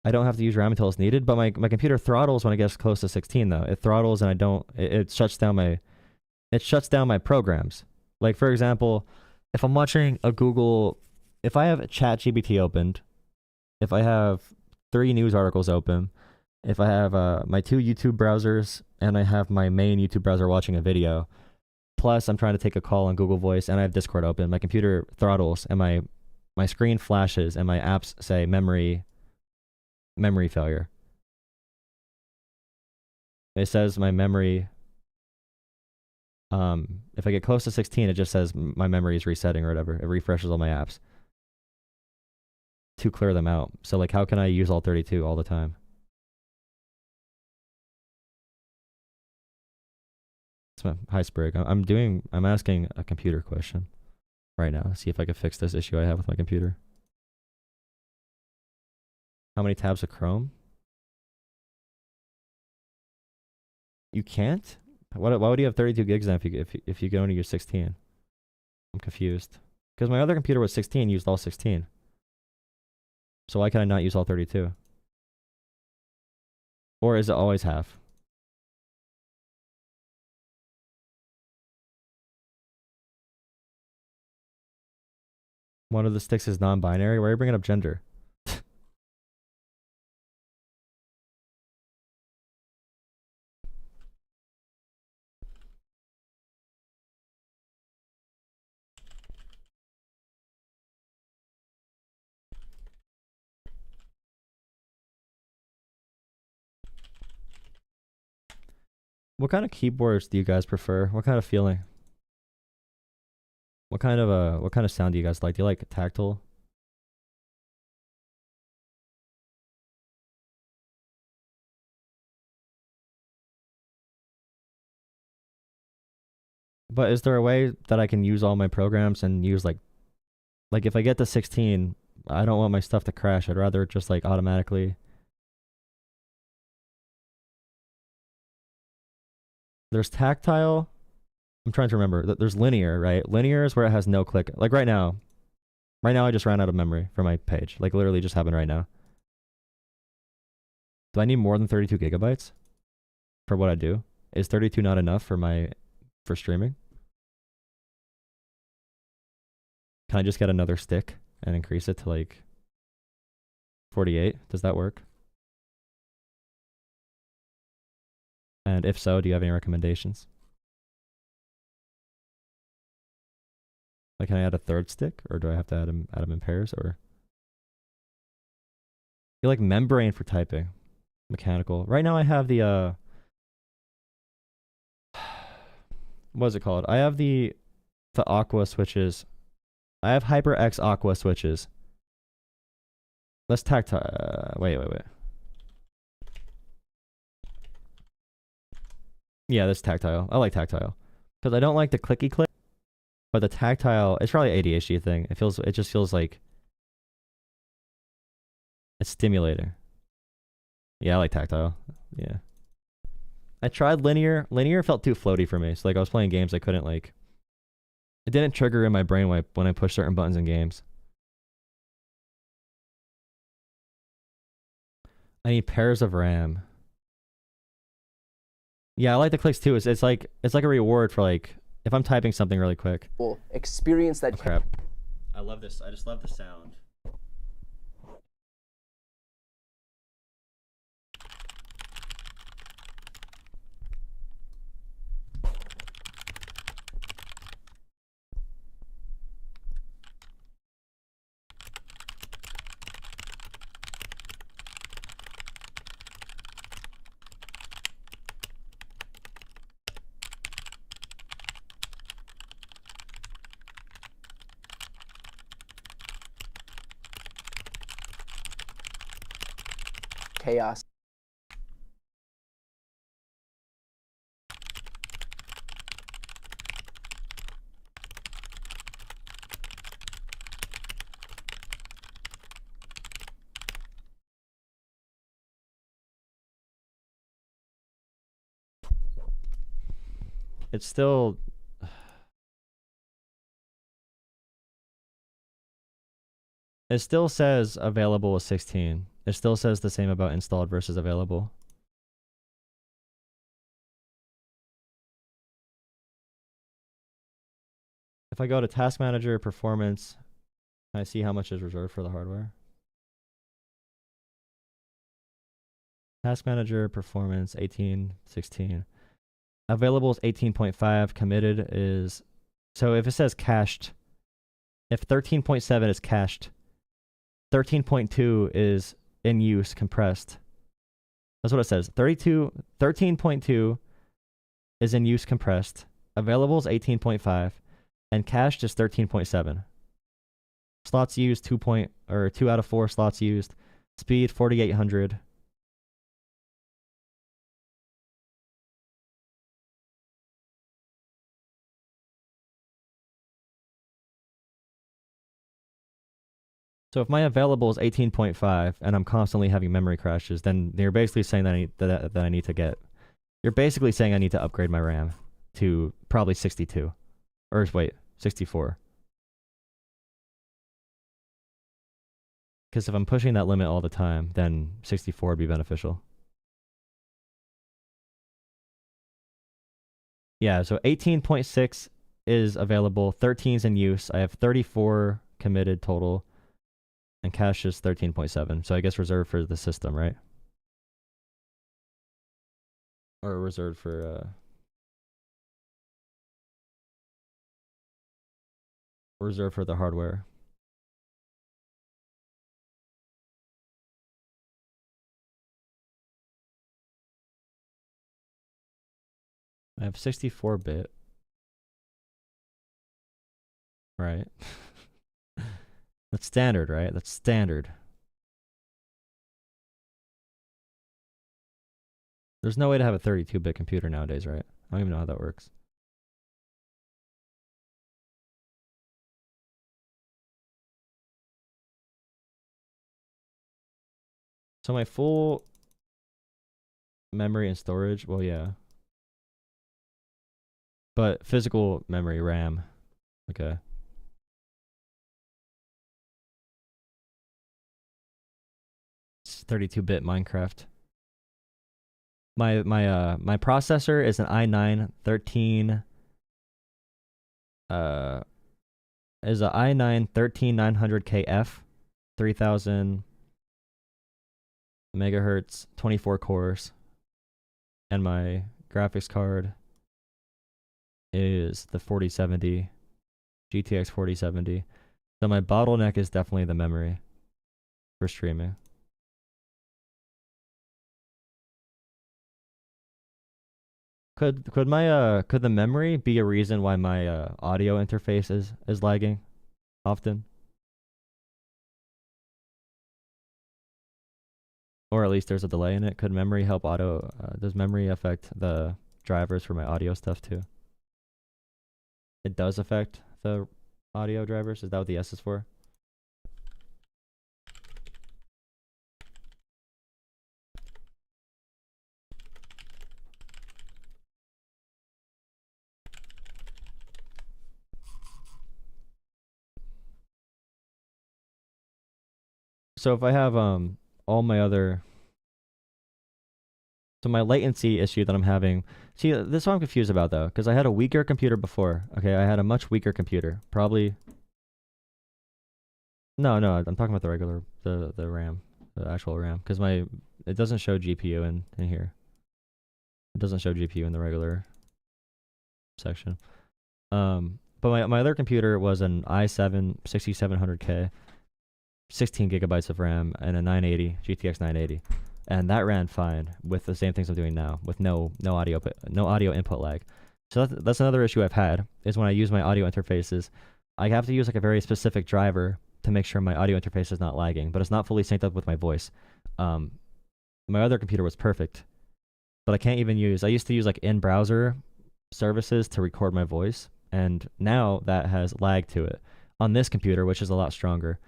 I don't have to use RAM until it's needed, but my computer throttles when it gets close to 16 though. It throttles and it shuts down my programs. Like for example, if I'm watching a Google, if I have ChatGPT opened, if I have 3 news articles open, if I have my 2 YouTube browsers and I have my main YouTube browser watching a video, plus I'm trying to take a call on Google Voice and I have Discord open, my computer throttles and my screen flashes and my apps say memory failure. It says my memory, if I get close to 16, it just says my memory is resetting or whatever. It refreshes all my apps to clear them out. So like, how can I use all 32 all the time? Hi Sprig, I'm asking a computer question right now. See if I can fix this issue I have with my computer. How many tabs of Chrome? You can't? Why would you have 32 gigs then if you can only use 16? I'm confused. Because my other computer was 16, used all 16. So why can I not use all 32? Or is it always half? One of the sticks is non-binary. Why are you bringing up gender? What kind of keyboards do you guys prefer? What kind of feeling? What kind of sound do you guys like? Do you like tactile? But is there a way that I can use all my programs and use like if I get to 16, I don't want my stuff to crash. I'd rather just like automatically. There's tactile. I'm trying to remember. There's linear, right? Linear is where it has no click. Like right now. Right now I just ran out of memory for my page. Like literally just happened right now. Do I need more than 32 gigabytes for what I do? Is 32 not enough for streaming? Can I just get another stick and increase it to like 48? Does that work? And if so, do you have any recommendations? Like, can I add a third stick, or do I have to add them in pairs, or? You like membrane for typing, mechanical. Right now I have the what is it called? I have the Aqua switches. I have HyperX Aqua switches. Let's tactile. Wait. Yeah, this tactile. I like tactile because I don't like the clicky click. But the tactile, it's probably an ADHD thing. It just feels like it's stimulating. Yeah, I like tactile. Yeah. I tried linear. Linear felt too floaty for me. So like I was playing games I couldn't like. It didn't trigger in my brain when I pushed certain buttons in games. I need pairs of RAM. Yeah, I like the clicks too. It's like a reward for like if I'm typing something really quick. Experience that. Oh, crap. I love this. I just love the sound. Chaos. It's still. It still says available with 16. It still says the same about installed versus available. If I go to Task Manager, Performance, can I see how much is reserved for the hardware? Task Manager, Performance, 18, 16. Available is 18.5. Committed is... So if it says cached, if 13.7 is cached, 13.2 is in use, compressed. That's what it says. 13.2 is in use, compressed. Available is 18.5, and cached is 13.7. Slots used 2 out of 4 slots used. Speed 4800. So if my available is 18.5 and I'm constantly having memory crashes, then you're basically saying that I need to get. You're basically saying I need to upgrade my RAM to probably 62, or wait, 64. Because if I'm pushing that limit all the time, then 64 would be beneficial. Yeah, so 18.6 is available, 13's in use. I have 34 committed total, and cash is 13.7. So I guess reserved for the system, right? Or reserved for the hardware. I have 64-bit. Right. That's standard, right? That's standard. There's no way to have a 32-bit computer nowadays, right? I don't even know how that works. So my full memory and storage, well, yeah. But physical memory, RAM. Okay. It's 32-bit Minecraft. My processor is an i9 13 is a i9 13900KF, 3000 megahertz, 24 cores, and my graphics card is the 4070 GTX 4070. So my bottleneck is definitely the memory for streaming. Could the memory be a reason why my audio interface is lagging often? Or at least there's a delay in it. Could memory help does memory affect the drivers for my audio stuff too? It does affect the audio drivers? Is that what the S is for? So if I have all my other, so my latency issue that I'm having, see, this is what I'm confused about though, because I had a weaker computer before. Okay, I had a much weaker computer, probably. No, I'm talking about the regular, the RAM, the actual RAM, because it doesn't show GPU in here. It doesn't show GPU in the regular section. But my other computer was an i7 6700K. 16 gigabytes of RAM and a 980 GTX 980, and that ran fine with the same things I'm doing now, with no audio input lag. So that's another issue I've had, is when I use my audio interfaces, I have to use like a very specific driver to make sure my audio interface is not lagging, but it's not fully synced up with my voice. My other computer was perfect, but I can't even use. I used to use like in-browser services to record my voice, and now that has lag to it on this computer, which is a lot stronger.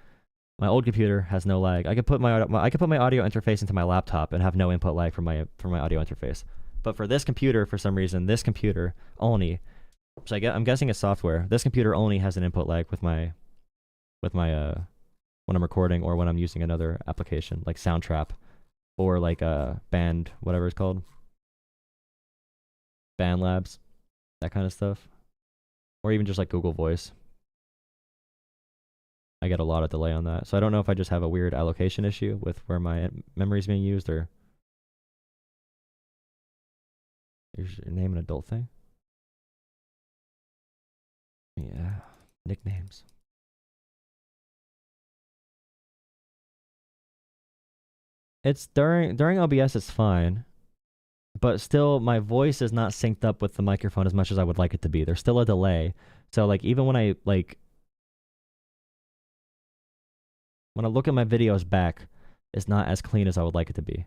My old computer has no lag. I could put my audio interface into my laptop and have no input lag from my audio interface. But for this computer, for some reason, this computer only, so I'm guessing it's software. This computer only has an input lag with my when I'm recording or when I'm using another application like Soundtrap or like Band, whatever it's called, Band Labs, that kind of stuff, or even just like Google Voice. I get a lot of delay on that. So I don't know if I just have a weird allocation issue with where my memory is being used, or is your name an adult thing? Yeah, nicknames. It's during OBS it's fine, but still my voice is not synced up with the microphone as much as I would like it to be. There's still a delay. So like even when I look at my videos back, it's not as clean as I would like it to be.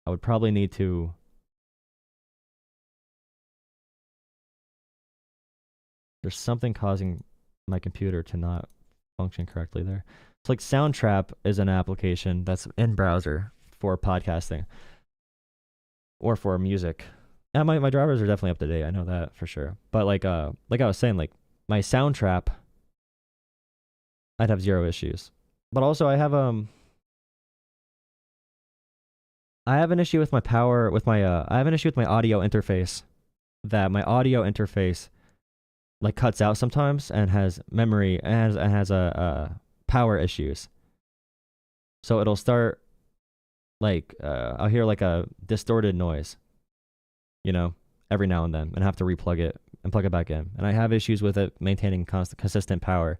I would probably need to there's something causing my computer to not function correctly there. It's like Soundtrap is an application that's in browser for podcasting or for music. Yeah, my drivers are definitely up to date. I know that for sure. But like I was saying, like my Soundtrap, I'd have zero issues. But also I have an issue with my power with my I have an issue with my audio interface, that my audio interface like cuts out sometimes and has memory and has a power issues. So it'll start like, I'll hear like a distorted noise, you know, every now and then, and have to replug it and plug it back in. And I have issues with it maintaining consistent power.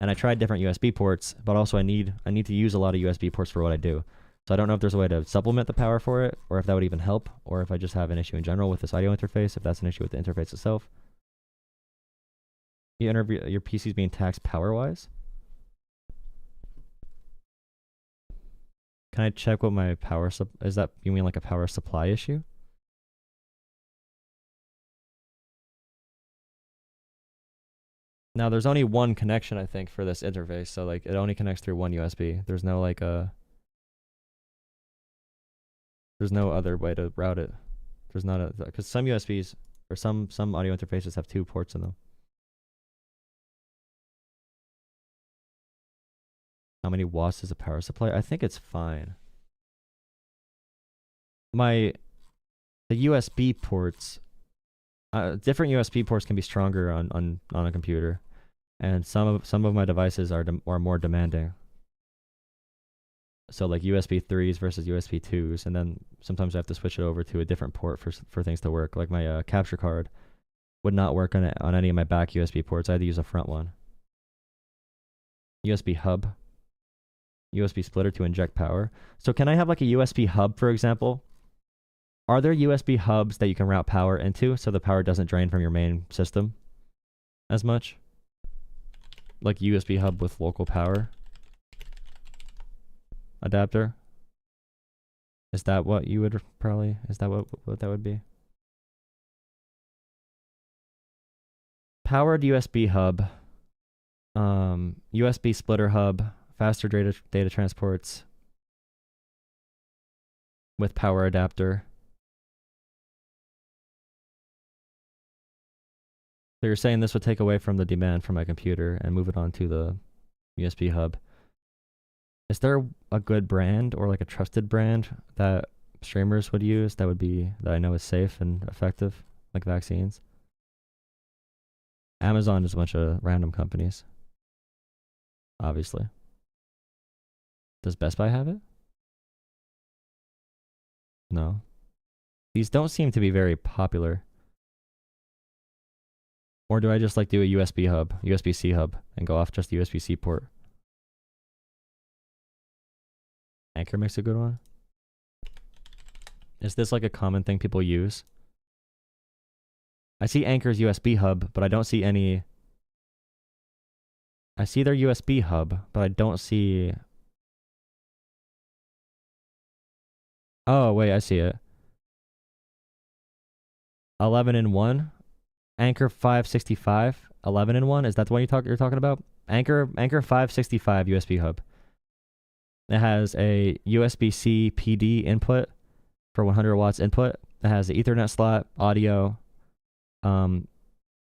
And I tried different USB ports, but also I need to use a lot of USB ports for what I do. So I don't know if there's a way to supplement the power for it, or if that would even help, or if I just have an issue in general with this audio interface, if that's an issue with the interface itself. Your PC's being taxed power-wise? Can I check what my power is that, you mean like a power supply issue? Now there's only one connection, I think, for this interface, so like it only connects through one USB. There's no like there's no other way to route it. There's not because some USBs or some audio interfaces have 2 ports in them. How many watts is a power supply? I think it's fine. The USB ports, different USB ports can be stronger on a computer, and some of my devices are more demanding. So like USB 3s versus USB 2s, and then sometimes I have to switch it over to a different port for things to work. Like my capture card would not work on any of my back USB ports. I had to use a front one. USB hub. USB splitter to inject power. So can I have like a USB hub, for example? Are there USB hubs that you can route power into so the power doesn't drain from your main system as much? Like USB hub with local power adapter? Is that what you would probably, is that what that would be? Powered USB hub, USB splitter hub, faster data transports with power adapter. So you're saying this would take away from the demand from my computer and move it onto the USB hub. Is there a good brand or like a trusted brand that streamers would use that I know is safe and effective, like vaccines? Amazon is a bunch of random companies, obviously. Does Best Buy have it? No. These don't seem to be very popular. Or do I just like do a USB hub, USB-C hub, and go off just the USB-C port? Anchor makes a good one. Is this like a common thing people use? I see Anchor's USB hub, but I don't see any. I see their USB hub, but I don't see. Oh, wait, I see it. 11-in-1. Anchor 565. 11-in-1. Is that the one you're talking about? Anchor 565 USB hub. It has a USB-C PD input for 100 watts input. It has the Ethernet slot, audio. It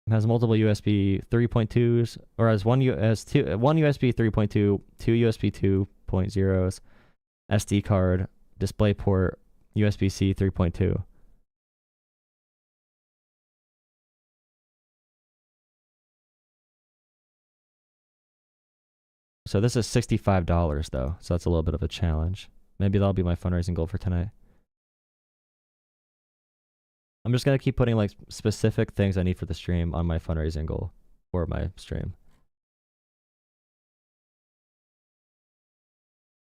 has multiple USB 3.2s, or has one USB 3.2, 2 USB 2.0s, SD card, display port, USB-C 3.2. So this is $65 though, so that's a little bit of a challenge. Maybe that'll be my fundraising goal for tonight. I'm just gonna keep putting like specific things I need for the stream on my fundraising goal for my stream.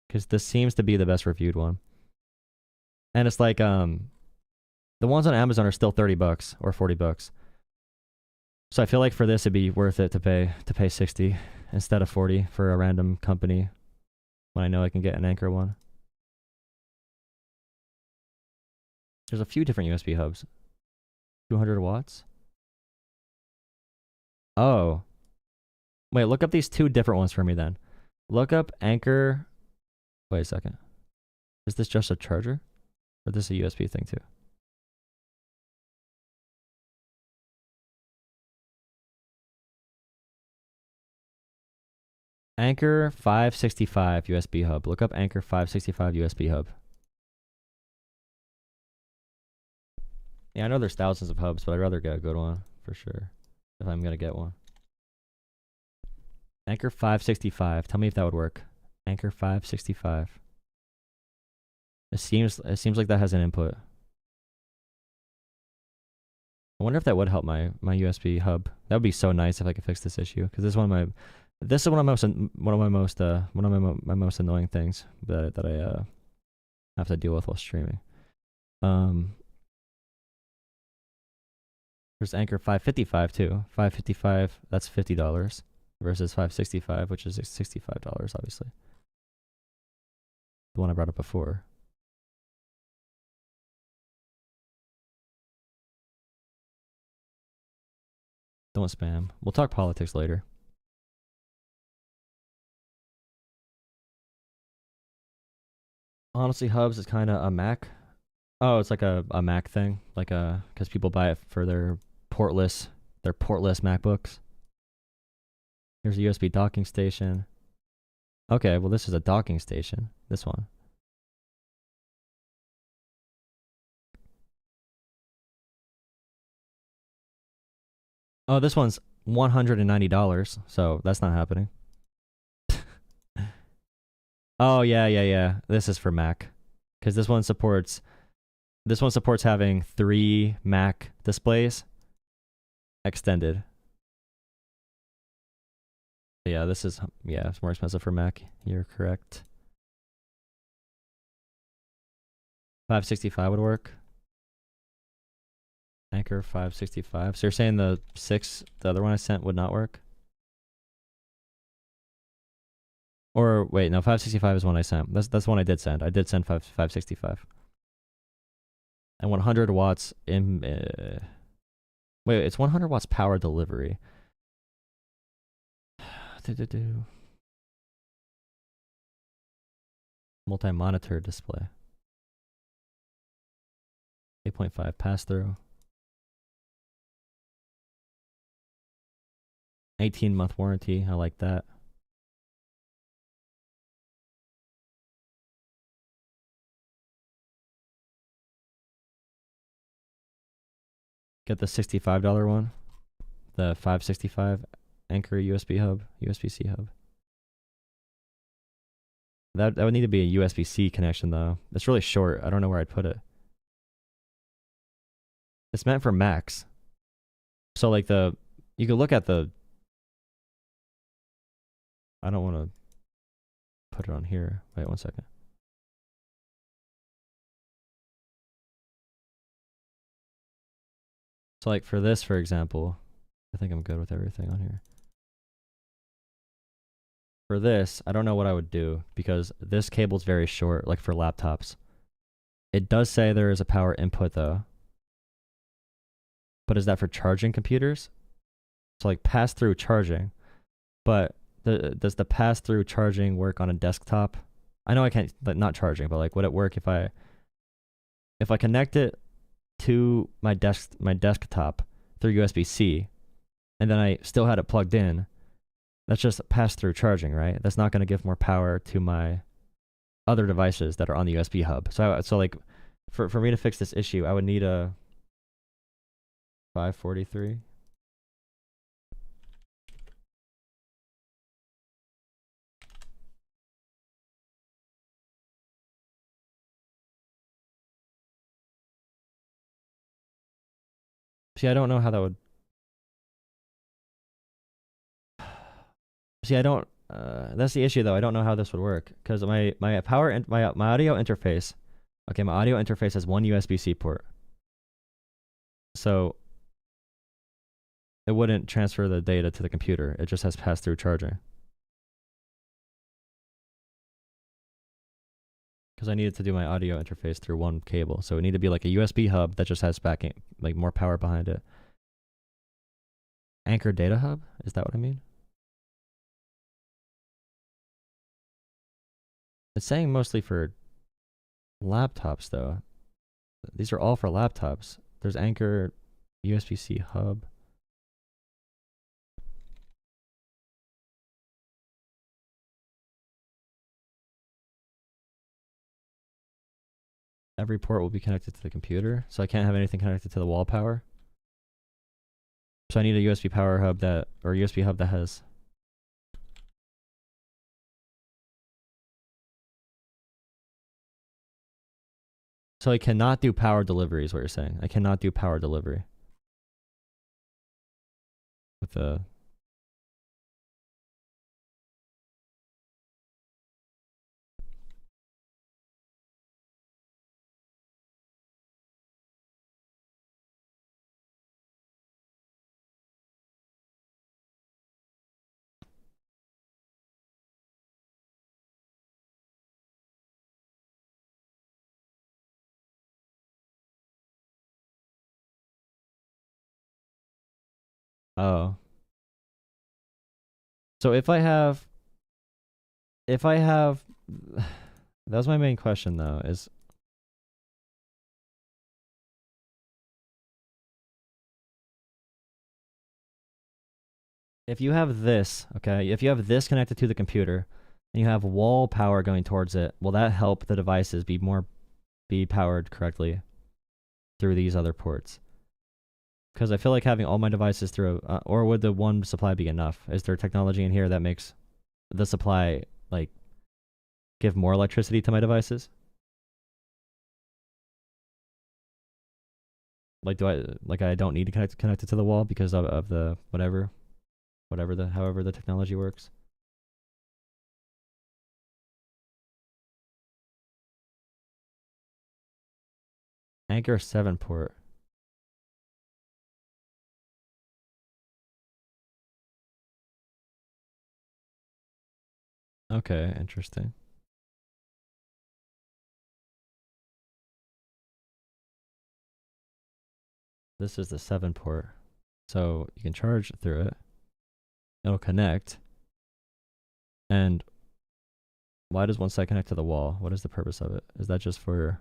Because this seems to be the best reviewed one. And it's like, the ones on Amazon are still $30 or $40. So I feel like for this it'd be worth it to pay 60 instead of 40 for a random company when I know I can get an Anchor one. There's a few different USB hubs. 200 watts? Oh. Wait, look up these 2 different ones for me then. Look up Anchor. Wait a second. Is this just a charger? Or is this a USB thing too? Anchor 565 USB hub. Look up Anchor 565 USB hub. Yeah, I know there's thousands of hubs, but I'd rather get a good one for sure if I'm gonna get one. Anchor 565. Tell me if that would work. Anchor 565. It seems like that has an input. I wonder if that would help my USB hub. That would be so nice if I could fix this issue, because this is one of my most annoying things that I have to deal with while streaming. There's Anchor 555 too. 555, that's $50 versus 565, which is $65 obviously. The one I brought up before. Don't spam. We'll talk politics later. Honestly, Hubs is kind of a Mac. Oh, it's like a Mac thing, like because people buy it for their portless MacBooks. Here's a USB docking station. Okay, well this is a docking station. This one. Oh, this one's $190, so that's not happening. Oh, yeah. This is for Mac. Because this one supports having 3 Mac displays extended. Yeah, it's more expensive for Mac. You're correct. 565 would work. Anchor 565. So you're saying the other one I sent would not work? Or wait, no, 565 is one I sent. That's the one I did send. I did send 565. And 100 watts in wait, it's 100 watts power delivery. Multi-monitor display. 8.5 pass-through. 18-month warranty. I like that. Get the $65 one. The 565 Anchor USB hub, USB-C hub. That would need to be a USB-C connection though. It's really short. I don't know where I'd put it. It's meant for Macs. So like you could look at the, I don't want to put it on here. Wait 1 second. So like for this, for example, I think I'm good with everything on here. For this, I don't know what I would do because this cable's very short, like for laptops. It does say there is a power input though. But is that for charging computers? So like pass-through charging. But does the pass-through charging work on a desktop? I know I can't, but not charging, but like would it work if I connect it to my desktop through USB-C and then I still had it plugged in? That's just pass-through charging, right? That's not going to give more power to my other devices that are on the USB hub. So like for me to fix this issue, I would need a 543. See, I don't know how that would. See, I don't. That's the issue, though. I don't know how this would work because my audio interface. Okay, my audio interface has one USB-C port, so it wouldn't transfer the data to the computer. It just has pass-through charging. Because I needed to do my audio interface through one cable, so it needed to be like a USB hub that just has backing, like more power behind it. Anchor data hub? Is that what I mean? It's saying mostly for laptops, though. These are all for laptops. There's Anchor USB-C hub. Every port will be connected to the computer, so I can't have anything connected to the wall power. So I need a USB power hub or USB hub that has So I cannot do power delivery is what you're saying. I cannot do power delivery. With the... Oh. So if I have, that was my main question though, is if you have this, okay, if you have this connected to the computer and you have wall power going towards it, will that help the devices be powered correctly through these other ports? Because I feel like having all my devices through, or would the one supply be enough? Is there technology in here that makes the supply, like, give more electricity to my devices? Like, I don't need to connect it to the wall because of the however the technology works? Anchor 7 port. Okay, interesting. This is the 7 port. So you can charge through it. It'll connect. And why does one side connect to the wall? What is the purpose of it? Is that just for...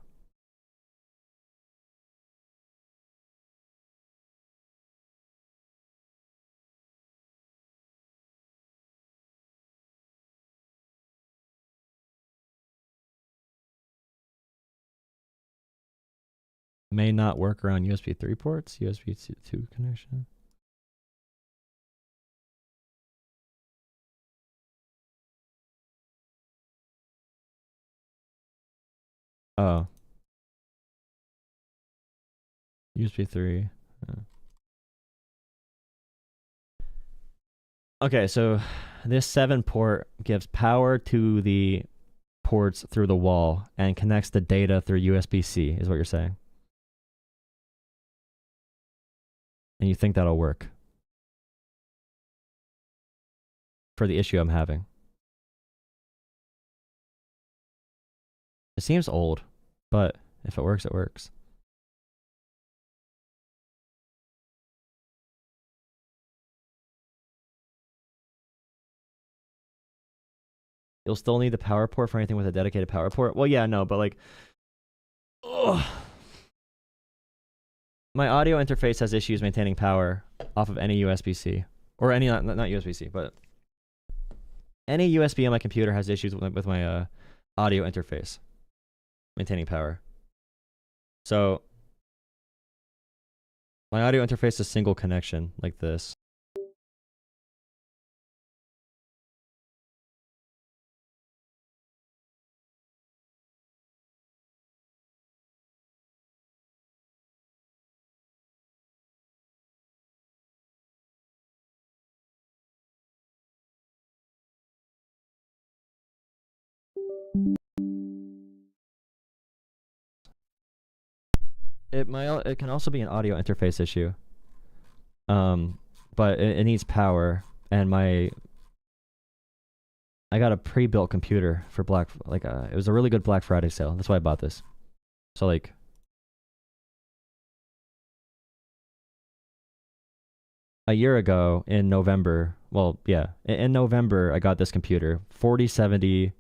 May not work around USB 3 ports, USB 2 connection. Oh. USB 3. Okay, so this 7 port gives power to the ports through the wall and connects the data through USB-C, is what you're saying. And you think that'll work for the issue I'm having? It seems old, but if it works, it works. You'll still need the power port for anything with a dedicated power port? Well, yeah, no, but like... Ugh. My audio interface has issues maintaining power off of any USB-C. Or any, not USB-C, but... Any USB on my computer has issues with my audio interface maintaining power. So... My audio interface is single connection, like this. It can also be an audio interface issue. But it needs power, and I got a pre-built computer for it was a really good Black Friday sale. That's why I bought this. So like, a year ago in November, well, yeah, in November I got this computer, 4070,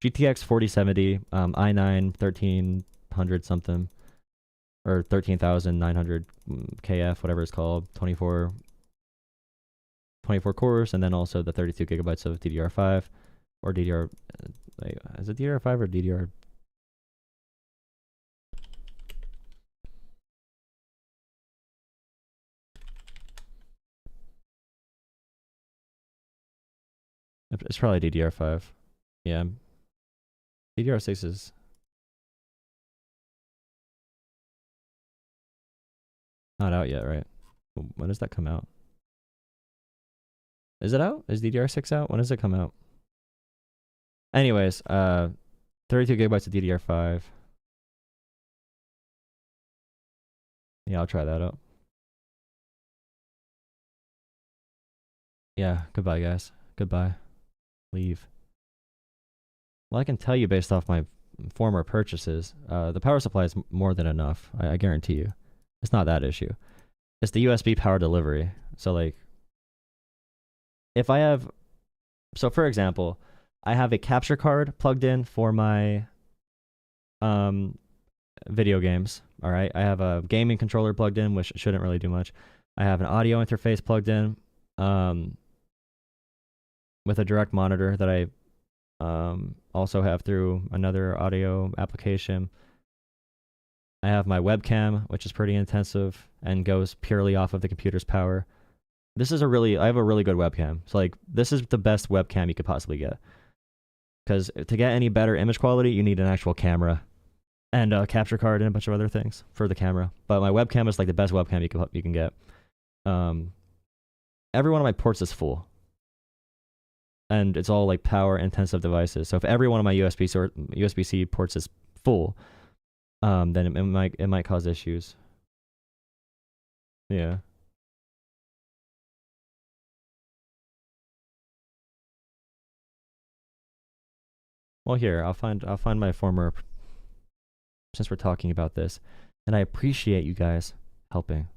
GTX 4070, i9 1300 something, or 13,900 KF, whatever it's called, 24 cores, and then also the 32 gigabytes of DDR5, or DDR, is it DDR5 or DDR? It's probably DDR5. Yeah. DDR6 is Not out yet, right? When does that come out? Is it out? Is DDR6 out? When does it come out? Anyways, 32 gigabytes of DDR5. Yeah, I'll try that out. Yeah, goodbye, guys. Goodbye. Leave. Well, I can tell you based off my former purchases, the power supply is more than enough. I guarantee you. It's not that issue. It's the USB power delivery. So, like, if I have... So, for example, I have a capture card plugged in for my video games. All right. I have a gaming controller plugged in, which shouldn't really do much. I have an audio interface plugged in with a direct monitor that I also have through another audio application. I have my webcam, which is pretty intensive and goes purely off of the computer's power. I have a really good webcam. So, like, this is the best webcam you could possibly get. Because to get any better image quality, you need an actual camera and a capture card and a bunch of other things for the camera. But my webcam is like the best webcam you can get. Every one of my ports is full, and it's all like power intensive devices. So if every one of my USB-C ports is full, then it might cause issues. Yeah. Well, here I'll find my former. Since we're talking about this, and I appreciate you guys helping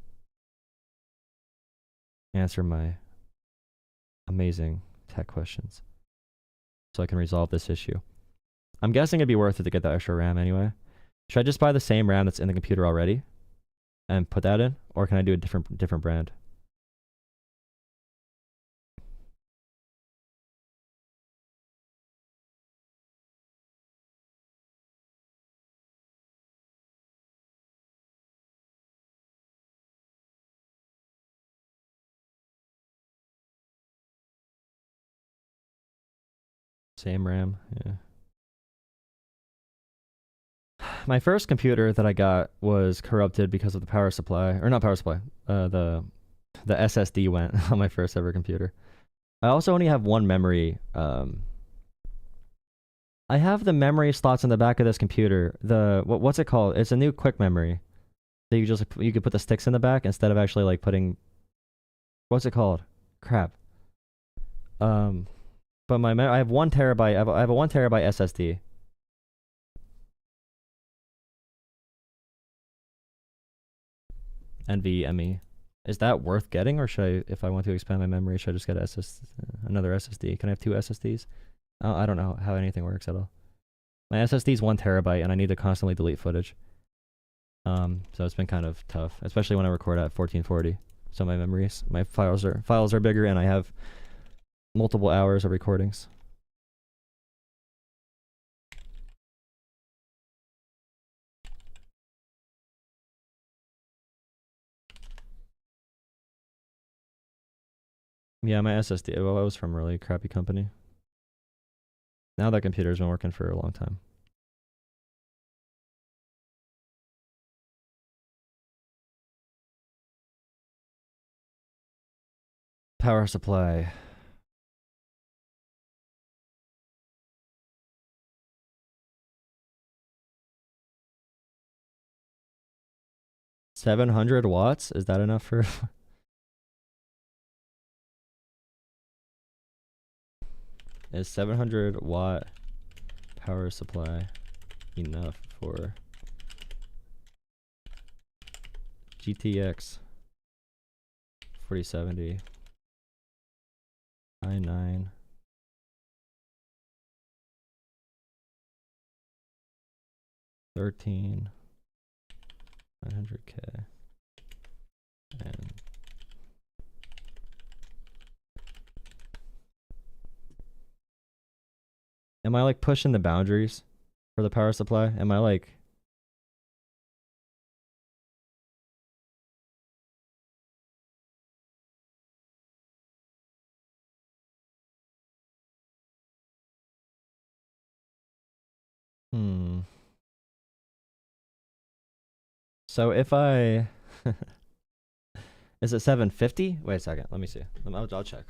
answer my amazing tech questions so I can resolve this issue. I'm guessing it'd be worth it to get the extra RAM anyway. Should I just buy the same RAM that's in the computer already and put that in, or can I do a different brand? Same RAM, yeah. My first computer that I got was corrupted because of the power supply, or not power supply, the SSD went on my first ever computer. I also only have one memory. I have the memory slots in the back of this computer. What's it called? It's a new quick memory. So you could put the sticks in the back instead of actually like putting. What's it called? Crap. But I have 1 terabyte. I have a 1 terabyte SSD. NVMe. Is that worth getting, or should I, if I want to expand my memory, should I just get another SSD? Can I have 2 SSDs? I don't know how anything works at all. My SSD is 1 terabyte, and I need to constantly delete footage. So it's been kind of tough, especially when I record at 1440. So my files are bigger, and I have multiple hours of recordings. Yeah, my SSD, well, I was from a really crappy company. Now that computer's been working for a long time. Power supply. $700? Is that enough for... Is 700 watt power supply enough for GTX 4070 i9 13 900K and am I like pushing the boundaries for the power supply? Am I like... Hmm. So if I... Is it 750? Wait a second. Let me see. I'll check.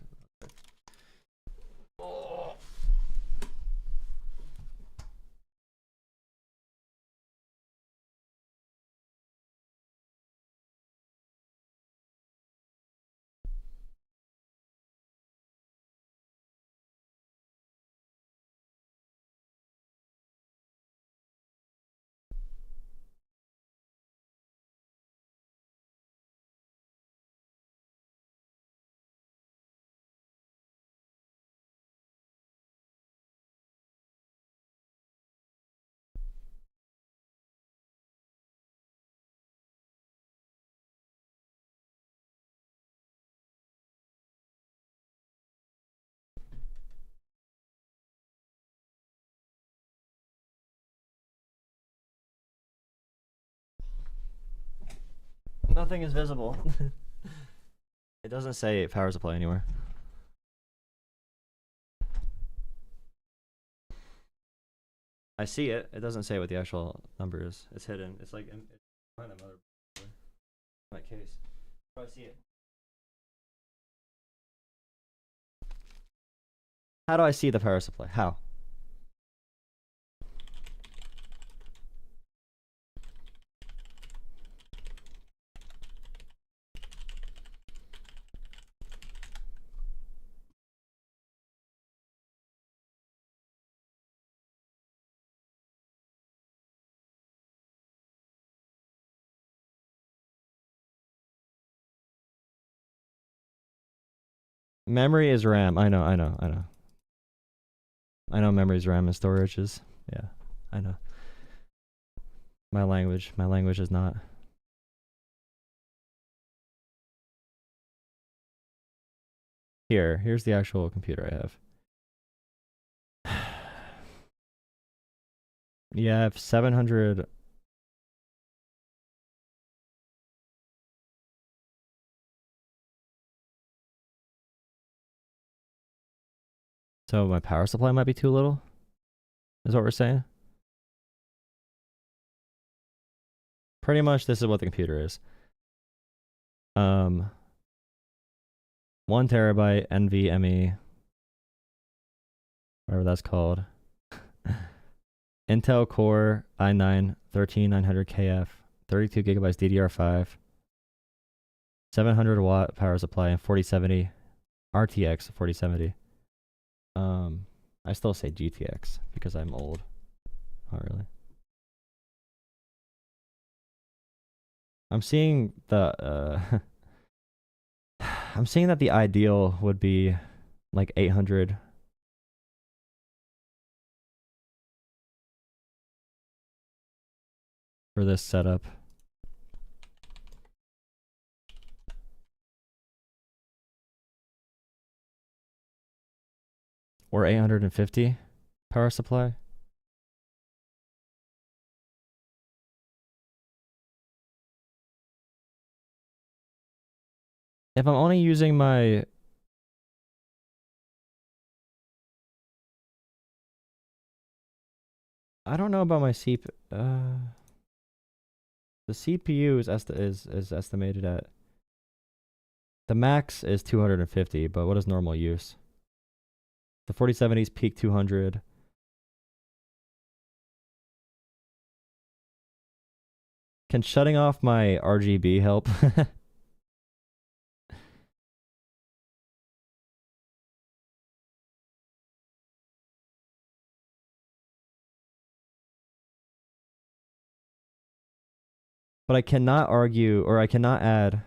Nothing is visible. It doesn't say power supply anywhere. I see it. It doesn't say what the actual number is. It's hidden. It's like it's behind the motherboard. My case. How do I see it? How do I see the power supply? How? Memory is RAM. I know. I know memory is RAM and storage is. Yeah, I know. My language is not. Here's the actual computer I have. Yeah, I have 700. So my power supply might be too little? Is what we're saying? Pretty much this is what the computer is. 1 terabyte NVMe, whatever that's called. Intel Core i9 13900KF, 32 gigabytes DDR5, 700 watt power supply, and 4070 RTX 4070. I still say GTX because I'm old. Not really. I'm seeing the I'm seeing that the ideal would be like 800. For this setup. Or 850 power supply. If I'm only using my I don't know about my CPU. The CPU is estimated at the max is 250, but what is normal use? The 4070's peak 200. Can shutting off my RGB help? But I cannot argue, or I cannot add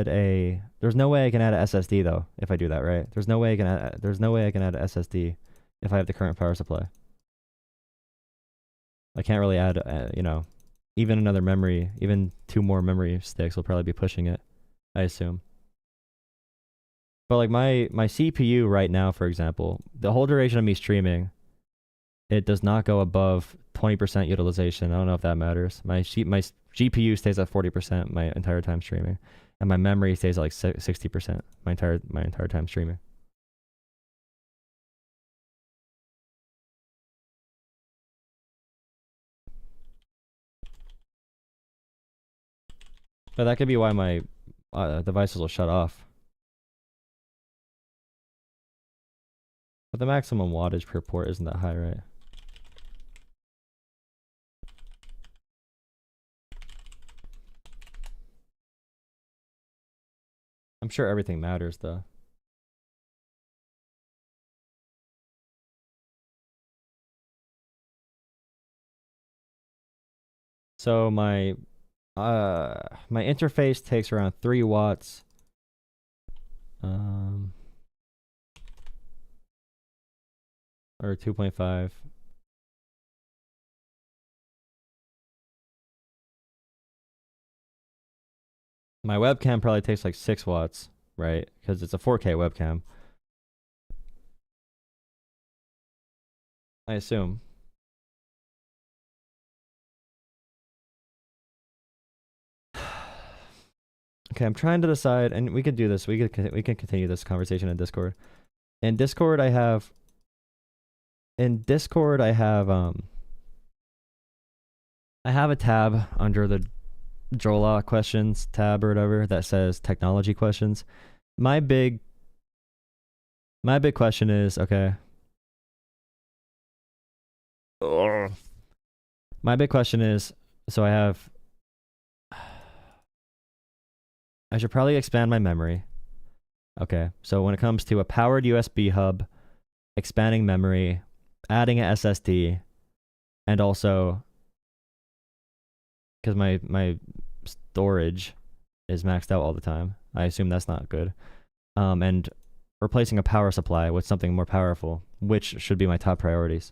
a, there's no way I can add a SSD though, if I do that, right? There's no way I can add a SSD if I have the current power supply. I can't really add, you know, even another memory, even 2 more memory sticks will probably be pushing it, I assume. But like my CPU right now, for example, the whole duration of me streaming, it does not go above 20% utilization. I don't know if that matters. My GPU stays at 40% my entire time streaming, and my memory stays at like 60% my entire time streaming. But that could be why my devices will shut off. But the maximum wattage per port isn't that high, right? I'm sure everything matters, though. So my interface takes around 3 watts. Or 2.5. My webcam probably takes like 6 watts, right? Because it's a 4K webcam. I assume. Okay, I'm trying to decide, and we could do this. We can continue this conversation in Discord. In Discord, I have a tab under the Jola questions tab or whatever that says technology questions. My big question is, okay. My big question is, so I should probably expand my memory. Okay, so when it comes to a powered USB hub, expanding memory, adding an SSD, and also, because my storage is maxed out all the time, I assume that's not good. And replacing a power supply with something more powerful, which should be my top priorities.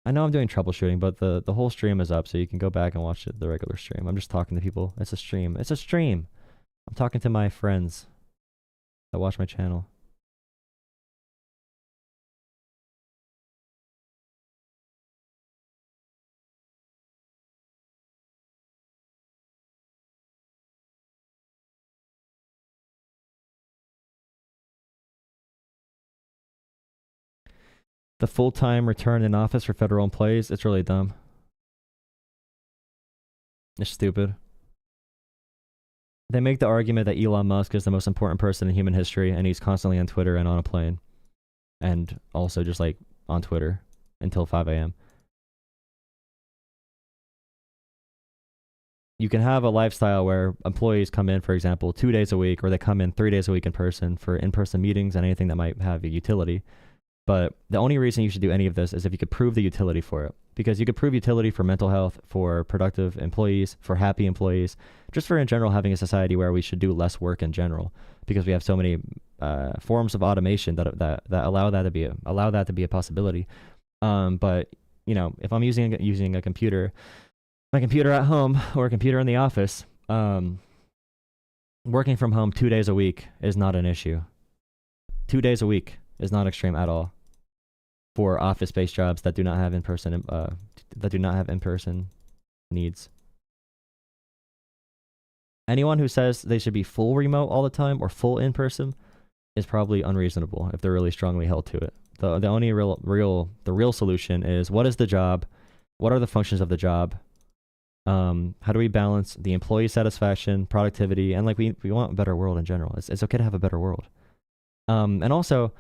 I know I'm doing troubleshooting, but the whole stream is up, so you can go back and watch the regular stream. I'm just talking to people. It's a stream. It's a stream. I'm talking to my friends that watch my channel. The full-time return in office for federal employees, it's really dumb. It's stupid. They make the argument that Elon Musk is the most important person in human history, and he's constantly on Twitter and on a plane. And also just like on Twitter until 5 a.m. You can have a lifestyle where employees come in, for example, 2 days a week, or they come in 3 days a week in person for in-person meetings and anything that might have a utility. But the only reason you should do any of this is if you could prove the utility for it. Because you could prove utility for mental health, for productive employees, for happy employees, just for in general having a society where we should do less work in general. Because we have so many forms of automation that allow that to be a possibility. But you know, if I'm using a computer, my computer at home or a computer in the office, working from home 2 days a week is not an issue. 2 days a week is not extreme at all. For office-based jobs that do not have in-person needs. Anyone who says they should be full remote all the time or full in-person is probably unreasonable if they're really strongly held to it. The only real solution is, what is the job? What are the functions of the job? How do we balance the employee satisfaction, productivity, and like we want a better world in general. It's okay to have a better world. And also,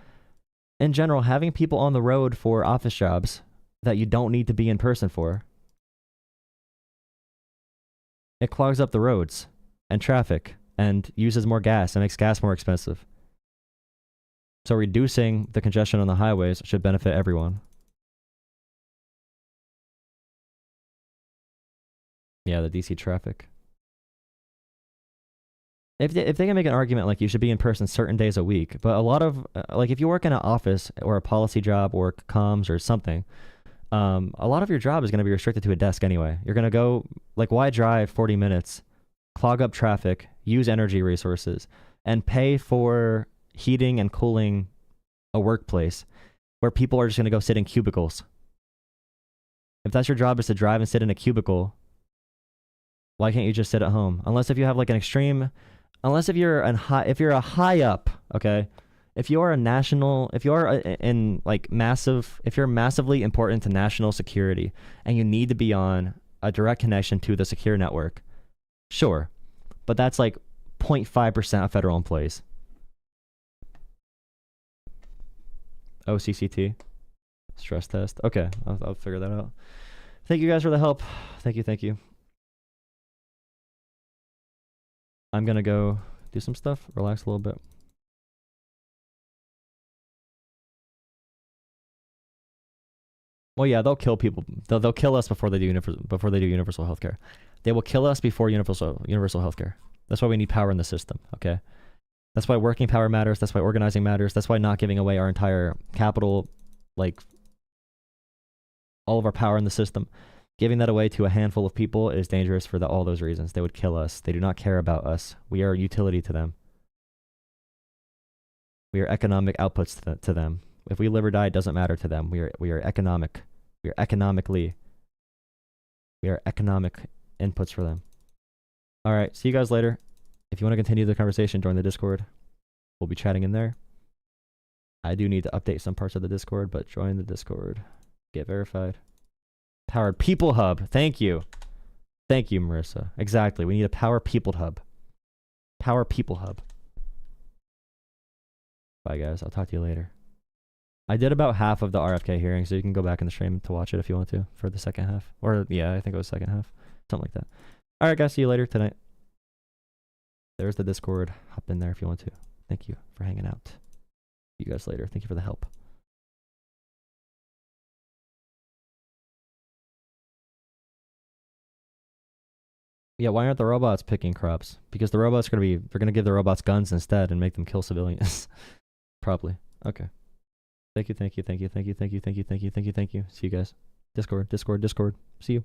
in general, having people on the road for office jobs that you don't need to be in person for, it clogs up the roads and traffic and uses more gas and makes gas more expensive. So reducing the congestion on the highways should benefit everyone. Yeah, the DC traffic. If they can make an argument like you should be in person certain days a week, but a lot of, like if you work in an office or a policy job or comms or something, a lot of your job is going to be restricted to a desk anyway. You're going to go, like, why drive 40 minutes, clog up traffic, use energy resources, and pay for heating and cooling a workplace where people are just going to go sit in cubicles? If that's your job, is to drive and sit in a cubicle, why can't you just sit at home? Unless if you have like an extreme... Unless if you're a high up, okay? if you are if you're massively important to national security and you need to be on a direct connection to the secure network, sure. But that's like 0.5% of federal employees. OCCT. Stress test. Okay, I'll figure that out. Thank you guys for the help. Thank you. I'm going to go do some stuff, relax a little bit. Well, yeah, they'll kill people. They'll kill us before they do universal healthcare. They will kill us before universal healthcare. That's why we need power in the system, okay? That's why working power matters. That's why organizing matters. That's why not giving away our entire capital, like all of our power in the system, giving that away to a handful of people is dangerous for all those reasons. They would kill us. They do not care about us. We are a utility to them. We are economic outputs to them. If we live or die, it doesn't matter to them. We are economic. We are economic inputs for them. All right, see you guys later. If you want to continue the conversation, join the Discord. We'll be chatting in there. I do need to update some parts of the Discord, but join the Discord. Get verified. Powered People Hub. Thank you. Thank you, Marissa. Exactly. We need a Power People Hub. Power People Hub. Bye, guys. I'll talk to you later. I did about half of the RFK hearing, so you can go back in the stream to watch it if you want to for the second half. Or, yeah, I think it was second half. Something like that. All right, guys. See you later tonight. There's the Discord. Hop in there if you want to. Thank you for hanging out. See you guys later. Thank you for the help. Yeah, why aren't the robots picking crops? Because the robots they're gonna give the robots guns instead and make them kill civilians. Probably. Okay. Thank you. See you guys. Discord. See you.